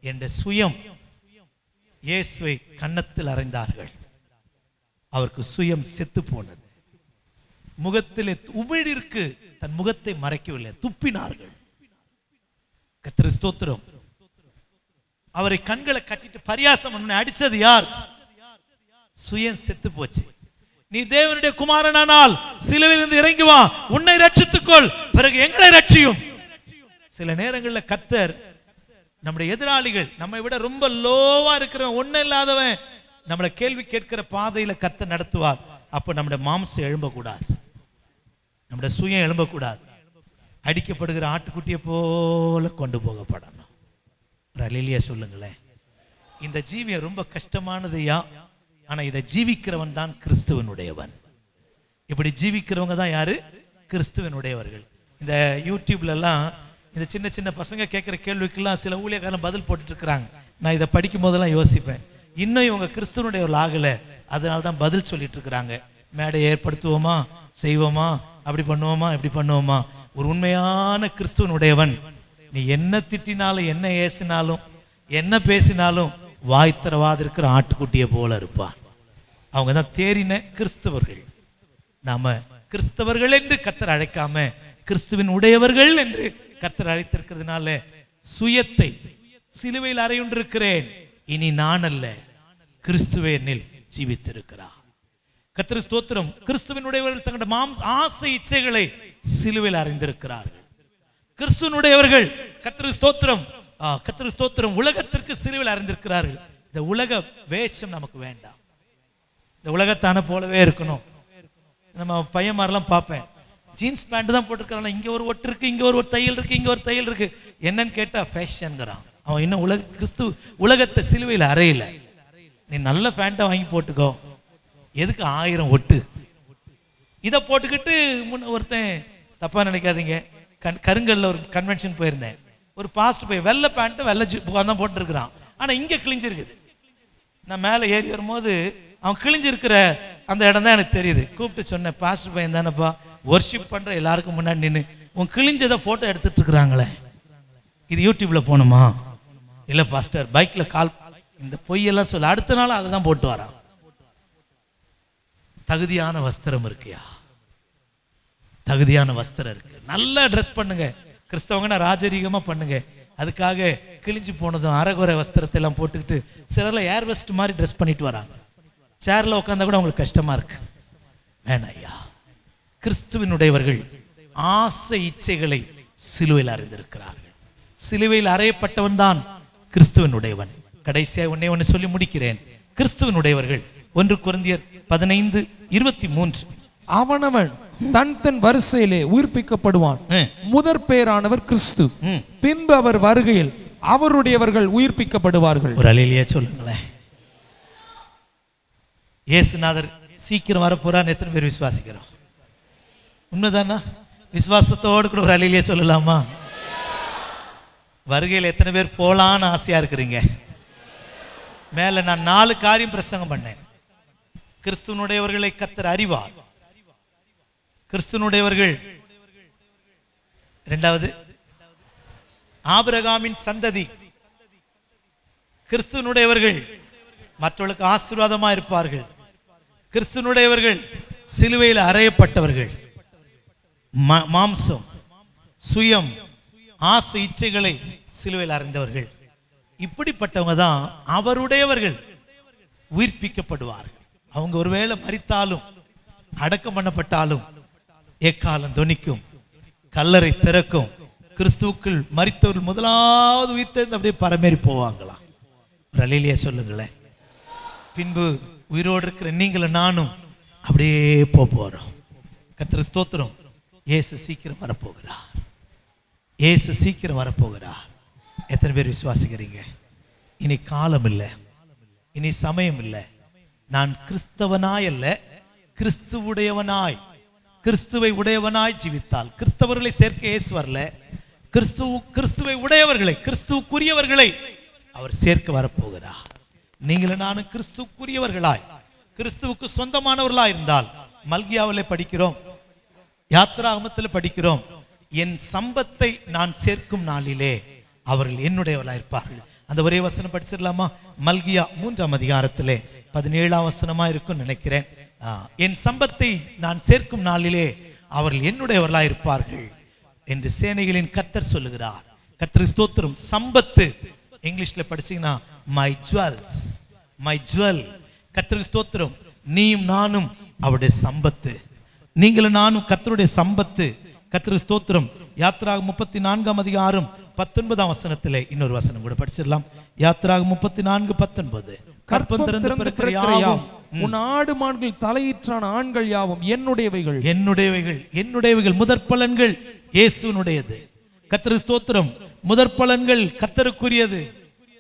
என்ற சுயம் இயேசுவை கன்னத்தில் அறைந்தார்கள். அவருக்கு சுயம் செத்து போனது. முகத்திலே உமிழிற்கு தன் முகத்தை மறைக்கவில்லை, துப்பினார்கள். கர்த்தருக்கு ஸ்தோத்திரம். அவரை கண்களை கட்டிட்டு பரியாசம் பண்ண அடிச்சது யார்? சுயம் செத்து போச்சு. நீ தேவனுடைய குமாரனானால் சிலுவையில் இருந்து இறங்கி வா, உன்னை ரட்சித்துக்கொள், பிறகு எங்களை ரட்சியும். சில நேரங்களில் கர்த்தர் நம்முடைய எதிராளிகள், நம்மை விட ரொம்ப லோவா இருக்கிறவன், ஒன்னும் இல்லாதவன், நம்மளை கேள்வி கேட்கிற பாதையில கர்த்தர் நடத்துவார். அப்ப நம்முடைய மாம்சம் எழும்பக்கூடாது, நம்முடைய சுயம் எழும்பக்கூடாது. அடிக்கப்படுகிற ஆட்டுக்குட்டியை போல கொண்டு போகப்படணும். ஒரு அல்லேலூயா சொல்லுங்களேன். இந்த ஜீவியம் ரொம்ப கஷ்டமானதுயா. ஆனா இதை ஜீவிக்கிறவன் தான் கிறிஸ்துவனுடையவன். இப்படி ஜீவிக்கிறவங்க தான் யாரு? கிறிஸ்துவனுடையவர்கள். இந்த யூடியூப்ல எல்லாம் இந்த சின்ன சின்ன பசங்க கேட்கிற கேள்விக்கெல்லாம் சில ஊழியக்காரன் பதில் போட்டுட்டு இருக்கிறாங்க. நான் இதை படிக்கும் போதெல்லாம் யோசிப்பேன், இன்னும் இவங்க கிறிஸ்துவனுடையவர்கள் ஆகல, அதனால தான் பதில் சொல்லிட்டு இருக்கிறாங்க. மேடை ஏற்படுத்துவோமா, செய்வோமா, அப்படி பண்ணுவோமா, இப்படி பண்ணுவோமா. ஒரு உண்மையான கிறிஸ்துவனுடையவன் நீ என்ன திட்டினாலும், என்ன ஏசினாலும், என்ன பேசினாலும் வாய் திறவாது இருக்கிற ஆட்டுக்குட்டியை போல இருப்பான். அவங்க தான் தேறின கிறிஸ்தவர்கள். நாம கிறிஸ்தவர்கள் என்று கர்த்தர் அழைக்காம கிறிஸ்துவின் உடையவர்கள் என்று கர்த்தர் அழைத்திருக்கிறதுனால சுயத்தை சிலுவையில் அறையுண்டிருக்கிறேன், இனி நான் அல்ல, கிறிஸ்துவே என்னில் ஜீவித்திருக்கிறார். கர்த்தருக்கு ஸ்தோத்திரம். கிறிஸ்துவின் உடையவர்கள் தங்களுடைய ஆசை இச்சைகளை சிலுவையில் அறைந்திருக்கிறார்கள். கிறிஸ்துவனுடையவர்கள் கர்த்தருக்கு ஸ்தோத்திரம், கர்த்தருக்கு ஸ்தோத்திரம், உலகத்திற்கு சிலுவையில் அறிந்திருக்கிறார்கள். இந்த உலக வேஷம் நமக்கு வேண்டாம். இந்த உலகத்தான போலவே இருக்கணும். நம்ம பையன் மாதிரிலாம் பார்ப்பேன், ஜீன்ஸ் பேண்ட் தான் போட்டுருக்கான், இங்க ஒரு ஒட்டு இருக்கு, இங்க ஒரு தையல் இருக்கு, இங்க ஒரு தையல் இருக்கு. என்னன்னு கேட்டா ஃபேஷன்ங்கிறான். அவன் இன்னும் உலகத்தை சிலுவையில் அறையில. நீ நல்ல பேண்டா வாங்கி போட்டுக்கோ, எதுக்கு 1000 ஒட்டு? இதை போட்டுக்கிட்டு ஒருத்தன், தப்பா நினைக்காதீங்க, கருங்கல்ல ஒரு கன்வென்ஷன் போயிருந்தேன், ஒரு பாஸ்ட் போய் வெள்ளை பேண்ட்டு வெள்ளை தான் போட்டுருக்கிறான். ஆனா இங்க கிழிஞ்சிருக்குது. நான் மேலே ஏறி வரும்போது அவன் கிழிஞ்சிருக்கிற அந்த இடம் தான் எனக்கு தெரியுது. கூப்பிட்டு சொன்னேன், பாஸ்டர் பையன் தானேப்பா, ஒர்ஷிப் பண்ற எல்லாருக்கும் முன்னாடி நின்று உன் கிழிஞ்சதை போட்டோ எடுத்துட்டு இருக்கிறாங்களே, இது யூடியூப்ல போகணுமா? இல்ல பாஸ்டர் பைக்ல கால், இந்த பொய்யெல்லாம் சொல்ல அடுத்த நாள் அதை தான் போட்டு வரான். தகுதியான வஸ்திரம் இருக்கியா? தகுதியான வஸ்திரம் இருக்கு. நல்லா ட்ரெஸ் பண்ணுங்க. கிறிஸ்தவங்கன்னா ராஜரீகமா பண்ணுங்க. அதுக்காக கிழிஞ்சு போனதும் அரைகுறை வஸ்திரத்தை எல்லாம் போட்டுக்கிட்டு சிலர்ல ஏர் வெஸ்ட் மாதிரி ட்ரெஸ் பண்ணிட்டு வராங்க. சேர்ல உட்காந்தா கூட அவங்களுக்கு கஷ்டமா இருக்கு. வேணாம் ஐயா. கிறிஸ்துவனுடையவர்கள் ஆசை இச்சைகளை சிலுவையில் அறிந்திருக்கிறார்கள். சிலுவையில் அறையப்பட்டவன் தான் கிறிஸ்துவனுடையவன். கடைசியாக ஒண்ணே சொல்லி முடிக்கிறேன். கிறிஸ்துவனுடையவர்கள் 1 கொரிந்தியர் 15:23. அவனவன் தன் வரிசையிலே உயிர்ப்பிக்கப்படுவான். முதற் பேரானவர் கிறிஸ்து, பின்பு அவர் வருகையில் அவருடையவர்கள் உயிர்ப்பிக்கப்படுவார்கள். ஒரு அல்லேலூயா சொல்லுங்களேன். இயேசுநாதர் சீக்கிரம் வர போறார். எத்தனை பேர் விசுவாசிக்கிறோம்? உண்மைதானா? விசுவாசத்தோடு கூட ஒரு அல்லேலூயா சொல்லலாமா? வருகையில் எத்தனை பேர் போலான்னு ஆசையா இருக்கிறீங்க? மேல நான் 4 காரியம் பிரசங்கம் பண்ணேன். கிறிஸ்துவனுடையவர்களை கர்த்தர் அறிவார். கிறிஸ்துவனுடையவர்கள், இரண்டாவது ஆபிரகாமின் சந்ததி. கிறிஸ்துவனுடையவர்கள் மற்றவர்களுக்கு ஆசீர்வாதமா இருப்பார்கள். கிறிஸ்துவனுடையவர்கள் சிலுவையில் அறையப்பட்டவர்கள். மாம்சம், சுயம், ஆசை, இச்சைகளை சிலுவையில் அறைந்தவர்கள். இப்படிப்பட்டவங்க தான் அவருடையவர்கள். உயிர்ப்பிக்கப்படுவார்கள். அவங்க ஒருவேளை மரித்தாலும் அடக்கம் பண்ணப்பட்டாலும் எக்காலம் தொனிக்கும், கல்லறை திறக்கும், கிறிஸ்துவுக்குள் மரித்தவர்கள் முதலாவது உயிர்த்தெழுந்து அப்படியே பரமேறி போவாங்களாம். ஒரு அல்லேலூயா சொல்லுங்களேன். பின்பு உயிரோடு இருக்கிற நீங்களும் நானும் அப்படியே போறோம். கர்த்தர் ஸ்தோத்திரம். இயேசு சீக்கிரம் வரப்போகிறார். இயேசு சீக்கிரம் வரப்போகிறார். எத்தனை பேர் விசுவாசிக்கிறீங்க? இனி காலம் இல்லை, இனி சமயம் இல்லை. நான் கிறிஸ்தவனாய் அல்ல, கிறிஸ்துவுடையவனாய், கிறிஸ்துவை உடையவனாய் ஜீவித்தால், கிறிஸ்தவர்களை சேர்க்க இயேசு வரல, கிறிஸ்துவை உடையவர்களை, கிறிஸ்துவுக்குரியவர்களை அவர் சேர்க்க வரப்போகிறார். நீங்களும் நானும் கிறிஸ்துவுக்குரியவர்களாய், கிறிஸ்துவுக்கு சொந்தமானவர்களாய் இருந்தால், மல்கியாவிலே படிக்கிறோம், யாத்ராகமத்தில் படிக்கிறோம், என் சம்பத்தை நான் சேர்க்கும் நாளிலே அவர்கள் என்னுடையவர்களாய் இருப்பார்கள். அந்த ஒரே வசனம் படிச்சிடலாமா? மல்கியா 3ஆம் அதிகாரத்திலே 17ஆம் வசனமா இருக்கும் நினைக்கிறேன். என் சம்பத்தை நான் சேர்க்கும் நாளிலே அவர்கள் என்னுடையவர்களாய் இருப்பார்கள் என்று சேனைகளின் கர்த்தர் சொல்லுகிறார். கர்த்தர் ஸ்தோத்திரம். சம்பத்து இங்கிலீஷ்ல படிச்சீங்கன்னா மை ஜுவல்ஸ், மை ஜுவல். கர்த்தர் ஸ்தோத்திரம். நீயும் நானும் அவருடைய சம்பத்து, நீங்களும் நானும் கர்த்தருடைய சம்பத்து. கர்த்தர் ஸ்தோத்திரம். யாத்ராகமம் 34ஆம் அதிகாரம் 19ஆம் வசனத்திலே இன்னொரு வசனம் கூட படிச்சிடலாம். யாத்ராகமம் 34:19. கற்பம் திறந்து பிறக்கிற யாவும், உன் ஆடு மான்கள் தலையிற்றான ஆண்கள் யாவும் என்னுடையவைகள், என்னுடையவைகள், என்னுடையவைகள். முதற் பலன்கள் இயேசுனுடையது. கர்த்தர் ஸ்தோத்திரம். முதற் பலன்கள் கர்த்தருக்குரியது,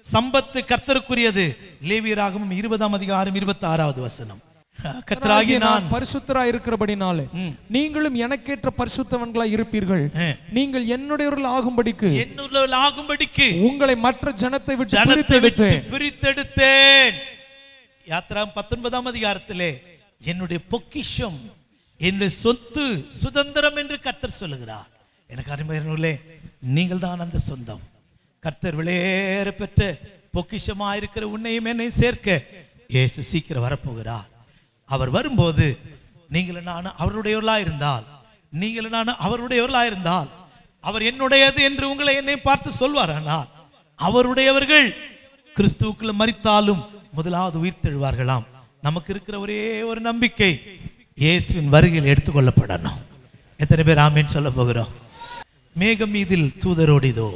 சம்பத்து கர்த்தருக்குரியது. லேவியராகமம் 20ஆம் அதிகாரம் 26வது வசனம். கர்த்தராகிய நான் பரிசுத்தராய் இருக்கிறபடினாலே நீங்களும் எனக்கேற்ற பரிசுத்தவன்களாய் இருப்பீர்கள். நீங்கள் என்னுடையவர்கள் ஆகும்படிக்கு உங்களை மற்ற ஜனத்தை விட்டு பிரித்தெடுத்தேன். யாத்ராகமம் 19ஆம் அதிகாரத்திலே என்னுடைய பொக்கிஷம், என்னுடைய சொத்து, சுதந்திரம் என்று கர்த்தர் சொல்லுகிறார். எனக்கு அருமையானவர்களே, நீங்கள் தான் அந்த சொந்தம். கர்த்தர் விலையேற பெற்ற பொக்கிஷமாயிருக்கிற உன்னையும் என்னையும் சேர்க்க இயேசு சீக்கிரம் வரப்போகிறார். அவர் வரும்போது நீங்களும் நானும் அவருடையவர்களா இருந்தால், நீங்களும் நானும் அவருடையவர்களா இருந்தால், அவர் என்னுடையது என்று உங்களை என்னை பார்த்து சொல்வார். ஆனால் அவருடையவர்கள் கிறிஸ்துவுக்குள்ள மரித்தாலும் முதலாவது உயிர்த்தெழுவார்களாம். நமக்கு இருக்கிற ஒரே ஒரு நம்பிக்கை, இயேசுவின் வருகையில் எடுத்துக்கொள்ளப்படணும். எத்தனை பேர் ஆமேன் சொல்ல போகிறோம்? மேகம் மீதில் தூதரோடிதோ,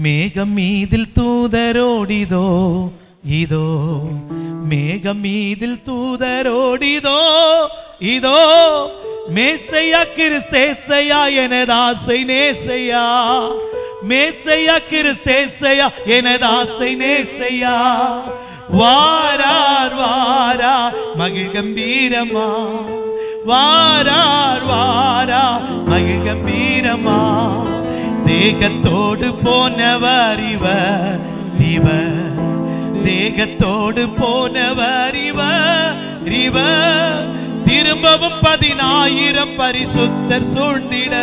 மேகம் மீதில் தூதரோடிதோ, இதோ மேகம் மீதில் தூதரோடிதோ, இதோ மேசையா கிறிஸ்தேசையா எனதாசை நேசையா, மேசையா கிறிஸ்தேசையா எனதாசை நேசையா. வாரார் வாரா மகிழ் கம்பீரமா, வாரார் வாரா மகிழ் கம்பீரமா. தேகத்தோடு போனவர் இவர், இவர் தேகத்தோடு போனவர் இவர், இவர் திரும்பவும் 10,000 பரிசுத்தர் சூழ்ந்திட,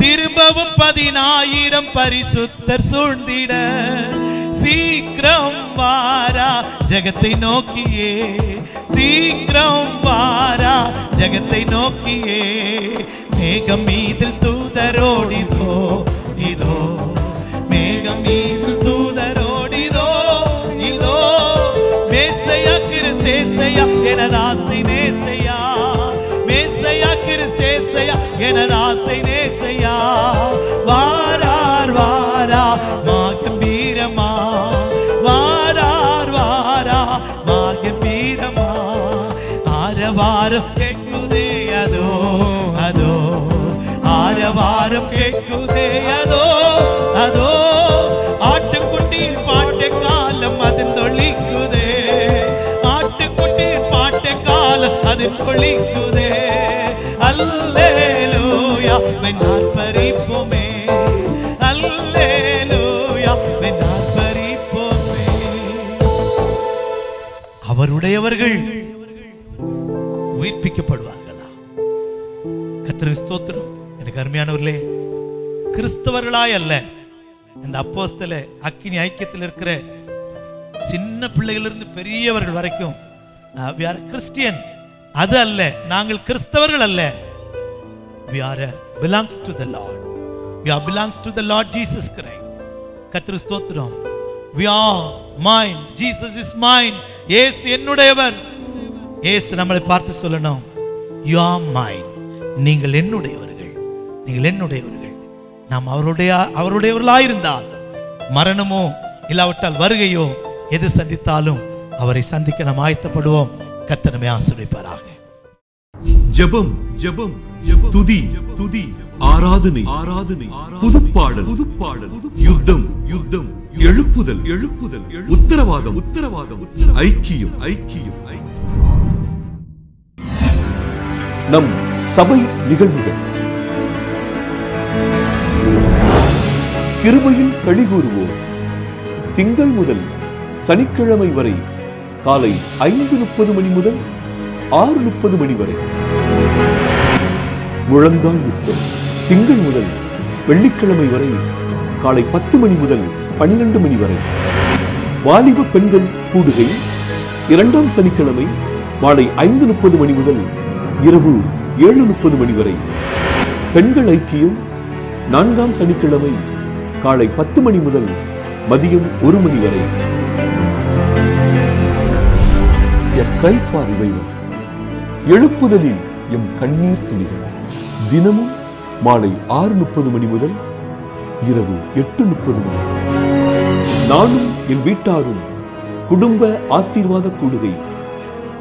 திரும்பவும் 10,000 பரிசுத்தர் சூழ்ந்திட. சீக்கிரம் வாரா ஜகத்தை நோக்கியே, சீக்கிரம் வாரா ஜகத்தை நோக்கியே. மேகம் மீதில் தூதரோடிதோ, இதோ மேகம் மீதில் தூதரோடிதோ, இதோ மேசையா கிறிஸ்தேசையா எனதாசை நேசையா, மேசையா கிறிஸ்தேசையா எனதாசை நேசையா. வாரார் வாரா மா கம்பீரமா, வாரார் வாரா மா கம்பீரமா. ஆரவாரம் கேட்குதே அதோ, அதோ ஆரவாரம் கேட்குதே அதோ, அதோ ஆட்டுக்குட்டியின் பாட்டு காலம் அதில் தொழிக்குதே, ஆட்டுக்குட்டியின் பாட்டு காலம் அதில் தொழிக்குதே. அல்லேலூயா வெண்ணார் பறிப்போமே, அல்லேலூயா வெண்ணார் பறிப்போமே. அவருடையவர்கள் உயிர்ப்பிக்கப்படுவார்களா? கர்த்தருக்கு ஸ்தோத்திரம். எனக்கு அருமையானவர்களே, கிறிஸ்தவர்களாய் அல்ல, இந்த அப்போஸ்தல அக்கினி ஐக்கியத்தில் இருக்கிற சின்ன பிள்ளைகளிலிருந்து பெரியவர்கள் வரைக்கும் we are Christian. அது அல்ல, நாங்கள் கிறிஸ்தவர்கள் அல்ல. we are belongs to the Lord. we are belongs to the Lord Jesus Christ. கர்த்தர் ஸ்தோத்திரம். we are mine. Jesus is mine. இயேசு என்னுடையவர். இயேசு நம்மளை பார்த்து சொல்லணும், you are mine. நீங்கள் என்னுடையவர்கள், நீங்கள் என்னுடையவர்கள். நாம் அவருடையவர்களாயிருந்தால் மரணமோ இல்லாவிட்டால் வருகையோ எது சந்தித்தாலும் அவரை சந்திக்க நாம் ஆயத்தப்படுவோம். கர்த்தர் நம்மை ஆசீர்வதிப்பாராக. ஜெபம் ஜெபம் துதி துதி ஆராதனை ஆராதனை புதுப்பாடல் புதுப்பாடல் யுத்தம் யுத்தம் எழுப்புதல் எழுப்புதல் உத்தரவாதம் உத்தரவாதம் ஐக்கியம் ஐக்கியம் ஐக்கியம். நம் சபை நிகழ்வுகள். கிருபையில் களிகூறுவோம். திங்கள் முதல் சனிக்கிழமை வரை காலை 5:30 மணி முதல் 6:30 மணி வரை. முழங்கால் யுத்தம். திங்கள் முதல் வெள்ளிக்கிழமை வரை காலை 10 மணி முதல் 12 மணி வரை. வாலிப பெண்கள் கூடுகை 2ஆம் சனிக்கிழமை மாலை 5:30 மணி முதல் இரவு 7:30 மணி வரை. பெண்கள் ஐக்கியம் 4ஆம் சனிக்கிழமை காலை 10 மணி முதல் மதியம் 1 மணி வரை. A cry for revival. எழுப்புதலில் எம் கண்ணீர் துளிகள். தினமும் மாலை 6:30 மணி முதல் இரவு 8:30 மணி வரை. நானும் என் வீட்டாரும் குடும்ப ஆசீர்வாத கூடுகை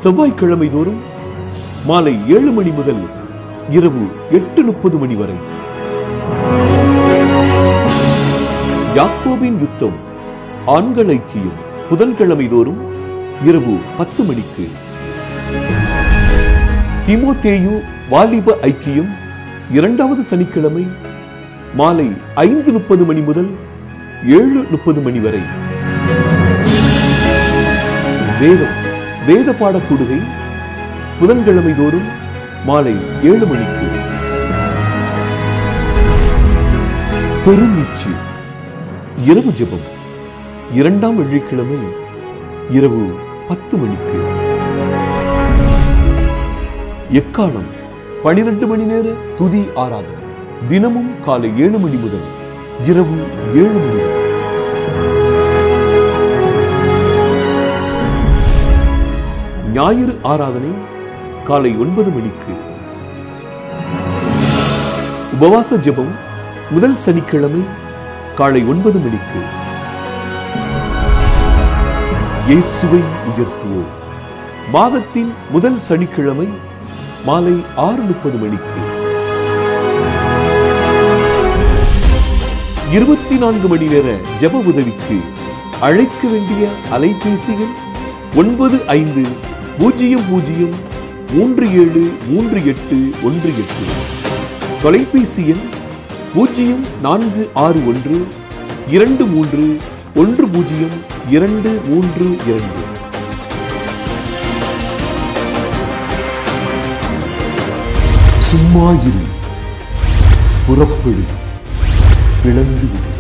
செவ்வாய்க்கிழமை தோறும் மாலை 7 மணி முதல் இரவு 8:30 மணி வரை. யாக்கோபின் யுத்தம் ஆண்கள் ஐக்கியம் புதன்கிழமை தோறும் இரவு 10 மணிக்கு. தீமோத்தேயு வாலிப ஐக்கியம் 2வது சனிக்கிழமை மாலை 5:30 மணி முதல் 7:30 மணி வரை. வேத பாட கூடுகை புதன்கிழமை தோறும் மாலை 7 மணிக்கு. பெருமீச்சு இரவு ஜெபம் 2ஆம் வெள்ளிக்கிழமை இரவு 10 மணிக்கு. எக்காலம் 12 மணி நேர துதி ஆராதனை தினமும் காலை 7 மணி முதல் இரவு 7 மணி வரை. ஞாயிறு ஆராதனை காலை 9 மணிக்கு. உபவாச ஜெபம் முதல் சனிக்கிழமை காலை 9 மணிக்கு. இயேசுவை உயர்த்துவோம் மாதத்தின் முதல் சனிக்கிழமை மாலை 6:30 மணிக்கு. 24 மணி நேர ஜெப உதவிக்கு அழைக்க வேண்டிய அலைபேசிகள் 9500373818. தொலைபேசி எண் 0461310232. சும்மா இரு, புறப்படு, பிளந்து விடு.